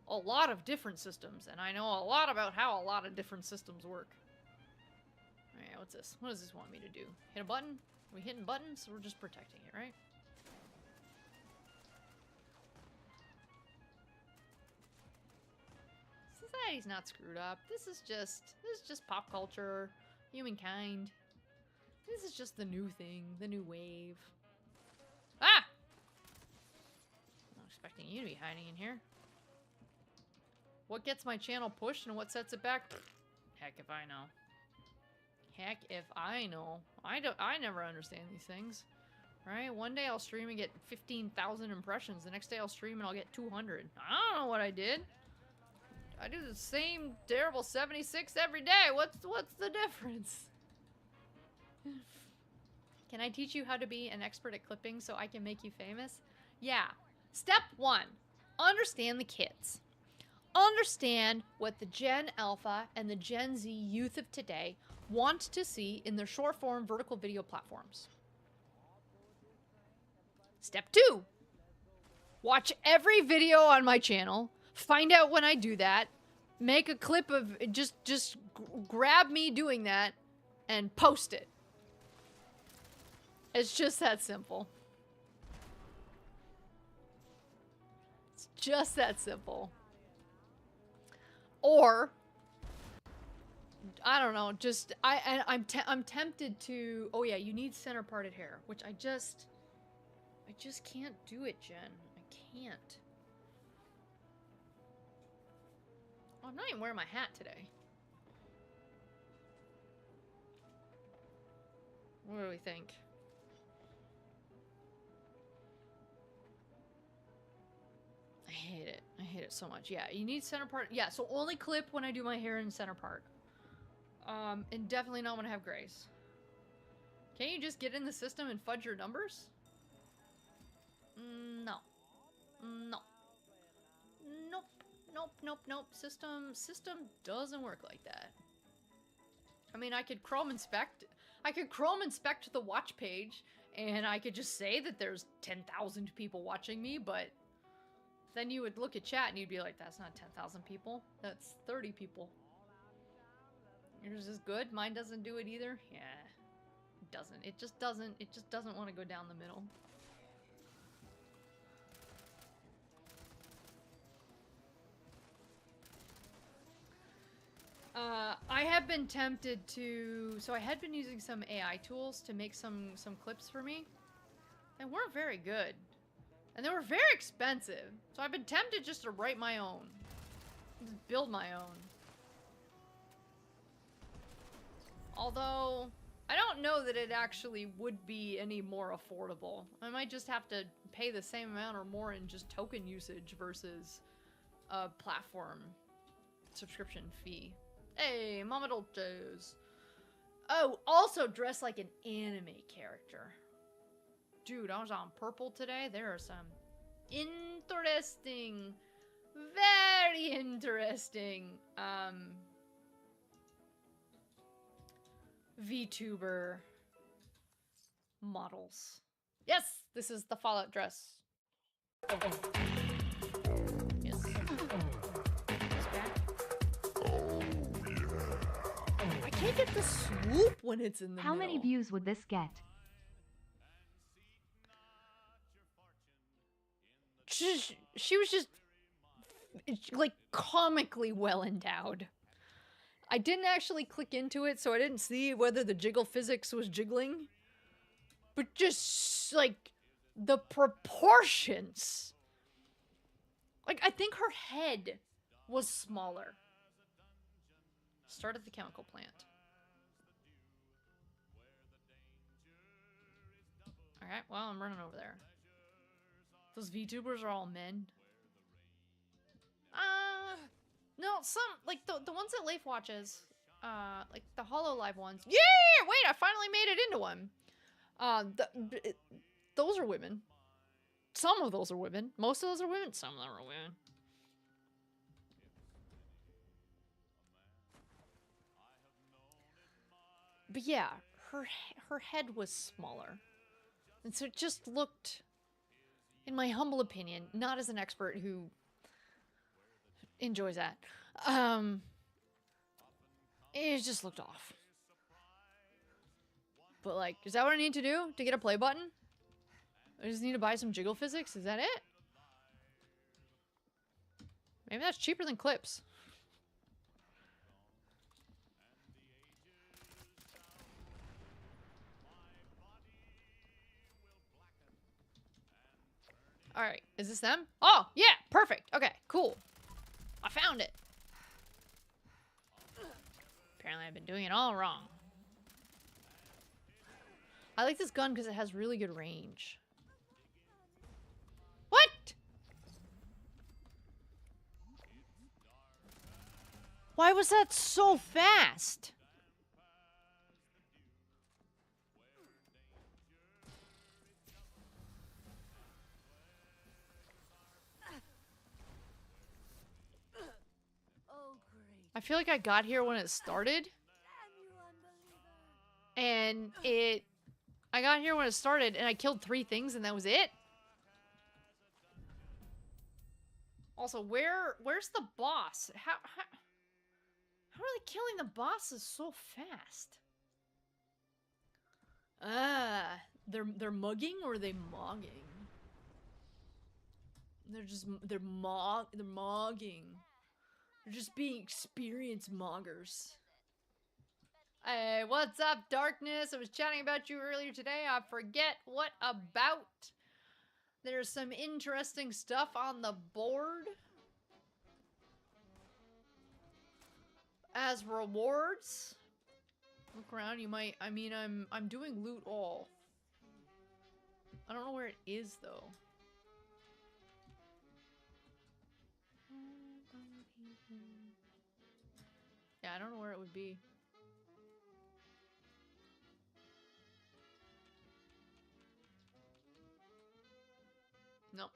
a lot of different systems, and I know a lot about how a lot of different systems work. Alright, what's this? What does this want me to do? Hit a button? Are we hitting buttons? We're just protecting it, right? Society's not screwed up. This is just pop culture, humankind. This is just the new thing, the new wave. Ah! I'm not expecting you to be hiding in here. What gets my channel pushed and what sets it back? Heck if I know. Heck if I know. I never understand these things. Right? One day I'll stream and get 15,000 impressions. The next day I'll stream and I'll get 200. I don't know what I did. I do the same terrible 76 every day. What's the difference? Can I teach you how to be an expert at clipping so I can make you famous? Yeah. Step 1. Understand the kids. Understand what the Gen Alpha and the Gen Z youth of today want to see in their short-form vertical video platforms. Step 2. Watch every video on my channel. Find out when I do that. Make a clip of just grab me doing that and post it. It's just that simple. It's just that simple. Or I don't know, just I'm tempted to, oh yeah, you need center parted hair, which I just can't do it, Jen. I can't. Oh, I'm not even wearing my hat today. What do we think? I hate it. I hate it so much. Yeah, you need center part. Yeah, so only clip when I do my hair in center part. And definitely not when I have grays. Can't you just get in the system and fudge your numbers? No. No. Nope. Nope, nope, nope. System doesn't work like that. I mean, I could Chrome inspect the watch page, and I could just say that there's 10,000 people watching me, but then you would look at chat and you'd be like, that's not 10,000 people. That's 30 people. Yours is good. Mine doesn't do it either. Yeah. It doesn't. It just doesn't want to go down the middle. I have been tempted to, so I had been using some AI tools to make some clips for me. They weren't very good. And they were very expensive. So I've been tempted just to write my own. Just build my own. Although, I don't know that it actually would be any more affordable. I might just have to pay the same amount or more in just token usage versus a platform subscription fee. Hey, Mama Dolces. Oh, also dress like an anime character. Dude, I was on purple today. There are some interesting, very interesting, VTuber models. Yes, this is the Fallout dress. Oh. Yes. It's back. I can't get the swoop when it's in the How middle. many views would this get? She was just, like, comically well endowed. I didn't actually click into it, so I didn't see whether the jiggle physics was jiggling. But just, like, the proportions. Like, I think her head was smaller. Start at the chemical plant. Alright, well, I'm running over there. Those VTubers are all men. No, some, like, the ones that Leif watches, like, the HoloLive ones. Yeah! Wait, I finally made it into one. Those are women. Some of those are women. Most of those are women. Some of them are women. But yeah, her head was smaller. And so it just looked, in my humble opinion, not as an expert who enjoys that, it just looked off. But like, is that what I need to do to get a play button? I just need to buy some jiggle physics? Is that it? Maybe that's cheaper than clips. Alright, is this them? Oh, yeah, perfect. Okay, cool. I found it. Apparently I've been doing it all wrong. I like this gun because it has really good range. What? Why was that so fast? I feel like I got here when it started. And I got here when it started and I killed 3 things and that was it? Also, where's the boss? How are they killing the bosses so fast? They're mugging or are they mogging? They're mogging. They're just being experienced moggers. Hey, what's up, Darkness? I was chatting about you earlier today. I forget what about. There's some interesting stuff on the board. As rewards. Look around, you might, I mean, I'm doing loot all. I don't know where it is, though. Yeah, I don't know where it would be. Nope.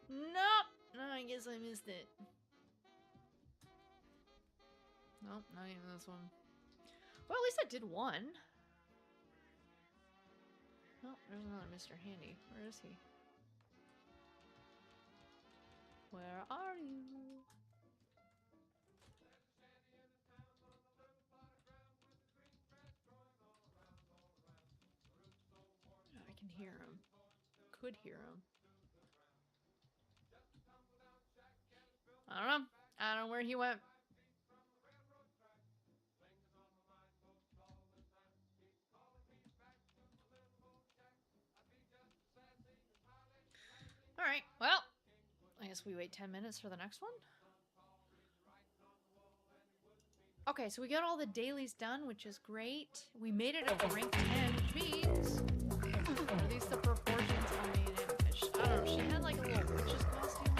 Nope! No, I guess I missed it. Nope, not even this one. Well, at least I did one. Oh, there's another Mr. Handy. Where is he? Where are you? I can hear him. Could hear him. I don't know. I don't know where he went. Alright, well, I guess we wait 10 minutes for the next one. Okay, so we got all the dailies done, which is great. We made it up to rank 10, which means... Are these the proportions? I mean, I don't know, she had like a little witch's costume.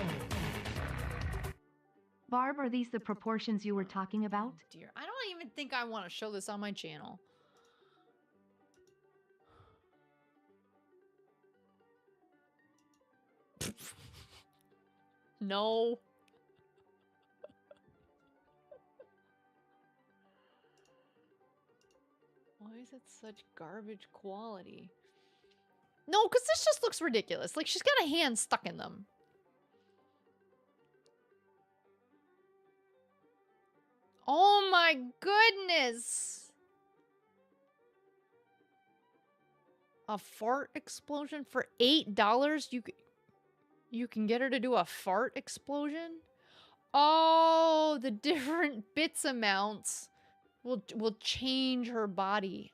Barb, are these the proportions you were talking about? Oh dear, I don't even think I want to show this on my channel. No. Why is it such garbage quality? No, because this just looks ridiculous. Like, she's got a hand stuck in them. Oh my goodness! A fart explosion for $8? You can get her to do a fart explosion? Oh, the different bits amounts will change her body.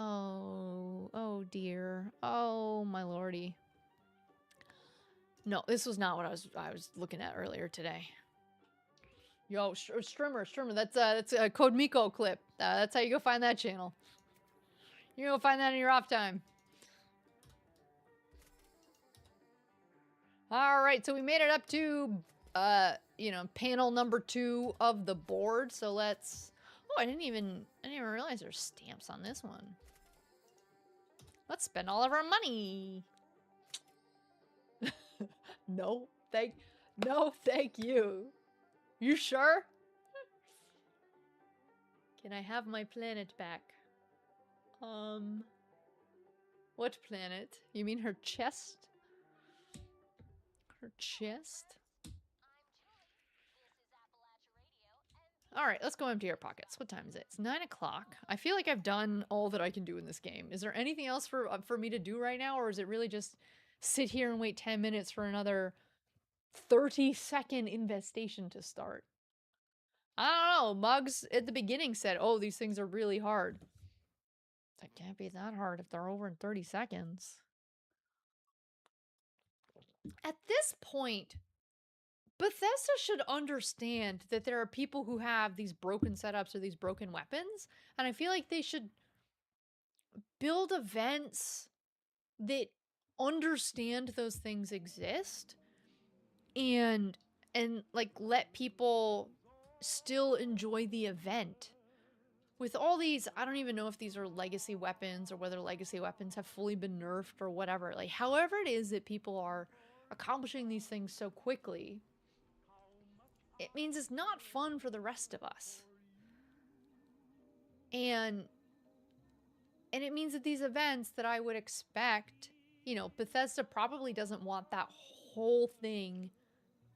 Oh dear. Oh my lordy. No, this was not what I was looking at earlier today. Yo, Strimmer, that's a Code Miko clip. That's how you go find that channel. You go find that in your off time. All right, so we made it up to, you know, panel number 2 of the board. So let's. Oh, I didn't even realize there's stamps on this one. Let's spend all of our money. No, thank you. You sure? Can I have my planet back? What planet? You mean her chest? Her chest? Alright, let's go empty our pockets. What time is it? It's 9 o'clock. I feel like I've done all that I can do in this game. Is there anything else for me to do right now? Or is it really just sit here and wait 10 minutes for another 30-second infestation to start? I don't know. Mugs at the beginning said, oh, these things are really hard. That can't be that hard if they're over in 30 seconds. At this point, Bethesda should understand that there are people who have these broken setups or these broken weapons, and I feel like they should build events that understand those things exist and like let people still enjoy the event. With all these, I don't even know if these are legacy weapons or whether legacy weapons have fully been nerfed or whatever. Like, however it is that people are accomplishing these things so quickly, it means it's not fun for the rest of us. And it means that these events that I would expect, you know, Bethesda probably doesn't want that whole thing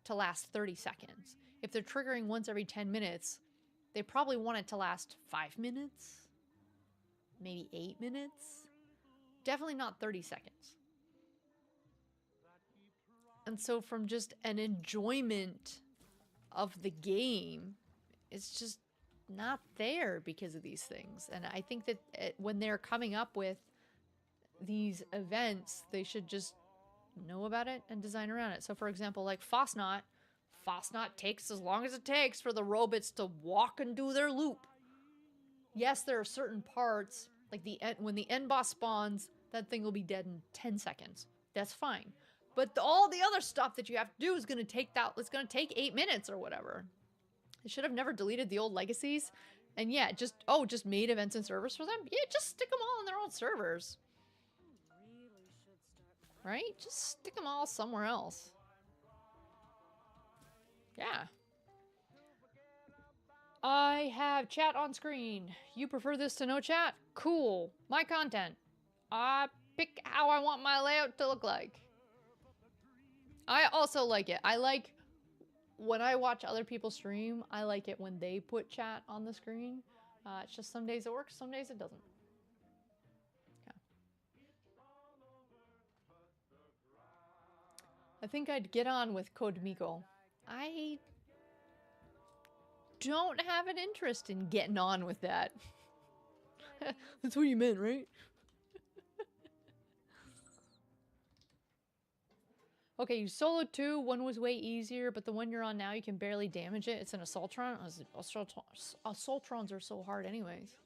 to last 30 seconds. If they're triggering once every 10 minutes, they probably want it to last 5 minutes, maybe 8 minutes. Definitely not 30 seconds. And so from just an enjoyment of the game, it's just not there because of these things. And I think that when they're coming up with these events, they should just know about it and design around it. So for example, like Fosnot takes as long as it takes for the robots to walk and do their loop. Yes, there are certain parts, like when the end boss spawns, that thing will be dead in 10 seconds. That's fine. But all the other stuff that you have to do is going to take it's going to take 8 minutes or whatever. They should have never deleted the old legacies. And yeah, just made events and servers for them. Yeah, just stick them all in their own servers. Right? Just stick them all somewhere else. Yeah. I have chat on screen. You prefer this to no chat? Cool. My content. I pick how I want my layout to look like. I also like it. I like when I watch other people stream, I like it when they put chat on the screen. It's just some days it works, some days it doesn't. Yeah. I think I'd get on with Code Miko. I don't have an interest in getting on with that. That's what you meant, right? Okay, you soloed 2. One was way easier, but the one you're on now, you can barely damage it. It's an Assaultron. Assaultrons are so hard anyways.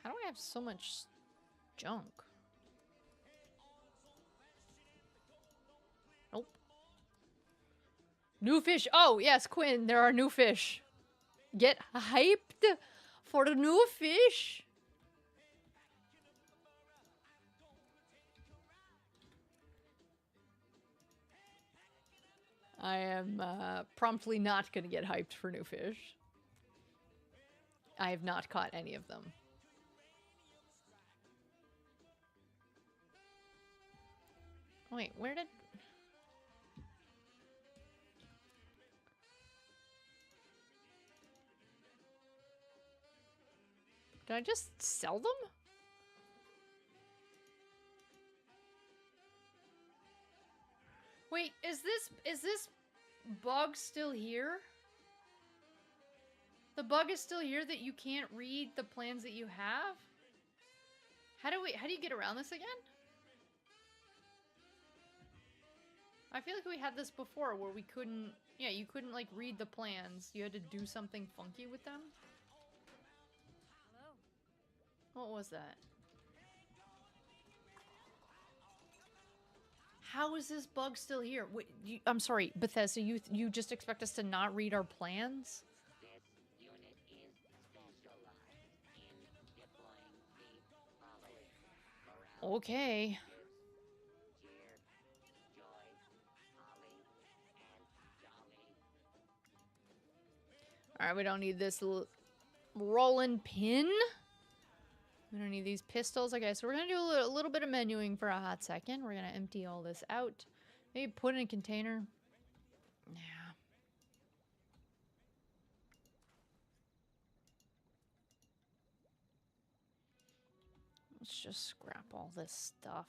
How do I have so much junk? Nope. New fish. Oh, yes, Quinn, there are new fish. Get hyped for the new fish. I am promptly not going to get hyped for new fish. I have not caught any of them. Wait, where did... Did I just sell them? Wait, is this bug still here? The bug is still here that you can't read the plans that you have? How do you get around this again? I feel like we had this before where we couldn't, yeah, you couldn't like read the plans. You had to do something funky with them. What was that? How is this bug still here? Wait, I'm sorry, Bethesda, you just expect us to not read our plans? This unit is specialized in deploying the following: morale, Okay. cheer, joy, holly, and jolly. Alright, we don't need this rolling pin. We don't need these pistols. Okay, so we're going to do a little bit of menuing for a hot second. We're going to empty all this out. Maybe put it in a container. Yeah. Let's just scrap all this stuff.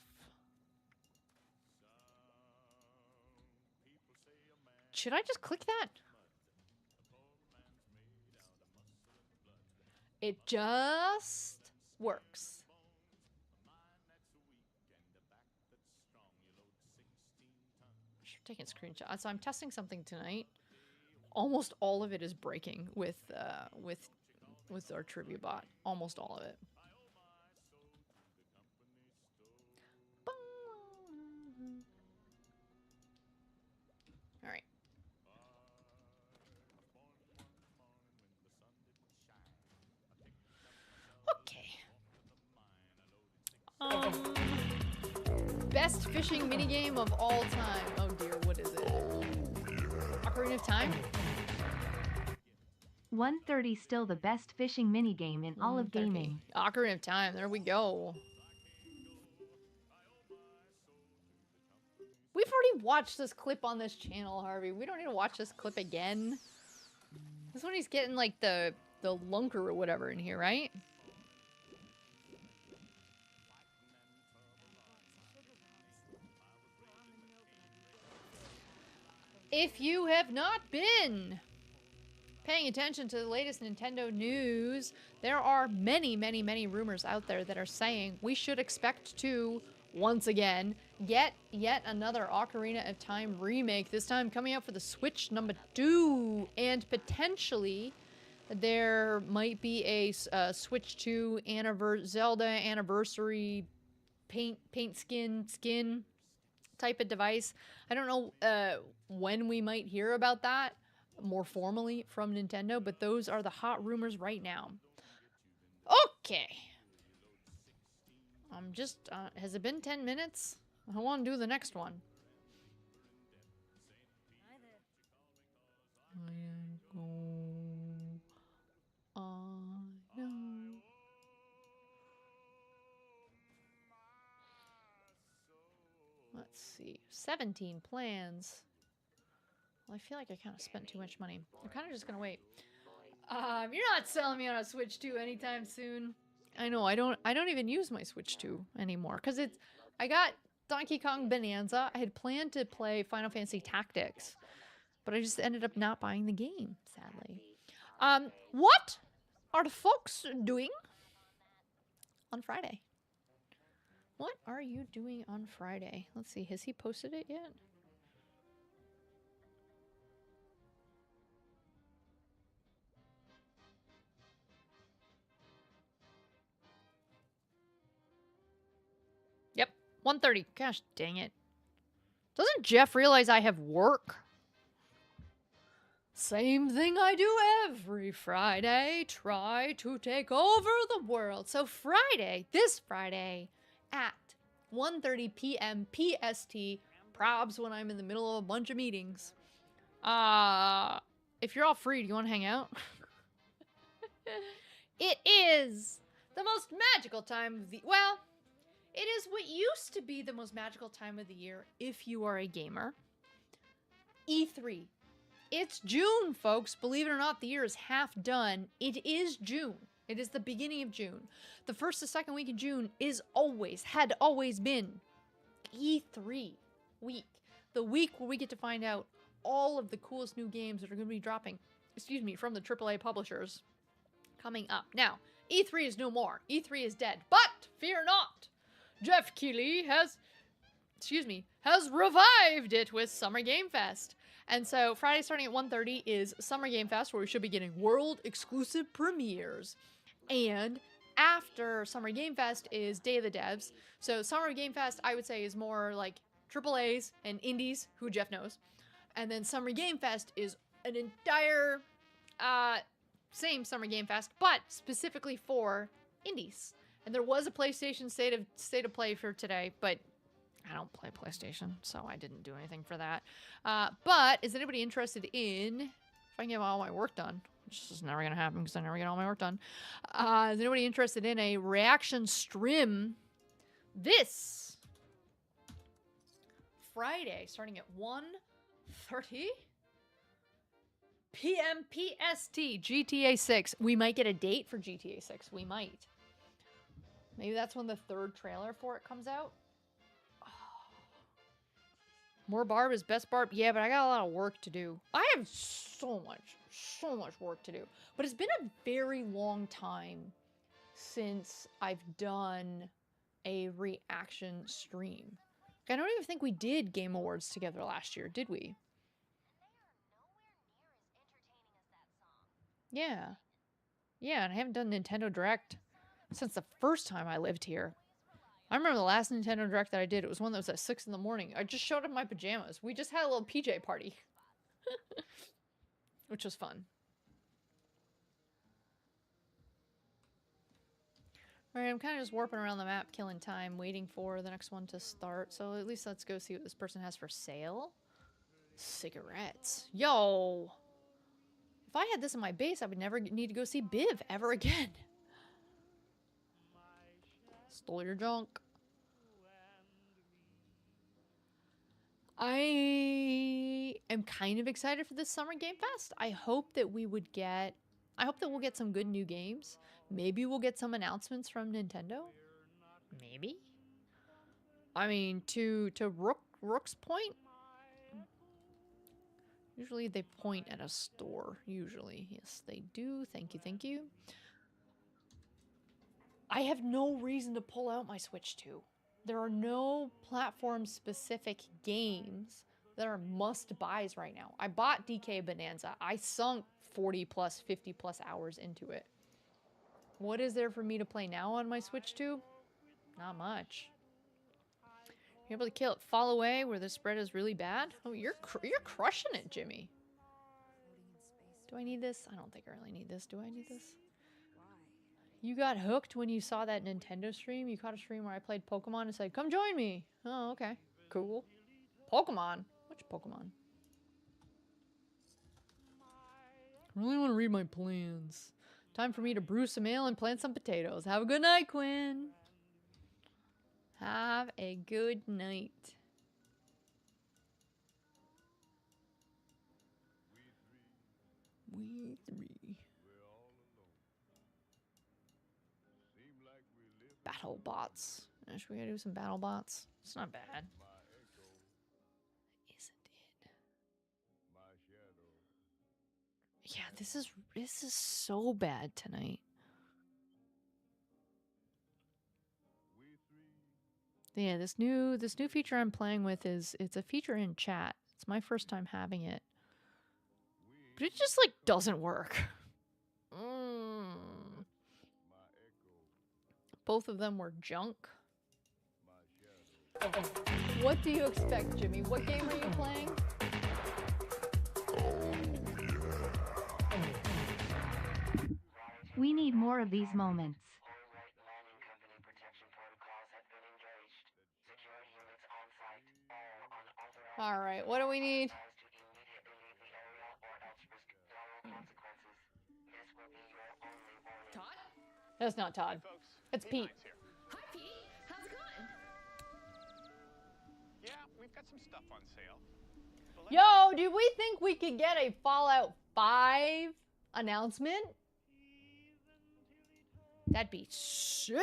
Should I just click that? It just works. taking screenshots. So I'm testing something tonight. Almost all of it is breaking with our trivia bot. Almost all of it. All right. Okay. Best fishing minigame of all time. Oh dear, what is it? Ocarina of Time? 130 still the best fishing minigame in all of gaming. Ocarina of Time, there we go. We've already watched this clip on this channel, Harvey. We don't need to watch this clip again. This one he's getting like the lunker or whatever in here, right? If you have not been paying attention to the latest Nintendo news, there are many, many, many rumors out there that are saying we should expect to, once again, get yet another Ocarina of Time remake, this time coming out for the Switch #2, and potentially there might be a Switch 2 Zelda anniversary paint skin type of device. I don't know when we might hear about that more formally from Nintendo, but those are the hot rumors right now. Okay. I'm just, has it been 10 minutes? I want to do the next one. No. Let's see. 17 plans. Well, I feel like I kind of spent too much money. I'm kind of just gonna wait. You're not selling me on a Switch 2 anytime soon. I know. I don't even use my Switch 2 anymore because I got Donkey Kong Bonanza. I had planned to play Final Fantasy Tactics, but I just ended up not buying the game, sadly. What are the folks doing on Friday? What are you doing on Friday? Let's see. Has he posted it yet? Yep. 1:30. Gosh dang it. Doesn't Jeff realize I have work? Same thing I do every Friday. Try to take over the world. So Friday, this Friday, at 1:30 p.m. PST, probs when I'm in the middle of a bunch of meetings. If you're all free, do you want to hang out? It is the most magical time of the... Well, it is what used to be the most magical time of the year if you are a gamer. E3. It's June, folks. Believe it or not, the year is half done. It is June. It is the beginning of June. The first to second week of June had always been E3 week. The week where we get to find out all of the coolest new games that are going to be dropping, from the AAA publishers coming up. Now, E3 is no more. E3 is dead. But fear not. Jeff Keighley has revived it with Summer Game Fest. And so Friday starting at 1:30 is Summer Game Fest, where we should be getting world exclusive premieres. And after Summer Game Fest is Day of the Devs. So Summer Game Fest, I would say, is more like AAAs and indies, who Jeff knows. And then Summer Game Fest is an entire, same Summer Game Fest, but specifically for indies. And there was a PlayStation State of Play for today, but I don't play PlayStation, so I didn't do anything for that. But is anybody interested in, if I can get all my work done, which is never going to happen because I never get all my work done. Is anybody interested in a reaction stream this Friday, starting at 1:30 p.m. PST, GTA 6. We might get a date for GTA 6. We might. Maybe that's when the third trailer for it comes out. More Barb is best Barb. Yeah, but I got a lot of work to do. I have so much work to do. But it's been a very long time since I've done a reaction stream. I don't even think we did Game Awards together last year, did we? Yeah. Yeah, and I haven't done Nintendo Direct since the first time I lived here. I remember the last Nintendo Direct that I did, it was one that was at 6 in the morning. I just showed up in my pajamas. We just had a little PJ party. Which was fun. Alright, I'm kind of just warping around the map, killing time, waiting for the next one to start. So at least let's go see what this person has for sale. Cigarettes. Yo! If I had this in my base, I would never need to go see Biv ever again. Stole your junk. I am kind of excited for this Summer Game Fest. I hope that we'll get some good new games. Maybe we'll get some announcements from Nintendo. Maybe. I mean, to Rook's point, usually they point at a store. Usually, yes, they do. Thank you, thank you. I have no reason to pull out my Switch 2. There are no platform-specific games that are must-buys right now. I bought DK Bonanza. I sunk 40 plus, 50 plus hours into it. What is there for me to play now on my Switch 2? Not much. You're able to kill it. Fall away where the spread is really bad. Oh, you're crushing it, Jimmy. Do I need this? I don't think I really need this. Do I need this? You got hooked when you saw that Nintendo stream? You caught a stream where I played Pokemon and said, come join me. Oh, okay. Cool. Pokemon? Which Pokemon? I really want to read my plans. Time for me to brew some ale and plant some potatoes. Have a good night, Quinn. Have a good night. We three. Battle bots. Should we do some battle bots? It's not bad. Isn't it? Yeah, this is so bad tonight. Yeah, this new feature I'm playing with it's a feature in chat. It's my first time having it. But it just like doesn't work. Both of them were junk. What do you expect, Jimmy? What game are you playing? We need more of these moments. All right, what do we need? Todd? That's not Todd. It's Pete. Hi, Pete. How's it going? Yeah, we've got some stuff on sale. Yo, do we think we could get a Fallout 5 announcement? That'd be sick.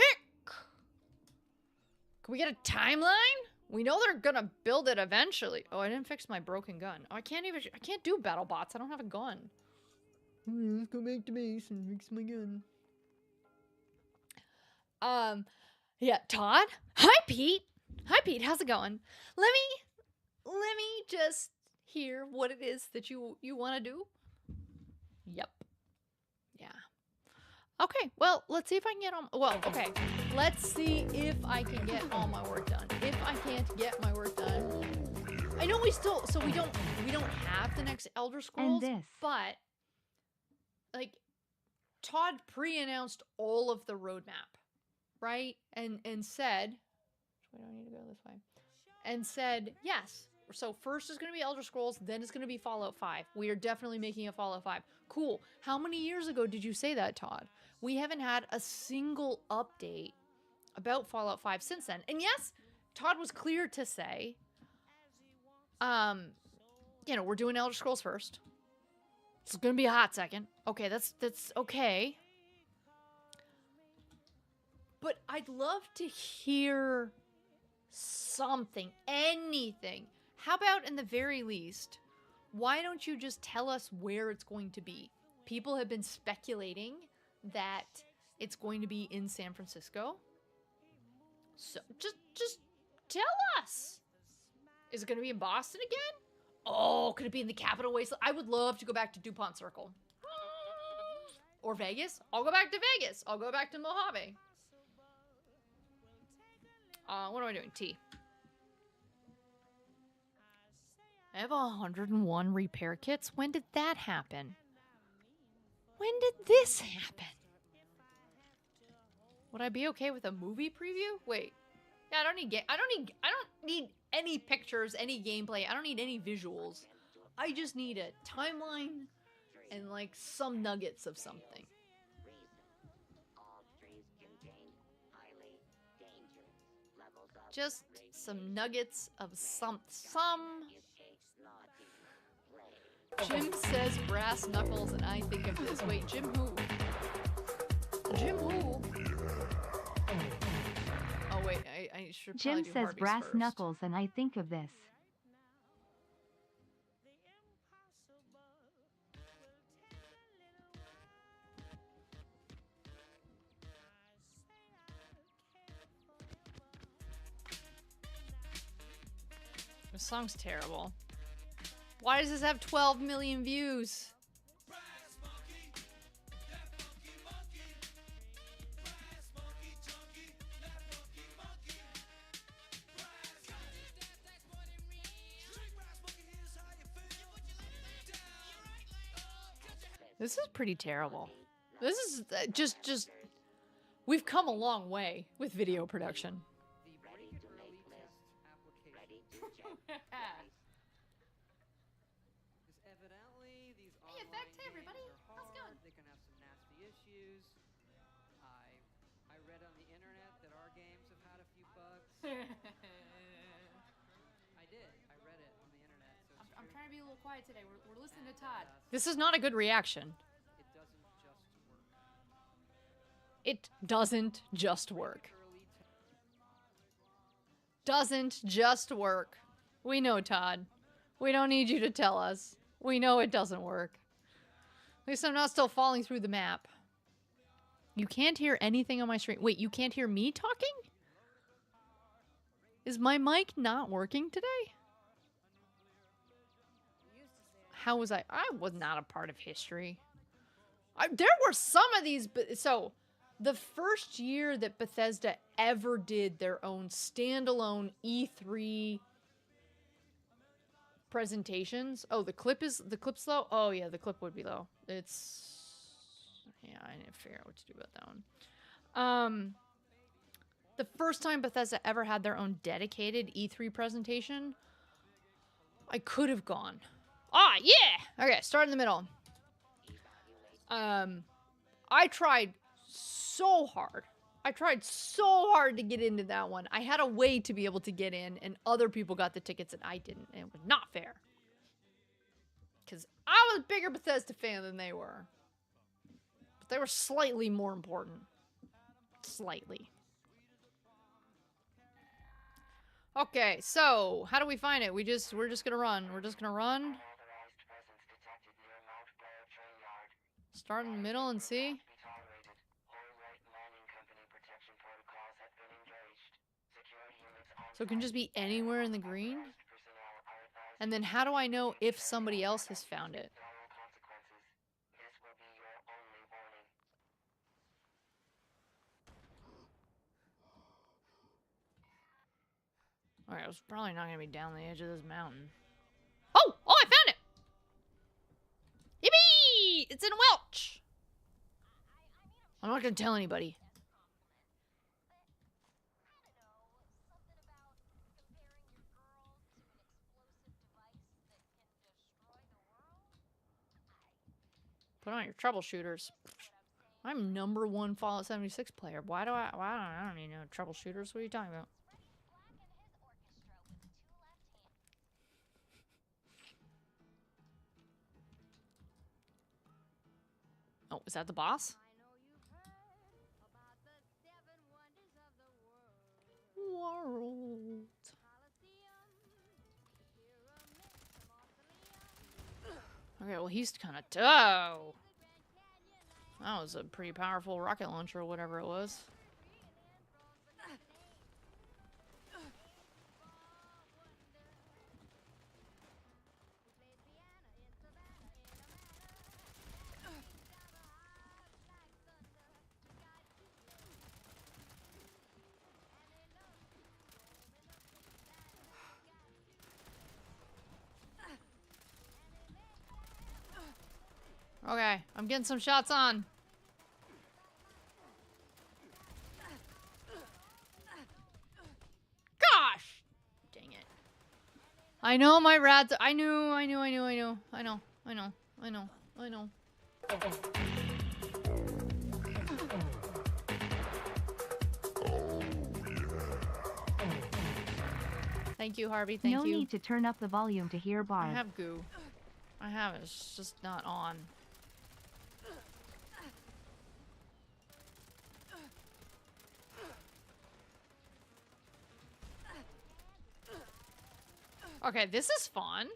Can we get a timeline? We know they're gonna build it eventually. Oh, I didn't fix my broken gun. Oh, I can't do battle bots. I don't have a gun. Let's go back to base and fix my gun. Yeah, Todd? Hi, Pete. Hi, Pete. How's it going? Let me just hear what it is that you want to do. Yep. Yeah. Okay, well, let's see if I can get okay. Let's see if I can get all my work done. If I can't get my work done, I know we don't have the next Elder Scrolls, but like Todd pre-announced all of the roadmap, right? And said, wait, do I need to go this way? And said, yes. So first is going to be Elder Scrolls, then it's going to be Fallout 5. We are definitely making a Fallout 5. Cool. How many years ago did you say that, Todd? We haven't had a single update about Fallout 5 since then. And yes, Todd was clear to say, we're doing Elder Scrolls first. It's going to be a hot second. Okay, that's okay. But I'd love to hear something, anything. How about, in the very least, why don't you just tell us where it's going to be? People have been speculating that it's going to be in San Francisco. So just tell us. Is it going to be in Boston again? Oh, could it be in the Capitol Wasteland? I would love to go back to DuPont Circle. Or Vegas. I'll go back to Vegas. I'll go back to Mojave. What am I doing? T. I have 101 repair kits. When did that happen? When did this happen? Would I be okay with a movie preview? Wait. Yeah, I don't need any pictures, any gameplay. I don't need any visuals. I just need a timeline and like some nuggets of something. Just some nuggets of some. Jim says brass knuckles and I think of this. Wait, Jim who? Jim who? Oh wait, I should probably Jim do says Harvey's brass first. knuckles and I think of this. This song's terrible. Why does this have 12 million views? This is pretty terrible. This is just we've come a long way with video production. Hey, Effect, hey everybody, how's it going? They can have some nasty issues. I read on the internet that our games have had a few bugs. I did. I read it on the internet. So it's I'm trying to be a little quiet today. We're listening to Todd. This is not a good reaction. It doesn't just work. It doesn't just work. Doesn't just work. We know, Todd. We don't need you to tell us. We know it doesn't work. At least I'm not still falling through the map. You can't hear anything on my stream. Wait, you can't hear me talking? Is my mic not working today? How was I? I was not a part of history. There were some of these. So, the first year that Bethesda ever did their own standalone E3 presentations. Oh, the clip's low? Oh, yeah, the clip would be low. It's... Yeah, I need to figure out what to do about that one. The first time Bethesda ever had their own dedicated E3 presentation, I could have gone. Ah, yeah! Okay, start in the middle. I tried so hard. I tried so hard to get into that one. I had a way to be able to get in, and other people got the tickets and I didn't, and it was not fair. Because I was a bigger Bethesda fan than they were. But they were slightly more important. Slightly. Okay, so, how do we find it? We're just gonna run. We're just gonna run. Start in the middle and see. So it can just be anywhere in the green? And then how do I know if somebody else has found it? Alright, I was probably not going to be down the edge of this mountain. Oh! Oh, I found it! Yippee! It's in Welch! I'm not going to tell anybody. Put on your troubleshooters. I'm #1 Fallout 76 player. Why don't I don't need no troubleshooters. What are you talking about? Oh, is that the boss? World. Okay, well, he's kind of... Oh! That was a pretty powerful rocket launcher or whatever it was. Okay, I'm getting some shots on. Gosh! Dang it. I know my rats. I know. Thank you, Harvey. Thank No you. need to turn up the volume to hear I Barb. have goo. I have it. It's just not on. Okay, this is fun.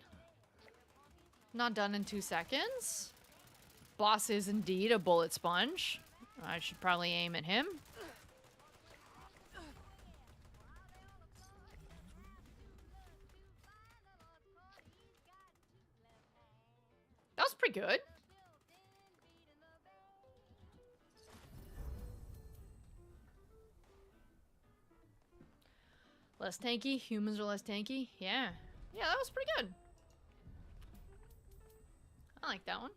Not done in 2 seconds. Boss is indeed a bullet sponge. I should probably aim at him. That was pretty good. Less tanky. Humans are less tanky. Yeah. Yeah, that was pretty good. I like that one.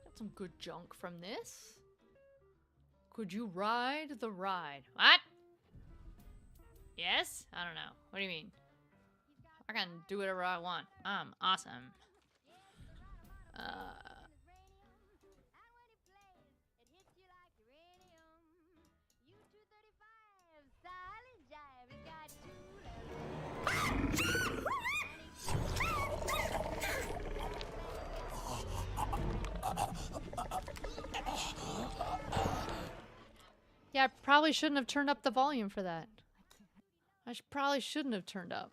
Got some good junk from this. Could you ride the ride? What? Yes? I don't know. What do you mean? I can do whatever I want. I'm awesome. Yeah, I probably shouldn't have turned up the volume for that. I probably shouldn't have turned up.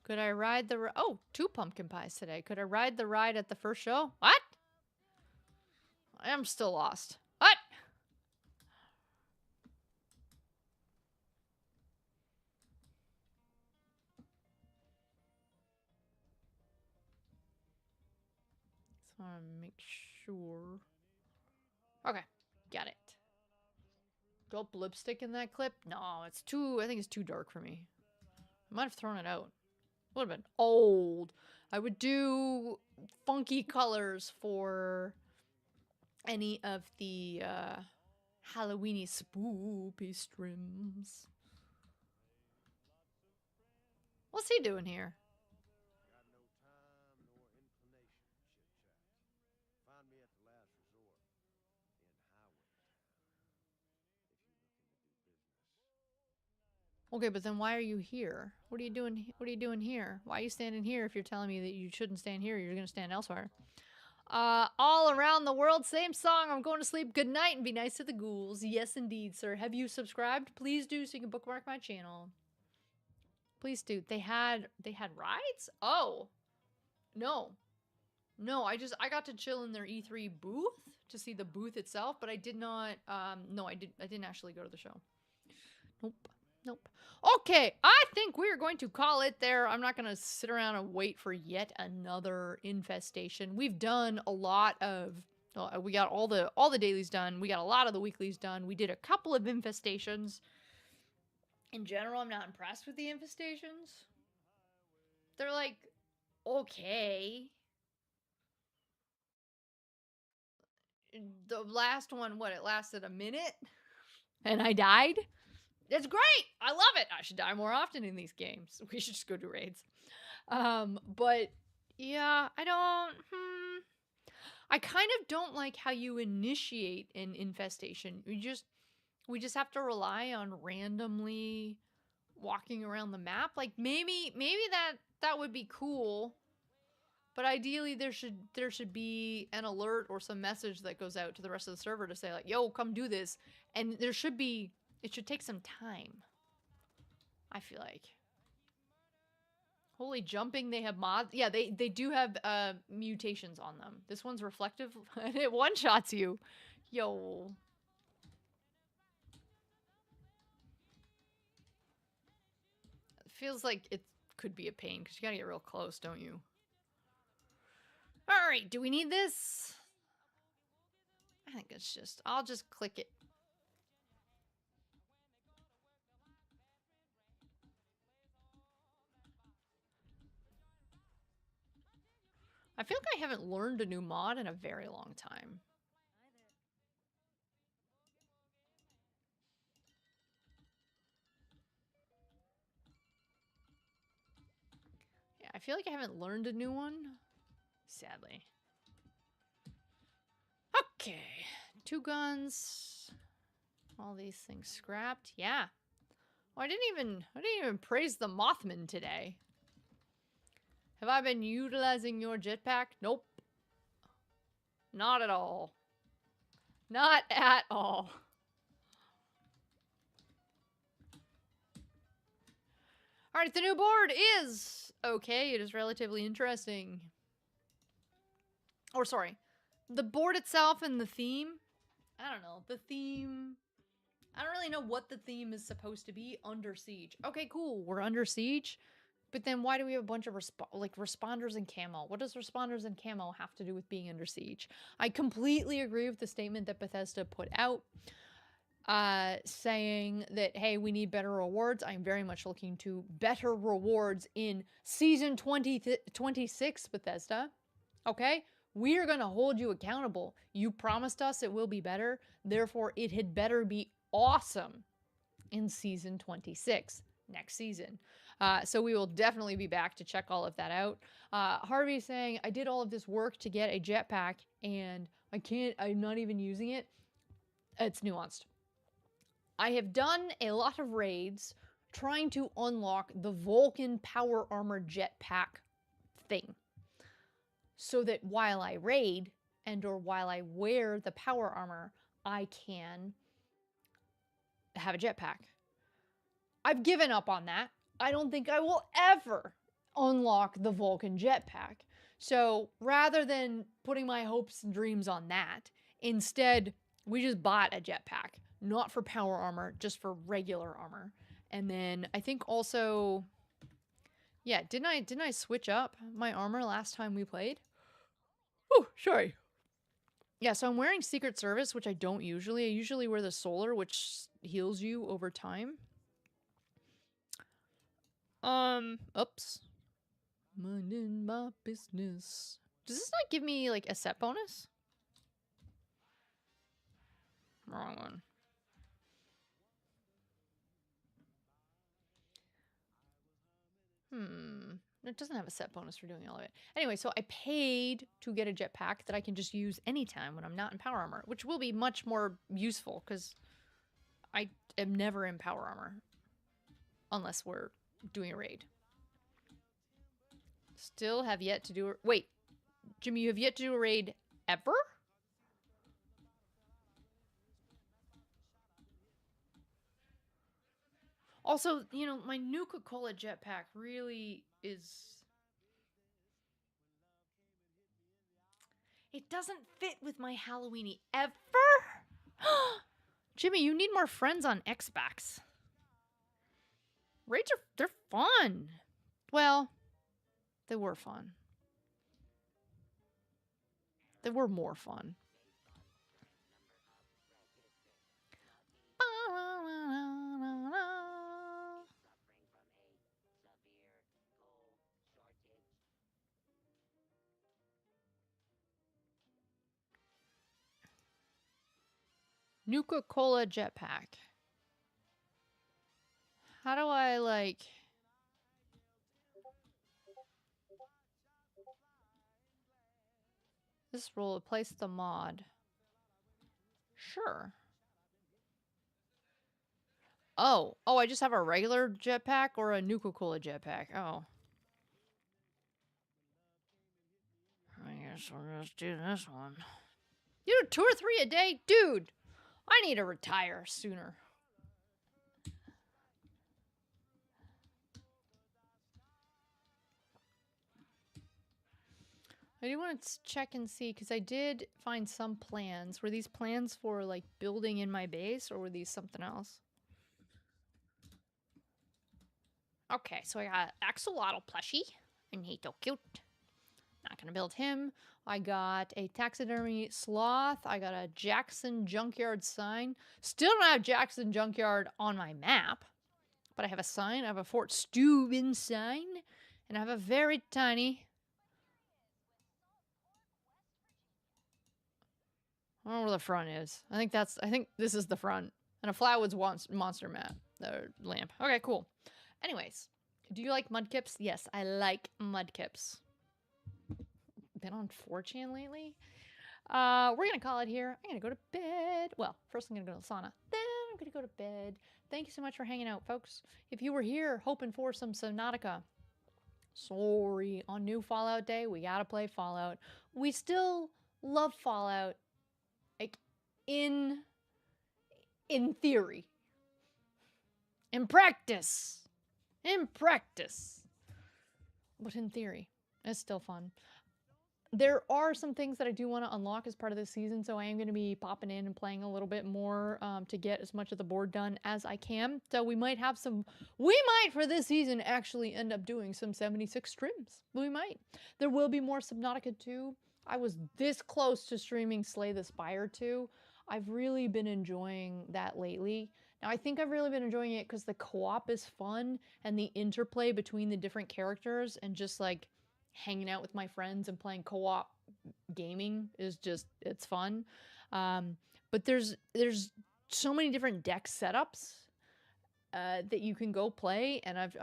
Could I ride the oh, 2 pumpkin pies today. Could I ride the ride at the first show? What? I am still lost. What? Just want to make sure. Okay, got it. Drop lipstick in that clip? No, it's too, I think it's too dark for me. I might have thrown it out. Would have been old. I would do funky colors for any of the Halloweeny spoopy strims. What's he doing here? Okay, but then why are you here? What are you doing? What are you doing here? Why are you standing here if you're telling me that you shouldn't stand here? You're gonna stand elsewhere. All around the world, same song. I'm going to sleep. Good night and be nice to the ghouls. Yes, indeed, sir. Have you subscribed? Please do, so you can bookmark my channel. Please do. They had rides? Oh, no, I got to chill in their E3 booth to see the booth itself, but I did not. No, I didn't actually go to the show. Nope. Okay, I think we're going to call it there. I'm not going to sit around and wait for yet another infestation. We've done a lot of, we got all the dailies done. We got a lot of the weeklies done. We did a couple of infestations. In general, I'm not impressed with the infestations. They're like, okay. The last one, what, it lasted a minute? And I died? It's great! I love it! I should die more often in these games. We should just go do raids. But, yeah, I kind of don't like how you initiate an infestation. We just have to rely on randomly walking around the map. Like, maybe that would be cool. But ideally, there should be an alert or some message that goes out to the rest of the server to say, like, yo, come do this. And it should take some time, I feel like. Holy jumping, they have mods. Yeah, they do have mutations on them. This one's reflective, and it one-shots you. Yo. It feels like it could be a pain, because you gotta get real close, don't you? Alright, do we need this? I think it's just, I'll just click it. I feel like I haven't learned a new mod in a very long time. Yeah, I feel like I haven't learned a new one. Sadly. Okay. 2 guns. All these things scrapped. Yeah. Oh, I didn't even praise the Mothman today. Have I been utilizing your jetpack? Nope. Not at all. Not at all. Alright, the new board is okay. It is relatively interesting. Or sorry. The board itself and the theme. I don't know. The theme. I don't really know what the theme is supposed to be. Under siege. Okay, cool. We're under siege. But then why do we have a bunch of responders in camo? What does responders in camo have to do with being under siege? I completely agree with the statement that Bethesda put out, saying that, hey, we need better rewards. I'm very much looking to better rewards in Season 26, Bethesda. Okay? We are going to hold you accountable. You promised us it will be better. Therefore, it had better be awesome in Season 26, next season. So we will definitely be back to check all of that out. Harvey's saying, I did all of this work to get a jetpack and I'm not even using it. It's nuanced. I have done a lot of raids trying to unlock the Vulcan power armor jetpack thing. So that while I raid and or while I wear the power armor, I can have a jetpack. I've given up on that. I don't think I will ever unlock the Vulcan jetpack. So rather than putting my hopes and dreams on that, instead we just bought a jetpack. Not for power armor, just for regular armor. And then I think also, yeah, didn't I switch up my armor last time we played? Oh, sorry. Yeah, so I'm wearing Secret Service, which I don't usually. I usually wear the Solar, which heals you over time. Oops. Minding my business. Does this not give me, like, a set bonus? Wrong one. It doesn't have a set bonus for doing all of it. Anyway, so I paid to get a jetpack that I can just use anytime when I'm not in power armor, which will be much more useful because I am never in power armor unless we're doing a raid. Still have yet to do a... Wait, Jimmy, you have yet to do a raid ever? Also, you know, my Nuka-Cola jetpack really is... It doesn't fit with my Halloweeny ever? Jimmy, you need more friends on Xbox. Raids they're fun. Well, they were fun. They were more fun. Nuka-Cola jetpack. How do I, like... This will replace the mod. Sure. Oh, I just have a regular jetpack or a Nuka-Cola jetpack. Oh. I guess we'll just do this one. You do 2 or 3 a day? Dude, I need to retire sooner. I do want to check and see, because I did find some plans. Were these plans for, like, building in my base, or were these something else? Okay, so I got Axolotl plushie, and he's so cute. Not gonna build him. I got a taxidermy sloth. I got a Jackson Junkyard sign. Still don't have Jackson Junkyard on my map, but I have a sign. I have a Fort Steuben sign, and I have a very tiny I don't know where the front is. I think this is the front. And a Flatwoods monster mat. Lamp. Okay, cool. Anyways, do you like mudkips? Yes, I like mudkips. Been on 4chan lately? We're gonna call it here. I'm gonna go to bed. Well, first I'm gonna go to the sauna. Then I'm gonna go to bed. Thank you so much for hanging out, folks. If you were here hoping for some Subnautica, sorry, on new Fallout Day, we gotta play Fallout. We still love Fallout, like, in theory. In practice. But in theory, it's still fun. There are some things that I do want to unlock as part of this season, so I am going to be popping in and playing a little bit more to get as much of the board done as I can. So we might for this season actually end up doing some 76 streams. We might. There will be more Subnautica 2. I was this close to streaming Slay the Spire 2. I've really been enjoying that lately. Now, I think I've really been enjoying it because the co-op is fun and the interplay between the different characters and just like hanging out with my friends and playing co-op gaming is just, it's fun. But there's so many different deck setups that you can go play, and I've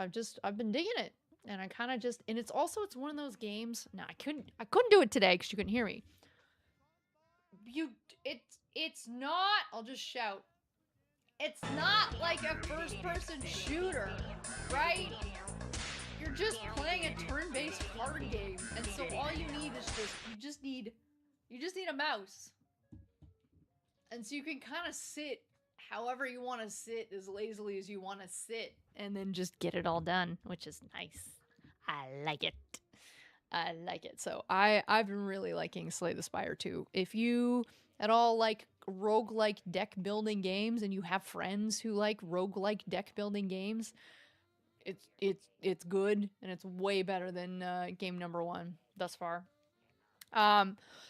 been digging it. And I kind of just, and it's one of those games. No, I couldn't do it today because you couldn't hear me. It's not, I'll just shout. It's not like a first-person shooter, right? You're just playing a turn-based card game, and so all you need is you just need a mouse. And so you can kind of sit however you want to sit, as lazily as you want to sit, and then just get it all done, which is nice. I like it. So I've been really liking Slay the Spire 2. If you at all like roguelike deck building games and you have friends who like roguelike deck building games, it's good, and it's way better than game number 1 thus far.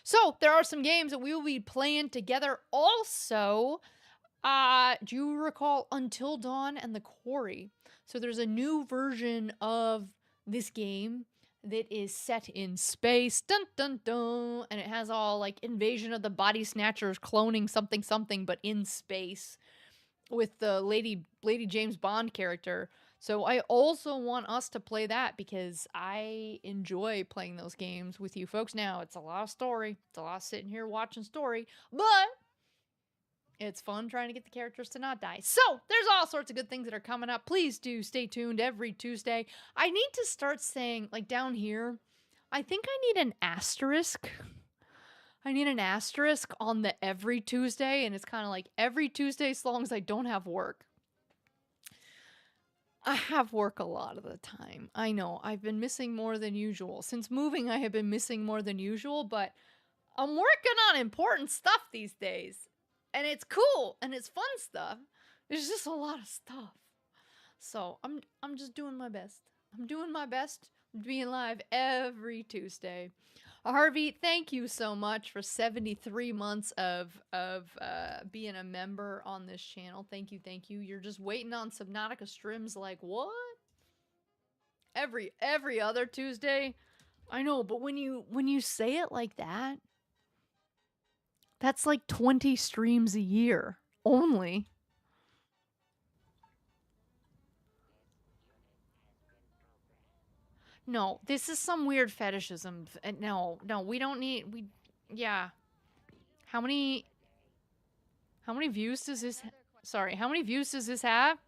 So there are some games that we will be playing together. Also, do you recall Until Dawn and the Quarry? So there's a new version of this game that is set in space, dun dun dun, and it has all like Invasion of the Body Snatchers cloning something, but in space with the Lady James Bond character. So I also want us to play that because I enjoy playing those games with you folks. Now, it's a lot of story. It's a lot of sitting here watching story, but it's fun trying to get the characters to not die. So there's all sorts of good things that are coming up. Please do stay tuned every Tuesday. I need to start saying, like down here, I think I need an asterisk. I need an asterisk on the every Tuesday, and it's kind of like every Tuesday as long as I don't have work. I have work a lot of the time. I know, I've been missing more than usual. Since moving, I have been missing more than usual, but I'm working on important stuff these days. And it's cool, and it's fun stuff. There's just a lot of stuff. So, I'm just doing my best. I'm doing my best being live every Tuesday. Harvey, thank you so much for 73 months of being a member on this channel. Thank you. You're just waiting on Subnautica streams like what? Every other Tuesday? I know, but when you say it like that, that's like 20 streams a year only. No, this is some weird fetishism. No, we don't need, yeah. How many views does this, sorry, how many views does this have?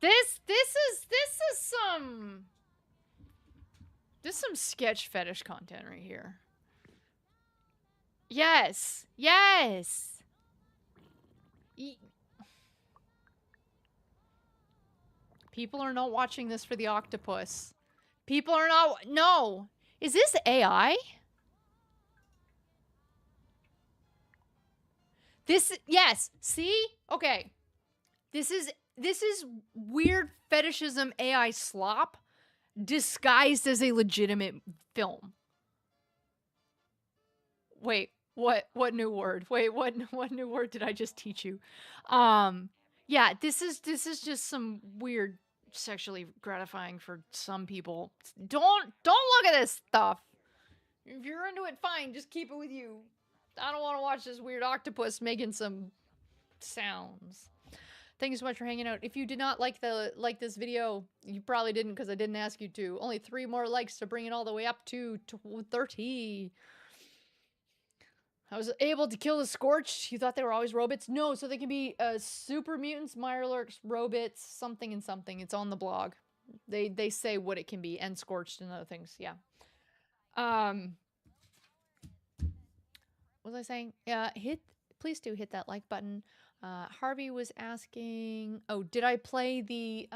This is some sketch fetish content right here. Yes. People are not watching this for the octopus. People are not, no. Is this AI? Yes, see? Okay. This is weird fetishism AI slop disguised as a legitimate film. Wait, what new word? Wait, what new word did I just teach you? Yeah, this is just some weird sexually gratifying for some people. Don't look at this stuff. If you're into it, fine, just keep it with you. I don't want to watch this weird octopus making some sounds. Thank you so much for hanging out. If you did not like this video, you probably didn't because I didn't ask you to. Only 3 more likes to bring it all the way up to 30. I was able to kill the Scorched. You thought they were always robots? No, so they can be super mutants, Mirelurks, robots, something and something. It's on the blog. They say what it can be, and Scorched and other things. Yeah. What was I saying? Yeah, please do hit that like button. Harvey was asking, oh, did I play the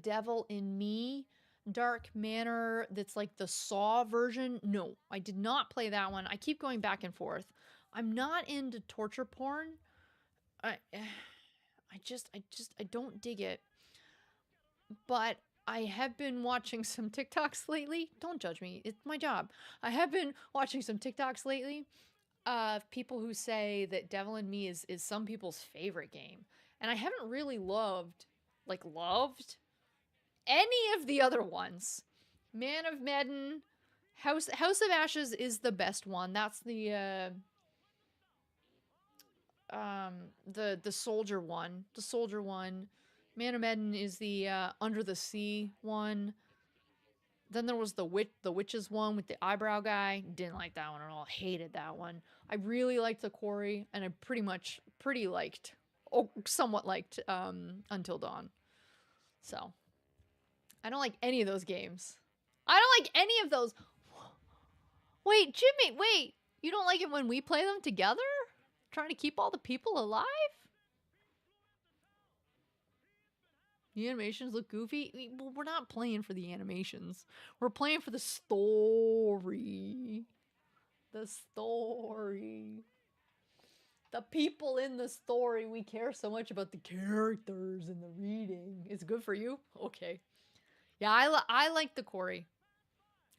Devil in Me Dark Manor that's like the Saw version? No, I did not play that one. I keep going back and forth. I'm not into torture porn. I don't dig it. But I have been watching some TikToks lately. Don't judge me. It's my job. I have been watching some TikToks lately of people who say that Devil in Me is some people's favorite game. And I haven't really loved any of the other ones. Man of Medan, House of Ashes is the best one. That's the soldier one. The soldier one. Man of Medan is the Under the Sea one. Then there was the witches one with the eyebrow guy. Didn't like that one at all. Hated that one. I really liked the Quarry, and I somewhat liked Until Dawn. So I don't like any of those games. I don't like any of those. Wait, Jimmy, wait. You don't like it when we play them together? Trying to keep all the people alive? The animations look goofy. Well, we're not playing for the animations. We're playing for the story. The story. The people in the story. We care so much about the characters and the reading. It's good for you? Okay. Yeah, I like the Quarry.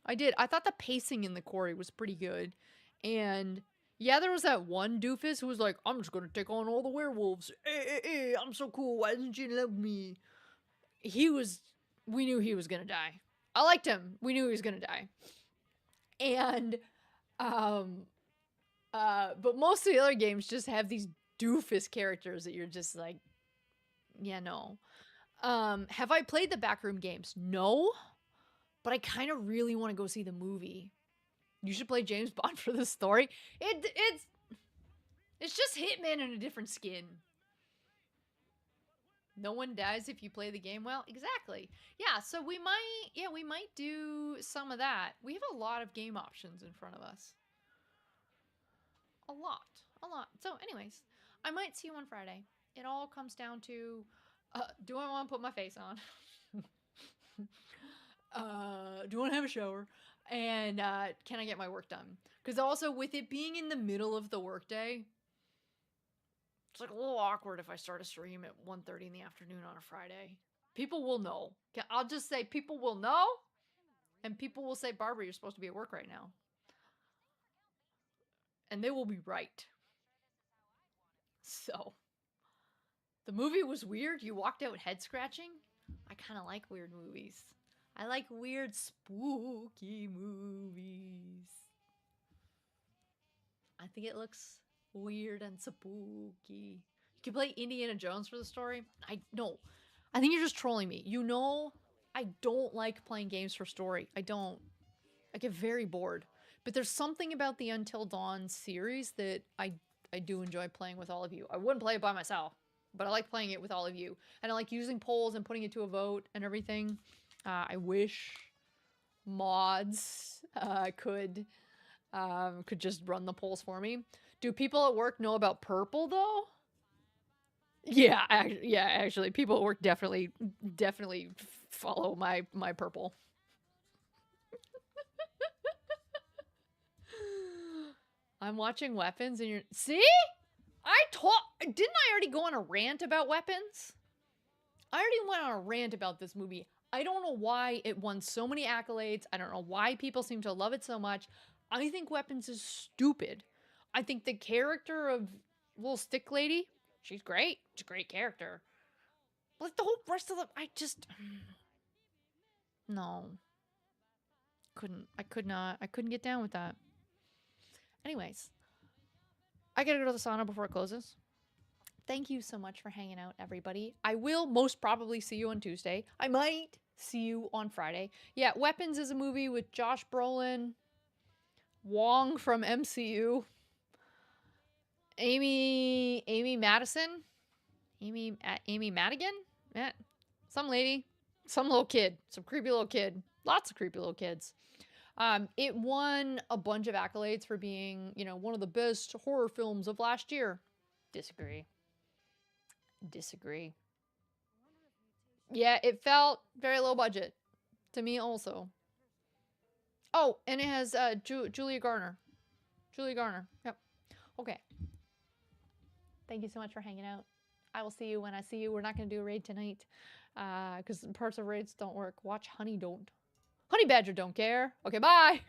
I did. I thought the pacing in the Quarry was pretty good. And yeah, there was that one doofus who was like, I'm just gonna take on all the werewolves. I'm so cool. Why didn't you love me? We knew he was gonna die. I liked him. We knew he was gonna die. And, but most of the other games just have these doofus characters that you're just like, yeah, no. Have I played the Backroom games? No, but I kind of really want to go see the movie. You should play James Bond for the story. It's just Hitman in a different skin. No one dies if you play the game well. Exactly. Yeah, so we might do some of that. We have a lot of game options in front of us. A lot. So anyways, I might see you on Friday. It all comes down to, do I want to put my face on? Do I want to have a shower? And can I get my work done? Because also with it being in the middle of the workday, it's like a little awkward if I start a stream at 1:30 in the afternoon on a Friday. People will know. I'll just say people will know, and people will say, Barbara, you're supposed to be at work right now. And they will be right. So, the movie was weird. You walked out head scratching. I kind of like weird movies. I like weird, spooky movies. I think it looks weird and spooky. You can play Indiana Jones for the story. I think you're just trolling me. You know, I don't like playing games for story. I don't. I get very bored. But there's something about the Until Dawn series that I do enjoy playing with all of you. I wouldn't play it by myself, but I like playing it with all of you. And I like using polls and putting it to a vote and everything. I wish mods could just run the polls for me. Do people at work know about purple though? Yeah, actually, people at work definitely follow my purple. I'm watching Weapons and you're... See? Didn't I already go on a rant about Weapons? I already went on a rant about this movie. I don't know why it won so many accolades. I don't know why people seem to love it so much. I think Weapons is stupid. I think the character of little stick lady, she's great. She's a great character. But the whole rest of I couldn't get down with that. Anyways, I gotta go to the sauna before it closes. Thank you so much for hanging out, everybody. I will most probably see you on Tuesday. I might see you on Friday. Yeah, Weapons is a movie with Josh Brolin, Wong from MCU, Amy Madison, Amy Madigan, yeah, some lady, some little kid, some creepy little kid, lots of creepy little kids. It won a bunch of accolades for being, you know, one of the best horror films of last year. Disagree. Yeah, it felt very low budget to me also. Oh, and it has Julia Garner. Yep. Okay. Thank you so much for hanging out. I will see you when I see you. We're not going to do a raid tonight because parts of raids don't work. Watch Honey Don't. Honey Badger don't care. Okay, bye.